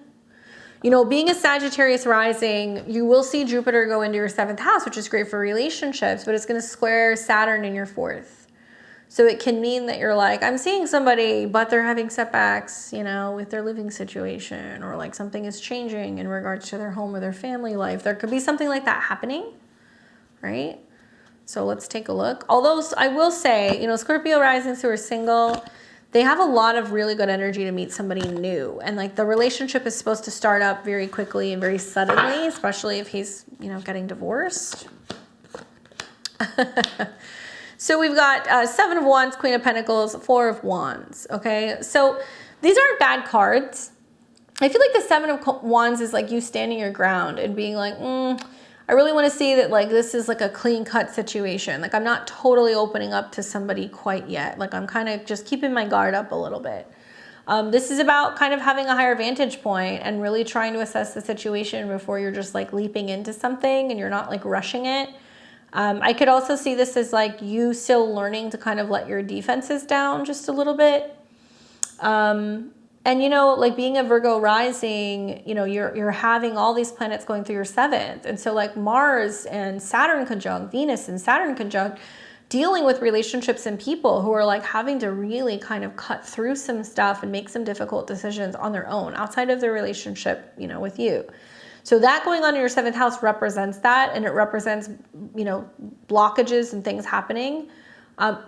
You know, being a Sagittarius rising, you will see Jupiter go into your 7th house, which is great for relationships, but it's going to square Saturn in your 4th. So it can mean that you're like, I'm seeing somebody, but they're having setbacks, you know, with their living situation, or like something is changing in regards to their home or their family life. There could be something like that happening, right? So let's take a look. Although I will say, you know, Scorpio risings who are single, they have a lot of really good energy to meet somebody new. And like the relationship is supposed to start up very quickly and very suddenly, especially if he's, you know, getting divorced. So we've got 7 of Wands, Queen of Pentacles, 4 of Wands. Okay, so these aren't bad cards. I feel like the 7 of Wands is like you standing your ground and being like, I really want to see that like this is like a clean cut situation. Like I'm not totally opening up to somebody quite yet. Like I'm kind of just keeping my guard up a little bit. This is about kind of having a higher vantage point and really trying to assess the situation before you're just like leaping into something and you're not like rushing it. I could also see this as like you still learning to kind of let your defenses down just a little bit. And, you know, like being a Virgo rising, you know, you're having all these planets going through your 7th. And so like Mars and Saturn conjunct, Venus and Saturn conjunct, dealing with relationships and people who are like having to really kind of cut through some stuff and make some difficult decisions on their own outside of their relationship, you know, with you. So that going on in your 7th house represents that, and it represents, you know, blockages and things happening.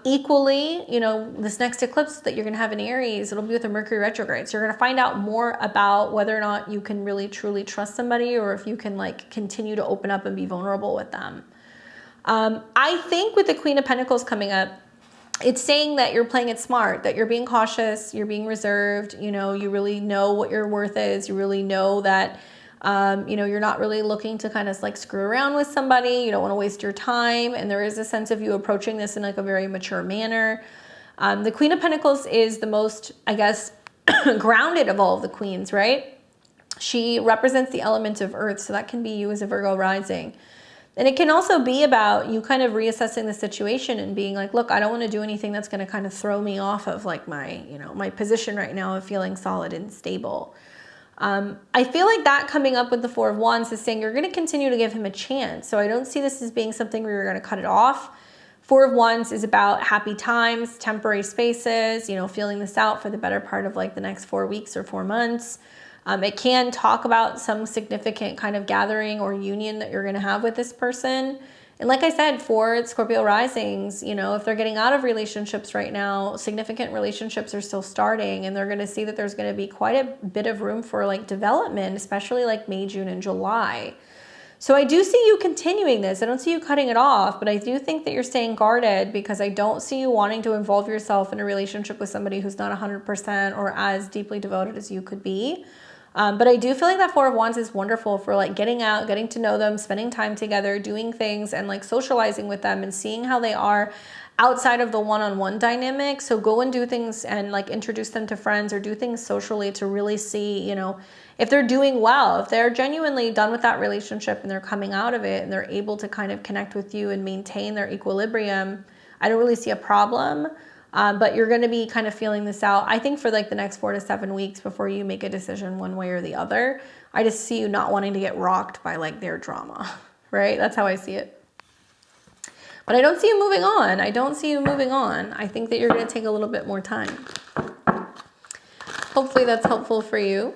Equally, you know, this next eclipse that you're going to have in Aries, it'll be with a Mercury retrograde. So you're going to find out more about whether or not you can really truly trust somebody or if you can like continue to open up and be vulnerable with them. I think with the Queen of Pentacles coming up, it's saying that you're playing it smart, that you're being cautious, you're being reserved, you know, you really know what your worth is. You really know that, you know, you're not really looking to kind of like screw around with somebody. You don't want to waste your time. And there is a sense of you approaching this in like a very mature manner. The Queen of Pentacles is the most, I guess, grounded of all of the queens, right? She represents the element of earth. So that can be you as a Virgo rising. And it can also be about you kind of reassessing the situation and being like, look, I don't want to do anything that's going to kind of throw me off of like my, you know, my position right now of feeling solid and stable. I feel like that coming up with the 4 of Wands is saying you're going to continue to give him a chance. So I don't see this as being something where you're going to cut it off. 4 of Wands is about happy times, temporary spaces, you know, feeling this out for the better part of like the next 4 weeks or 4 months. It can talk about some significant kind of gathering or union that you're going to have with this person. And like I said, for Scorpio risings, you know, if they're getting out of relationships right now, significant relationships are still starting, and they're going to see that there's going to be quite a bit of room for like development, especially like May, June, and July. So I do see you continuing this. I don't see you cutting it off, but I do think that you're staying guarded because I don't see you wanting to involve yourself in a relationship with somebody who's not 100% or as deeply devoted as you could be. But I do feel like that 4 of Wands is wonderful for like getting out, getting to know them, spending time together, doing things and like socializing with them and seeing how they are outside of the one-on-one dynamic. So go and do things and like introduce them to friends or do things socially to really see, you know, if they're doing well, if they're genuinely done with that relationship and they're coming out of it and they're able to kind of connect with you and maintain their equilibrium. I don't really see a problem, but you're going to be kind of feeling this out, I think, for like the next 4 to 7 weeks before you make a decision one way or the other. I just see you not wanting to get rocked by like their drama, right? That's how I see it. But I don't see you moving on. I don't see you moving on. I think that you're going to take a little bit more time. Hopefully that's helpful for you.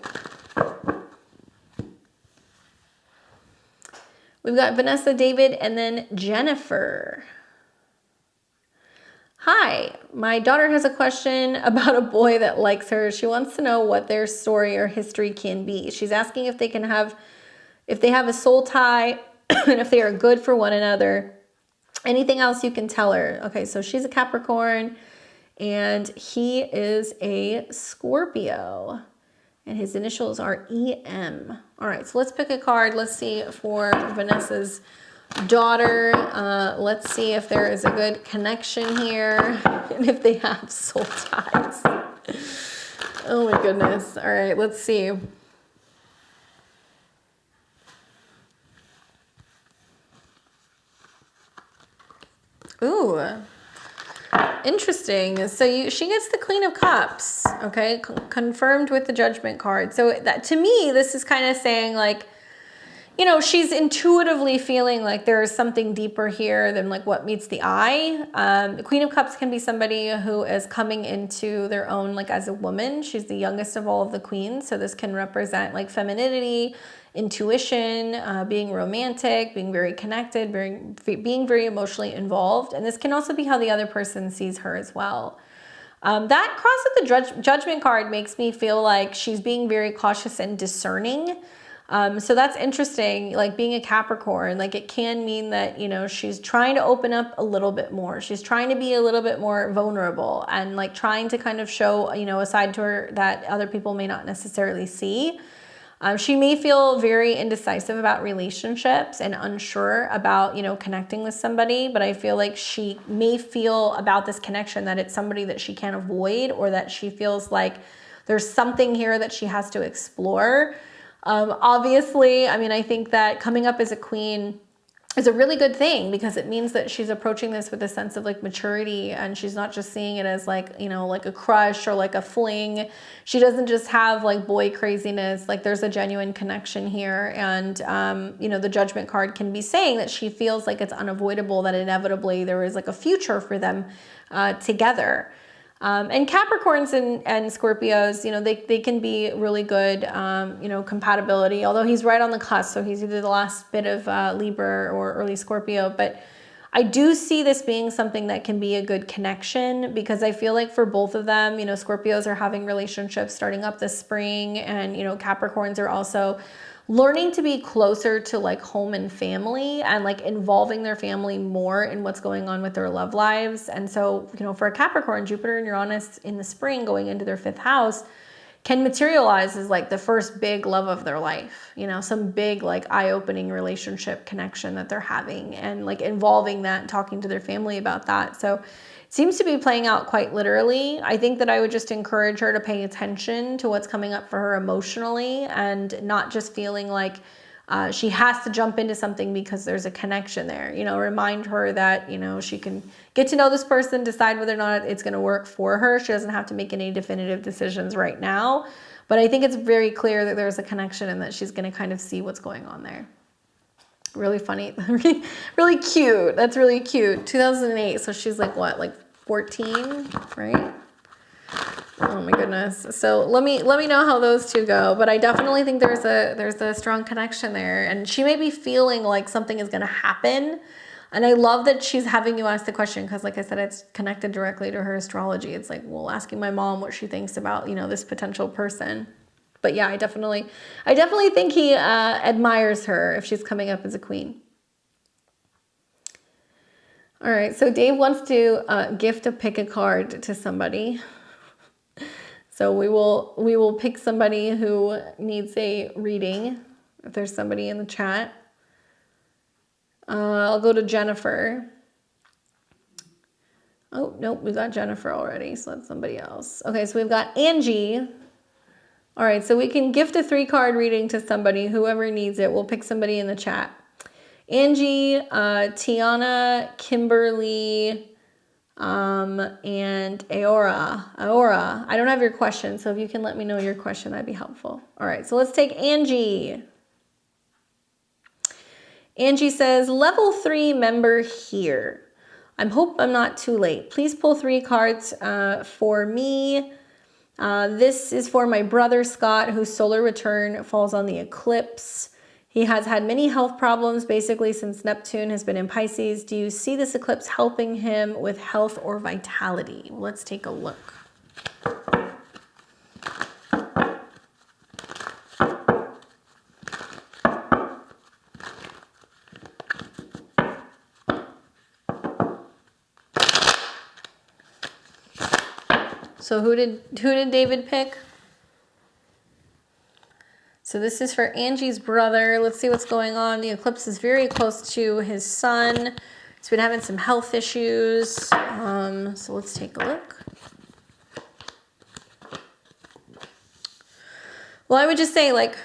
We've got Vanessa, David, and then Jennifer. Hi, my daughter has a question about a boy that likes her. She wants to know what their story or history can be. She's asking if they have a soul tie and if they are good for one another. Anything else you can tell her? Okay, so she's a Capricorn and he is a Scorpio and his initials are EM. All right, so let's pick a card. Let's see for Vanessa's daughter. Let's see if there is a good connection here and if they have soul ties. Oh my goodness. All right, let's see. Ooh, interesting. So she gets the Queen of Cups, okay, confirmed with the Judgment card. So that, to me, this is kind of saying like, you know, she's intuitively feeling like there is something deeper here than like what meets the eye. The Queen of Cups can be somebody who is coming into their own like as a woman. She's the youngest of all of the queens. So this can represent like femininity, intuition, being romantic, being very connected, being very emotionally involved. And this can also be how the other person sees her as well. That cross with the Judgment card makes me feel like she's being very cautious and discerning. So that's interesting, like being a Capricorn, like it can mean that, you know, she's trying to open up a little bit more. She's trying to be a little bit more vulnerable and like trying to kind of show, you know, a side to her that other people may not necessarily see. She may feel very indecisive about relationships and unsure about, you know, connecting with somebody, but I feel like she may feel about this connection that it's somebody that she can't avoid or that she feels like there's something here that she has to explore. Obviously, I mean, I think that coming up as a queen is a really good thing because it means that she's approaching this with a sense of like maturity and she's not just seeing it as like, you know, like a crush or like a fling. She doesn't just have like boy craziness, like there's a genuine connection here. And, you know, the Judgment card can be saying that she feels like it's unavoidable, that inevitably there is like a future for them together. And Capricorns and Scorpios, you know, they can be really good, you know, compatibility, although he's right on the cusp. So he's either the last bit of Libra or early Scorpio. But I do see this being something that can be a good connection because I feel like for both of them, you know, Scorpios are having relationships starting up this spring and, you know, Capricorns are also learning to be closer to like home and family and like involving their family more in what's going on with their love lives. And so, you know, for a Capricorn, Jupiter and Uranus in the spring going into their 5th house can materialize as like the first big love of their life, you know, some big like eye-opening relationship connection that they're having and like involving that and talking to their family about that. So it seems to be playing out quite literally. I think that I would just encourage her to pay attention to what's coming up for her emotionally and not just feeling like she has to jump into something because there's a connection there. You know, remind her that, you know, she can get to know this person, decide whether or not it's going to work for her. She doesn't have to make any definitive decisions right now. But I think it's very clear that there's a connection and that she's going to kind of see what's going on there. Really funny, really cute. That's really cute. 2008, so she's like what, like 14, right? Oh my goodness. So let me know how those two go. But I definitely think there's a strong connection there, and she may be feeling like something is going to happen. And I love that she's having you ask the question because, like I said, it's connected directly to her astrology. It's like, well, asking my mom what she thinks about, you know, this potential person. But yeah, I definitely think he admires her if she's coming up as a queen. All right, so Dave wants to gift a pick a card to somebody. So we will pick somebody who needs a reading. If there's somebody in the chat, I'll go to Jennifer. Oh, nope, we got Jennifer already, so that's somebody else. Okay, so we've got Angie. All right, so we can gift a 3-card reading to somebody, whoever needs it. We'll pick somebody in the chat. Angie, Tiana, Kimberly, and Aora. I don't have your question, so if you can let me know your question, that'd be helpful. All right, so let's take Angie. Angie says, level 3 member here. I hope I'm not too late. Please pull 3 cards for me. This is for my brother Scott, whose solar return falls on the eclipse. He has had many health problems basically since Neptune has been in Pisces. Do you see this eclipse helping him with health or vitality? Let's take a look. So who did David pick? So this is for Angie's brother. Let's see what's going on. The eclipse is very close to his son. He's been having some health issues. So let's take a look. Well, I would just say like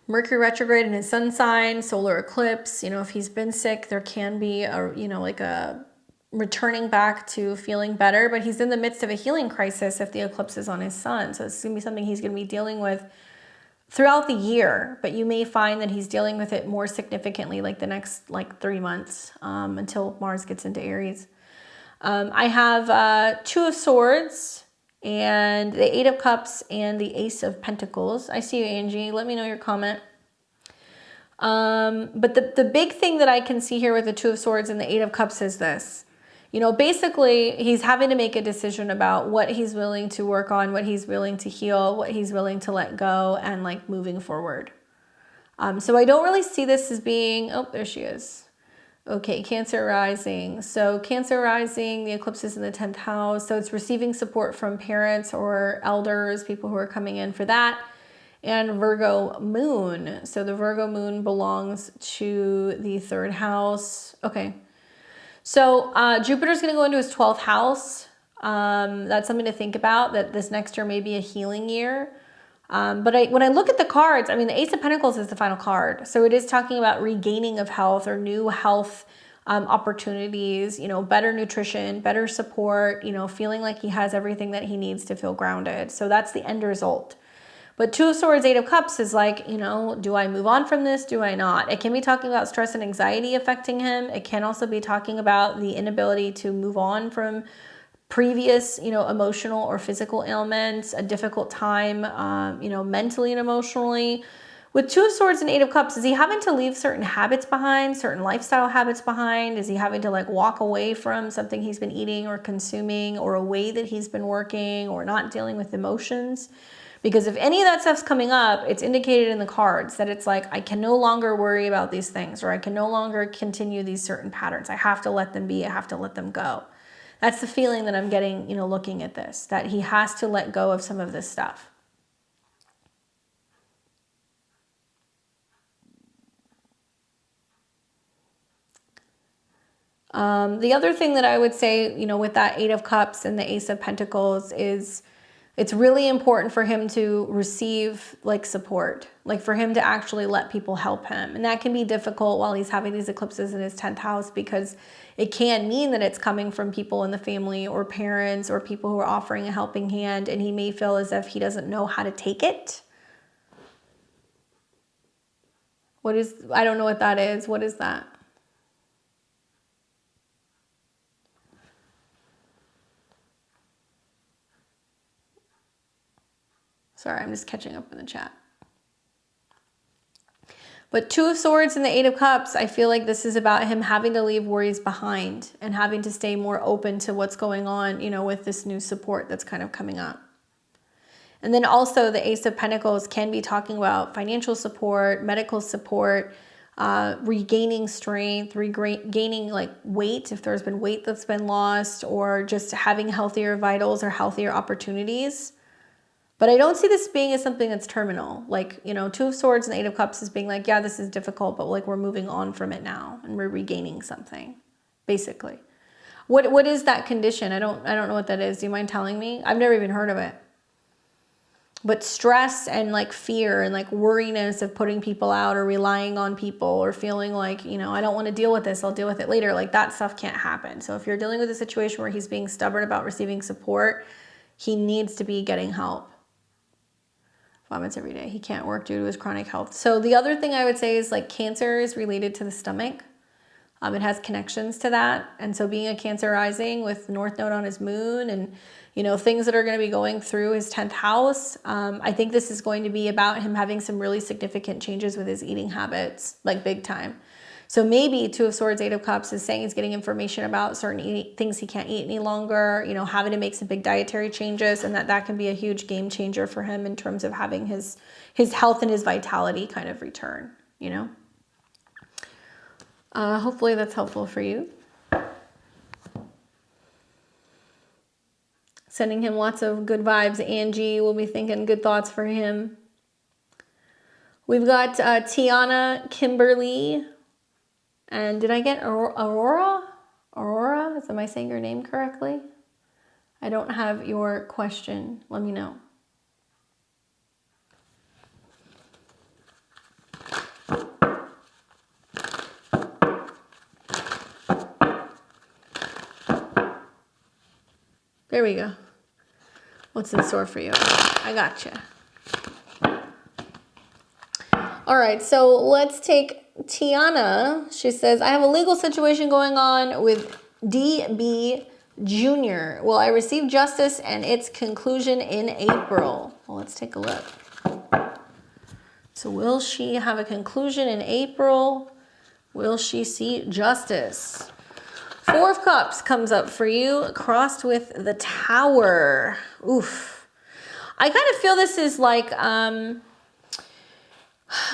Mercury retrograde in his sun sign, solar eclipse. You know, if he's been sick, there can be a, you know, like a returning back to feeling better, but he's in the midst of a healing crisis if the eclipse is on his sun. So it's going to be something he's going to be dealing with throughout the year, but you may find that he's dealing with it more significantly like the next 3 months until Mars gets into Aries. I have 2 of Swords and the 8 of Cups and the Ace of Pentacles. I see you, Angie. Let me know your comment. But the big thing that I can see here with the 2 of Swords and the 8 of Cups is this. You know, basically, he's having to make a decision about what he's willing to work on, what he's willing to heal, what he's willing to let go, and like moving forward. So I don't really see this as being, oh, there she is. Okay, Cancer rising. So Cancer rising, the eclipse is in the 10th house. So it's receiving support from parents or elders, people who are coming in for that. And Virgo moon. So the Virgo moon belongs to the 3rd house. Okay. So Jupiter's going to go into his 12th house. That's something to think about, that this next year may be a healing year. But when I look at the cards, I mean, the Ace of Pentacles is the final card. So it is talking about regaining of health or new health opportunities, you know, better nutrition, better support, you know, feeling like he has everything that he needs to feel grounded. So that's the end result. But 2 of Swords, 8 of Cups is like, you know, do I move on from this? Do I not? It can be talking about stress and anxiety affecting him. It can also be talking about the inability to move on from previous, you know, emotional or physical ailments, a difficult time, you know, mentally and emotionally. With 2 of Swords and 8 of Cups, is he having to leave certain habits behind, certain lifestyle habits behind? Is he having to like walk away from something he's been eating or consuming, or a way that he's been working, or not dealing with emotions? Because if any of that stuff's coming up, it's indicated in the cards that it's like, I can no longer worry about these things, or I can no longer continue these certain patterns. I have to let them be. I have to let them go. That's the feeling that I'm getting, you know, looking at this, that he has to let go of some of this stuff. The other thing that I would say, you know, with that 8 of Cups and the Ace of Pentacles is it's really important for him to receive like support, like for him to actually let people help him. And that can be difficult while he's having these eclipses in his 10th house, because it can mean that it's coming from people in the family or parents or people who are offering a helping hand, and he may feel as if he doesn't know how to take it. I don't know what that is. What is that? Sorry, I'm just catching up in the chat. But 2 of Swords and the 8 of Cups, I feel like this is about him having to leave worries behind and having to stay more open to what's going on, you know, with this new support that's kind of coming up. And then also the Ace of Pentacles can be talking about financial support, medical support, regaining strength, regaining like weight, if there's been weight that's been lost, or just having healthier vitals or healthier opportunities. But I don't see this being as something that's terminal. Like, you know, 2 of Swords and 8 of Cups is being like, yeah, this is difficult, but like we're moving on from it now and we're regaining something, basically. What is that condition? I don't know what that is. Do you mind telling me? I've never even heard of it. But stress and like fear and like worriness of putting people out or relying on people or feeling like, you know, I don't want to deal with this, I'll deal with it later. Like that stuff can't happen. So if you're dealing with a situation where he's being stubborn about receiving support, he needs to be getting help. Vomits every day. He can't work due to his chronic health. So the other thing I would say is like cancer is related to the stomach. It has connections to that. And so being a Cancer rising with North Node on his moon and, you know, things that are going to be going through his 10th house, I think this is going to be about him having some really significant changes with his eating habits, like big time. So maybe Two of Swords, Eight of Cups is saying he's getting information about certain things he can't eat any longer, you know, having to make some big dietary changes, and that can be a huge game changer for him in terms of having his health and his vitality kind of return, you know. Hopefully that's helpful for you. Sending him lots of good vibes. Angie will be thinking good thoughts for him. We've got Tiana, Kimberly, and did I get Aurora? Aurora? Am I saying your name correctly? I don't have your question. Let me know. There we go. What's in store for you? I gotcha. All right, so let's take Tiana. She says, I have a legal situation going on with DB Jr. Will I receive justice and its conclusion in April? Well, let's take a look. So will she have a conclusion in April? Will she see justice? Four of Cups comes up for you, crossed with the Tower. Oof. I kind of feel this is like,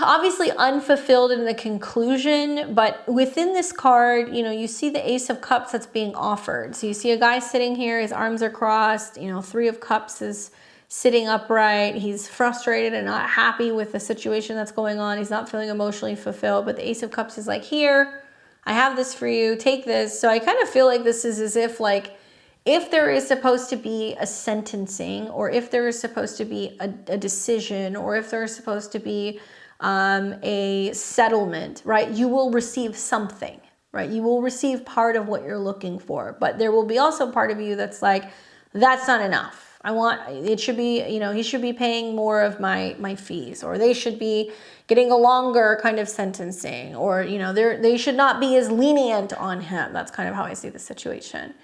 obviously unfulfilled in the conclusion, but within this card, you know, you see the Ace of Cups that's being offered. So you see a guy sitting here, his arms are crossed, you know, Three of Cups is sitting upright. He's frustrated and not happy with the situation that's going on. He's not feeling emotionally fulfilled, but the Ace of Cups is like, here, I have this for you, take this. So I kind of feel like this is as if like, if there is supposed to be a sentencing, or if there is supposed to be a decision, or if there is supposed to be a settlement, right? You will receive something, right? You will receive part of what you're looking for, but there will be also part of you that's like, that's not enough. It should be, you know, he should be paying more of my fees, or they should be getting a longer kind of sentencing, or, you know, they should not be as lenient on him. That's kind of how I see the situation.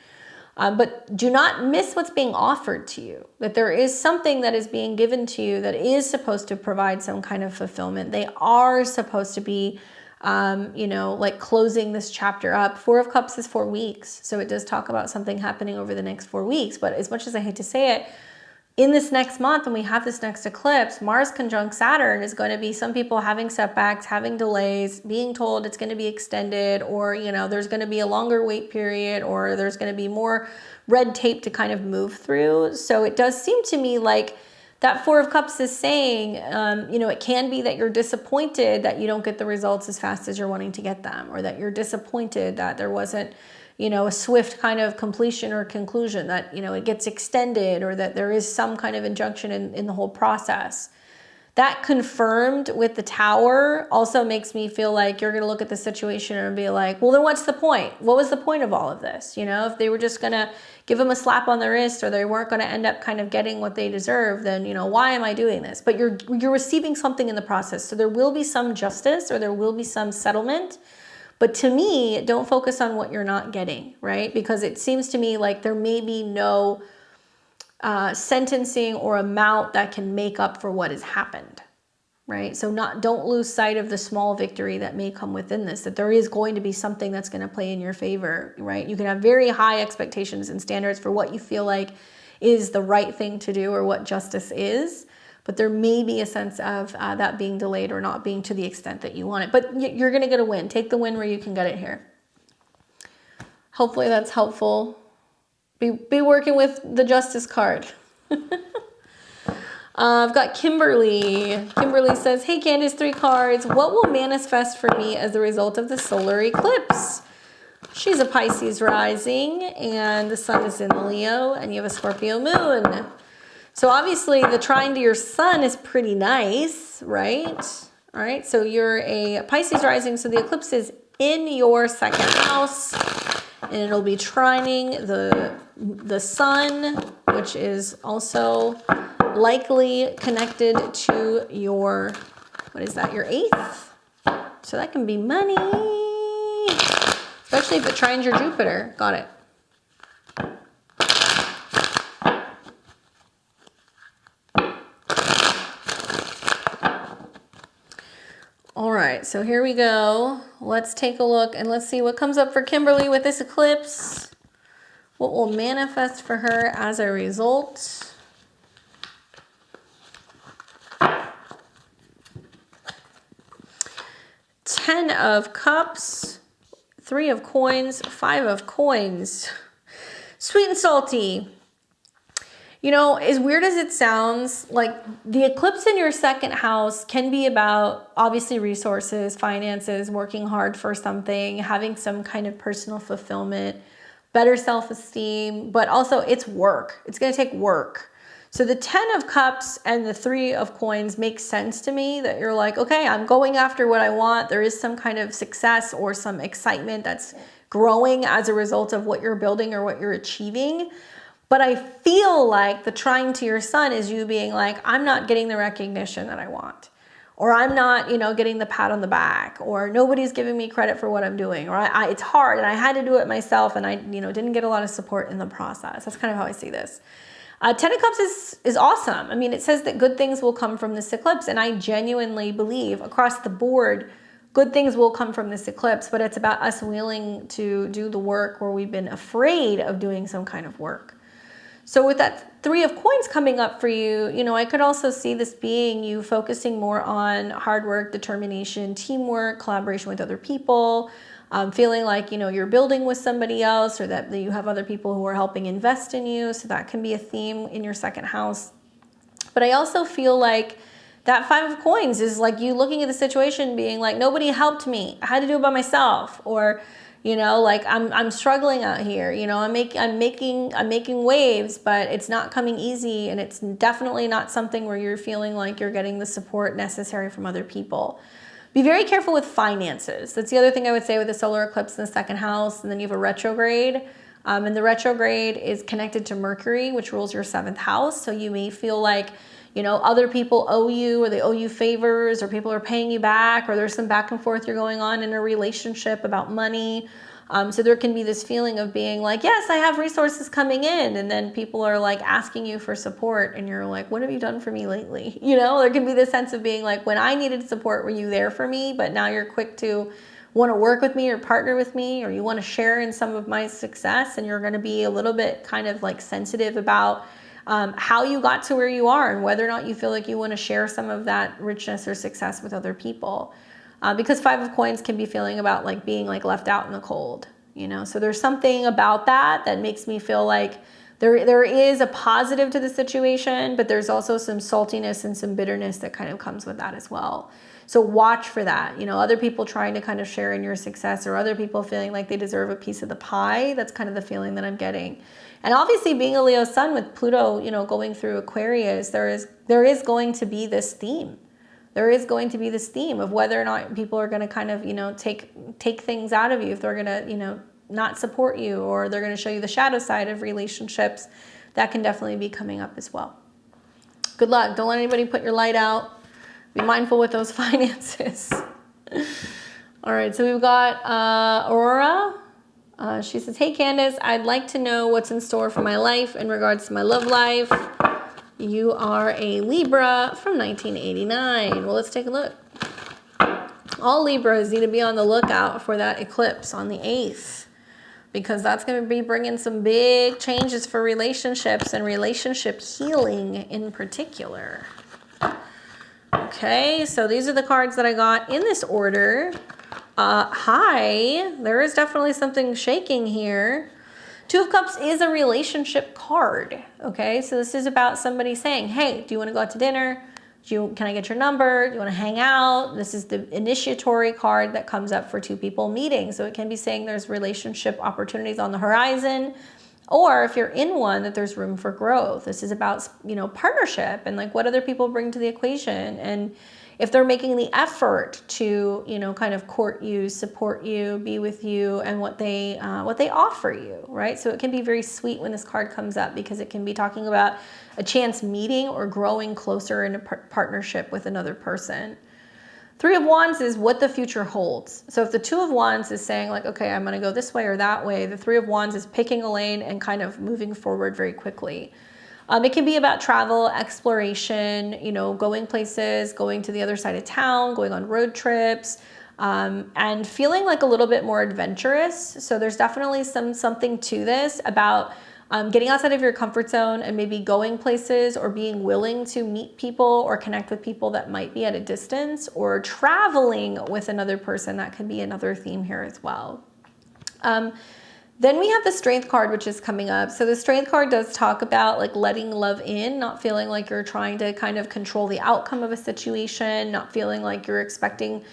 But do not miss what's being offered to you, that there is something that is being given to you that is supposed to provide some kind of fulfillment. They are supposed to be, you know, like closing this chapter up. Four of Cups is 4 weeks. So it does talk about something happening over the next 4 weeks. But as much as I hate to say it, in this next month, when we have this next eclipse, Mars conjunct Saturn is going to be some people having setbacks, having delays, being told it's going to be extended, or, you know, there's going to be a longer wait period, or there's going to be more red tape to kind of move through. So it does seem to me like that Four of Cups is saying, you know, it can be that you're disappointed that you don't get the results as fast as you're wanting to get them, or that you're disappointed that there wasn't, you know, a swift kind of completion or conclusion, that, you know, it gets extended, or that there is some kind of injunction in the whole process. That confirmed with the Tower also makes me feel like you're going to look at the situation and be like, well, then what's the point? What was the point of all of this? You know, if they were just going to give them a slap on the wrist, or they weren't going to end up kind of getting what they deserve, then, you know, why am I doing this? But you're receiving something in the process. So there will be some justice, or there will be some settlement. But to me, don't focus on what you're not getting, right? Because it seems to me like there may be no sentencing or amount that can make up for what has happened, right? So don't lose sight of the small victory that may come within this, that there is going to be something that's going to play in your favor, right? You can have very high expectations and standards for what you feel like is the right thing to do, or what justice is. But there may be a sense of that being delayed, or not being to the extent that you want it. But you're going to get a win. Take the win where you can get it here. Hopefully that's helpful. Be working with the Justice card. I've got Kimberly. Kimberly says, hey, Candace, 3 cards. What will manifest for me as a result of the solar eclipse? She's a Pisces rising, and the sun is in Leo, and you have a Scorpio moon. So obviously the trine to your sun is pretty nice, right? All right, so you're a Pisces rising, so the eclipse is in your second house, and it'll be trining the sun, which is also likely connected to your, what is that, your 8th? So that can be money, especially if it trines your Jupiter. Got it. All right, so here we go. Let's take a look and let's see what comes up for Kimberly with this eclipse. What will manifest for her as a result? Ten of Cups, 3 of Coins, 5 of Coins. Sweet and salty. You know, as weird as it sounds, like the eclipse in your second house can be about obviously resources, finances, working hard for something, having some kind of personal fulfillment, better self-esteem, but also it's work. It's going to take work. So the 10 of Cups and the 3 of Coins makes sense to me, that you're like, okay, I'm going after what I want. There is some kind of success or some excitement that's growing as a result of what you're building or what you're achieving. But I feel like the trine to your sun is you being like, I'm not getting the recognition that I want, or I'm not, you know, getting the pat on the back, or nobody's giving me credit for what I'm doing, or it's hard and I had to do it myself and I, you know, didn't get a lot of support in the process. That's kind of how I see this. 10 of Cups is awesome. I mean, it says that good things will come from this eclipse, and I genuinely believe across the board, good things will come from this eclipse, but it's about us willing to do the work where we've been afraid of doing some kind of work. So with that 3 of Coins coming up for you, you know, I could also see this being you focusing more on hard work, determination, teamwork, collaboration with other people, feeling like, you know, you're building with somebody else, or that you have other people who are helping invest in you. So that can be a theme in your second house. But I also feel like that 5 of Coins is like you looking at the situation being like, nobody helped me. I had to do it by myself. Or, you know, like I'm struggling out here. You know, I'm making waves, but it's not coming easy, and it's definitely not something where you're feeling like you're getting the support necessary from other people. Be very careful with finances. That's the other thing I would say with the solar eclipse in the second house. And then you have a retrograde, and the retrograde is connected to Mercury, which rules your 7th house. So you may feel like, you know, other people owe you, or they owe you favors, or people are paying you back, or there's some back and forth you're going on in a relationship about money. So there can be this feeling of being like, yes, I have resources coming in. And then people are like asking you for support, and you're like, what have you done for me lately? You know, there can be this sense of being like, when I needed support, were you there for me? But now you're quick to want to work with me or partner with me, or you want to share in some of my success. And you're going to be a little bit kind of like sensitive about how you got to where you are, and whether or not you feel like you want to share some of that richness or success with other people. Because 5 of Coins can be feeling about like being like left out in the cold, you know? So there's something about that makes me feel like there is a positive to the situation, but there's also some saltiness and some bitterness that kind of comes with that as well. So watch for that, you know, other people trying to kind of share in your success, or other people feeling like they deserve a piece of the pie. That's kind of the feeling that I'm getting. And obviously being a Leo sun with Pluto, you know, going through Aquarius, there is going to be this theme. There is going to be this theme of whether or not people are going to kind of, you know, take things out of you, if they're going to, you know, not support you, or they're going to show you the shadow side of relationships. That can definitely be coming up as well. Good luck. Don't let anybody put your light out. Be mindful with those finances. All right, so we've got Aurora. She says, hey Candace, I'd like to know what's in store for my life in regards to my love life. You are a Libra from 1989. Well, let's take a look. All Libras need to be on the lookout for that eclipse on the 8th, because that's going to be bringing some big changes for relationships and relationship healing in particular. Okay, so these are the cards that I got in this order. Hi, there is definitely something shaking here. 2 of Cups is a relationship card, okay? So this is about somebody saying, hey, do you want to go out to dinner? Can I get your number? Do you want to hang out? This is the initiatory card that comes up for two people meeting. So it can be saying there's relationship opportunities on the horizon, or if you're in one, that there's room for growth. This is about, partnership and like what other people bring to the equation. And if they're making the effort to, kind of court you, support you, be with you, and what they offer you, right? So it can be very sweet when this card comes up, because it can be talking about a chance meeting or growing closer in a partnership with another person. Three of Wands is what the future holds. So if the Two of Wands is saying like, okay, I'm going to go this way or that way, the Three of Wands is picking a lane and kind of moving forward very quickly. It can be about travel, exploration, going places, going to the other side of town, going on road trips, and feeling like a little bit more adventurous. So there's definitely something to this about getting outside of your comfort zone and maybe going places, or being willing to meet people or connect with people that might be at a distance, or traveling with another person. That could be another theme here as well. Then we have the Strength card, which is coming up. So the Strength card does talk about like letting love in, not feeling like you're trying to kind of control the outcome of a situation, not feeling like you're expecting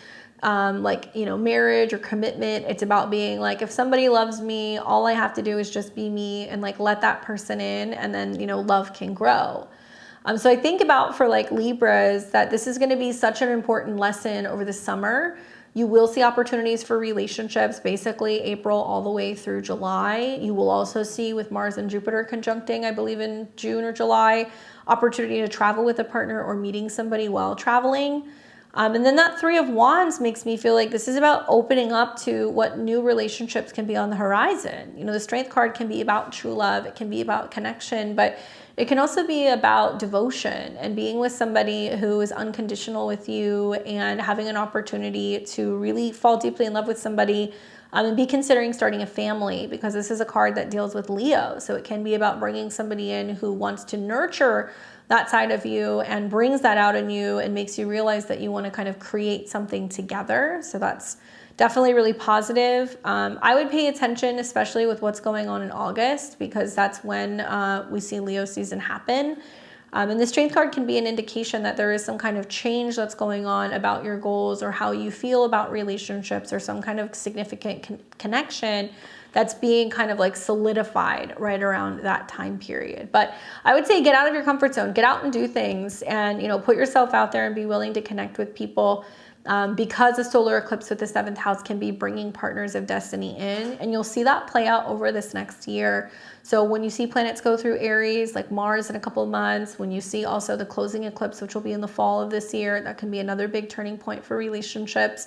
marriage or commitment. It's about being like, if somebody loves me, all I have to do is just be me and like let that person in, and then, love can grow. So I think about for like Libras that this is going to be such an important lesson over the summer. You will see opportunities for relationships, basically April all the way through July. You will also see, with Mars and Jupiter conjuncting, I believe in June or July, opportunity to travel with a partner or meeting somebody while traveling. And then that Three of Wands makes me feel like this is about opening up to what new relationships can be on the horizon. The Strength card can be about true love. It can be about connection, but it can also be about devotion and being with somebody who is unconditional with you, and having an opportunity to really fall deeply in love with somebody, and be considering starting a family, because this is a card that deals with Leo. So it can be about bringing somebody in who wants to nurture that side of you and brings that out in you and makes you realize that you want to kind of create something together. So that's definitely really positive. I would pay attention, especially with what's going on in August, because that's when we see Leo season happen. And the Strength card can be an indication that there is some kind of change that's going on about your goals, or how you feel about relationships, or some kind of significant connection that's being kind of like solidified right around that time period. But I would say get out of your comfort zone, get out and do things, and put yourself out there and be willing to connect with people, because a solar eclipse with the 7th house can be bringing partners of destiny in, and you'll see that play out over this next year. So when you see planets go through Aries, like Mars in a couple of months, when you see also the closing eclipse, which will be in the fall of this year, that can be another big turning point for relationships.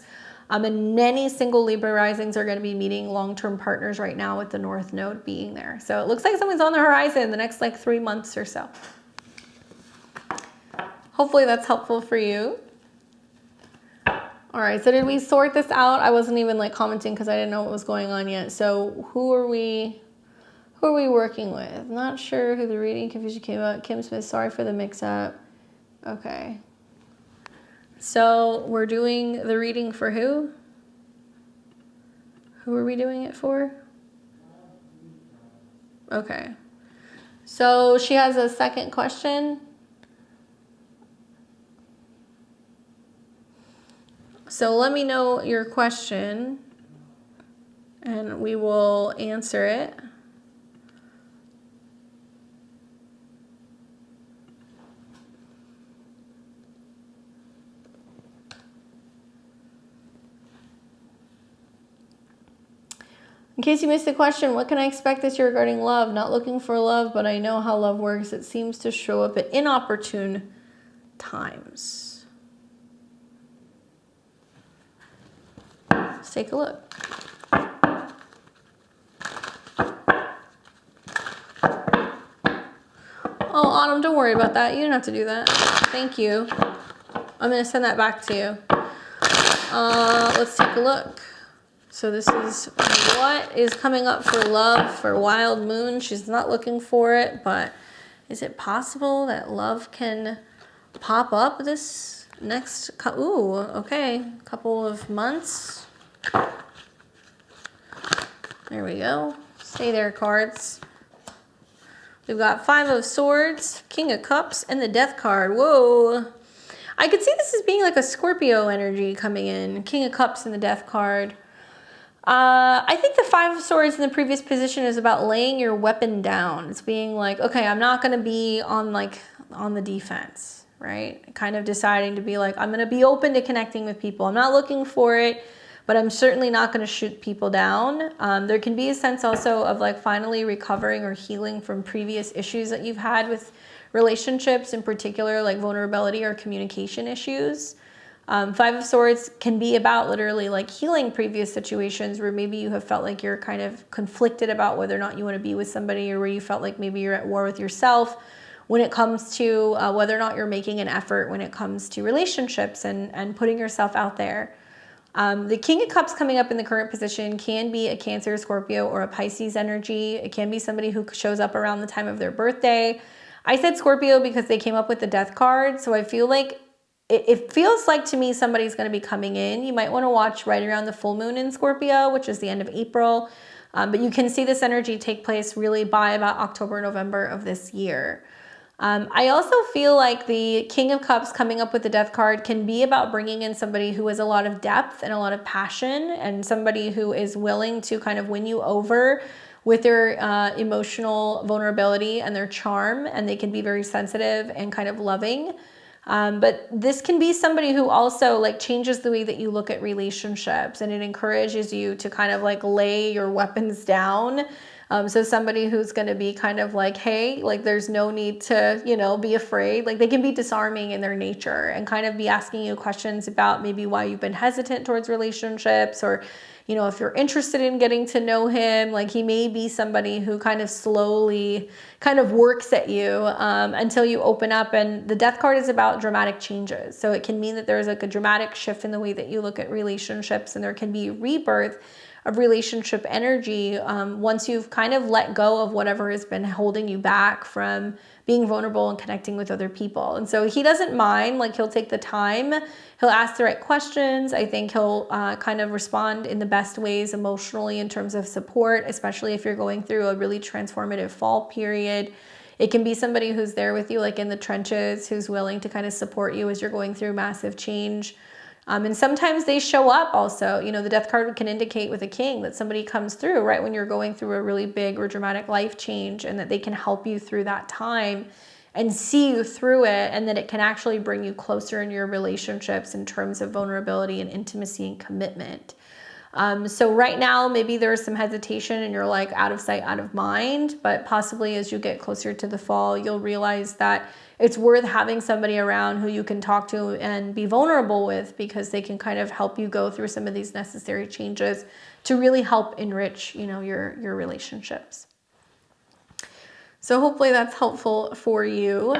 And many single Libra risings are going to be meeting long-term partners right now, with the North Node being there. So it looks like something's on the horizon in the next like 3 months or so. Hopefully that's helpful for you. All right, so did we sort this out? I wasn't even like commenting because I didn't know what was going on yet. So who are we working with? Not sure who the reading confusion came out. Kim Smith, sorry for the mix-up. Okay. So we're doing the reading for who? Who are we doing it for? Okay. So she has a second question. So let me know your question and we will answer it. In case you missed the question, what can I expect this year regarding love? Not looking for love, but I know how love works. It seems to show up at inopportune times. Let's take a look. Oh, Autumn, don't worry about that. You didn't have to do that. Thank you. I'm going to send that back to you. Let's take a look. So this is what is coming up for love for Wild Moon. She's not looking for it, but is it possible that love can pop up this next, couple of months? There we go. Stay there, cards. We've got 5 of Swords, King of Cups, and the Death card. Whoa. I could see this as being like a Scorpio energy coming in. King of Cups in the Death card. I think the Five of Swords in the previous position is about laying your weapon down. It's being like, okay, I'm not going to be on the defense, right? Kind of deciding to be like, I'm going to be open to connecting with people. I'm not looking for it, but I'm certainly not going to shoot people down. There can be a sense also of like finally recovering or healing from previous issues that you've had with relationships, in particular like vulnerability or communication issues. Five of Swords can be about literally like healing previous situations where maybe you have felt like you're kind of conflicted about whether or not you want to be with somebody, or where you felt like maybe you're at war with yourself when it comes to whether or not you're making an effort when it comes to relationships and putting yourself out there. The King of Cups coming up in the current position can be a Cancer, Scorpio, or a Pisces energy. It can be somebody who shows up around the time of their birthday. I said Scorpio because they came up with the Death card, so I feel like it feels like to me somebody's going to be coming in. You might want to watch right around the full moon in Scorpio, which is the end of April. But you can see this energy take place really by about October, November of this year. I also feel like the King of Cups coming up with the Death card can be about bringing in somebody who has a lot of depth and a lot of passion, and somebody who is willing to kind of win you over with their emotional vulnerability and their charm, and they can be very sensitive and kind of loving. But this can be somebody who also like changes the way that you look at relationships, and it encourages you to kind of like lay your weapons down. So somebody who's going to be kind of like, hey, like there's no need to, be afraid. Like they can be disarming in their nature and kind of be asking you questions about maybe why you've been hesitant towards relationships, or if you're interested in getting to know him. Like he may be somebody who kind of slowly kind of works at you until you open up. And the Death card is about dramatic changes. So it can mean that there's like a dramatic shift in the way that you look at relationships, and there can be rebirth of relationship energy once you've kind of let go of whatever has been holding you back from being vulnerable and connecting with other people. And so he doesn't mind, like he'll take the time, he'll ask the right questions. I think he'll kind of respond in the best ways emotionally in terms of support, especially if you're going through a really transformative fall period. It can be somebody who's there with you like in the trenches, who's willing to kind of support you as you're going through massive change. And sometimes they show up also. The Death card can indicate with a king that somebody comes through right when you're going through a really big or dramatic life change, and that they can help you through that time and see you through it, and that it can actually bring you closer in your relationships in terms of vulnerability and intimacy and commitment. So right now, maybe there's some hesitation and you're like out of sight, out of mind, but possibly as you get closer to the fall, you'll realize that it's worth having somebody around who you can talk to and be vulnerable with, because they can kind of help you go through some of these necessary changes to really help enrich, your relationships. So hopefully that's helpful for you.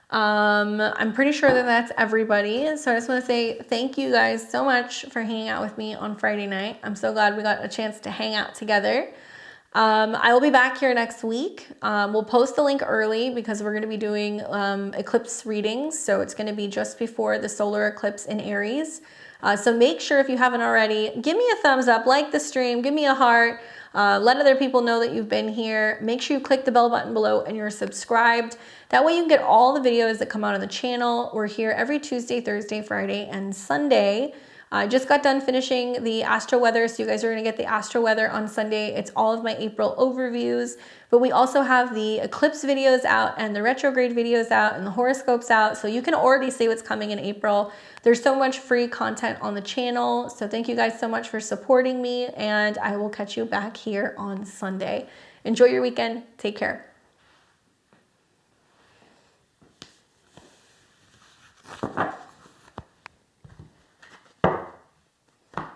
I'm pretty sure that that's everybody. So I just want to say thank you guys so much for hanging out with me on Friday night. I'm so glad we got a chance to hang out together. I will be back here next week. We'll post the link early because we're going to be doing eclipse readings. So it's going to be just before the solar eclipse in Aries. So make sure, if you haven't already, give me a thumbs up, like the stream, give me a heart. Let other people know that you've been here. Make sure you click the bell button below and you're subscribed. That way you can get all the videos that come out on the channel. We're here every Tuesday, Thursday, Friday, and Sunday. I just got done finishing the astro weather, so you guys are going to get the astro weather on Sunday. It's all of my April overviews, but we also have the eclipse videos out and the retrograde videos out and the horoscopes out, so you can already see what's coming in April. There's so much free content on the channel, so thank you guys so much for supporting me, and I will catch you back here on Sunday. Enjoy your weekend. Take care.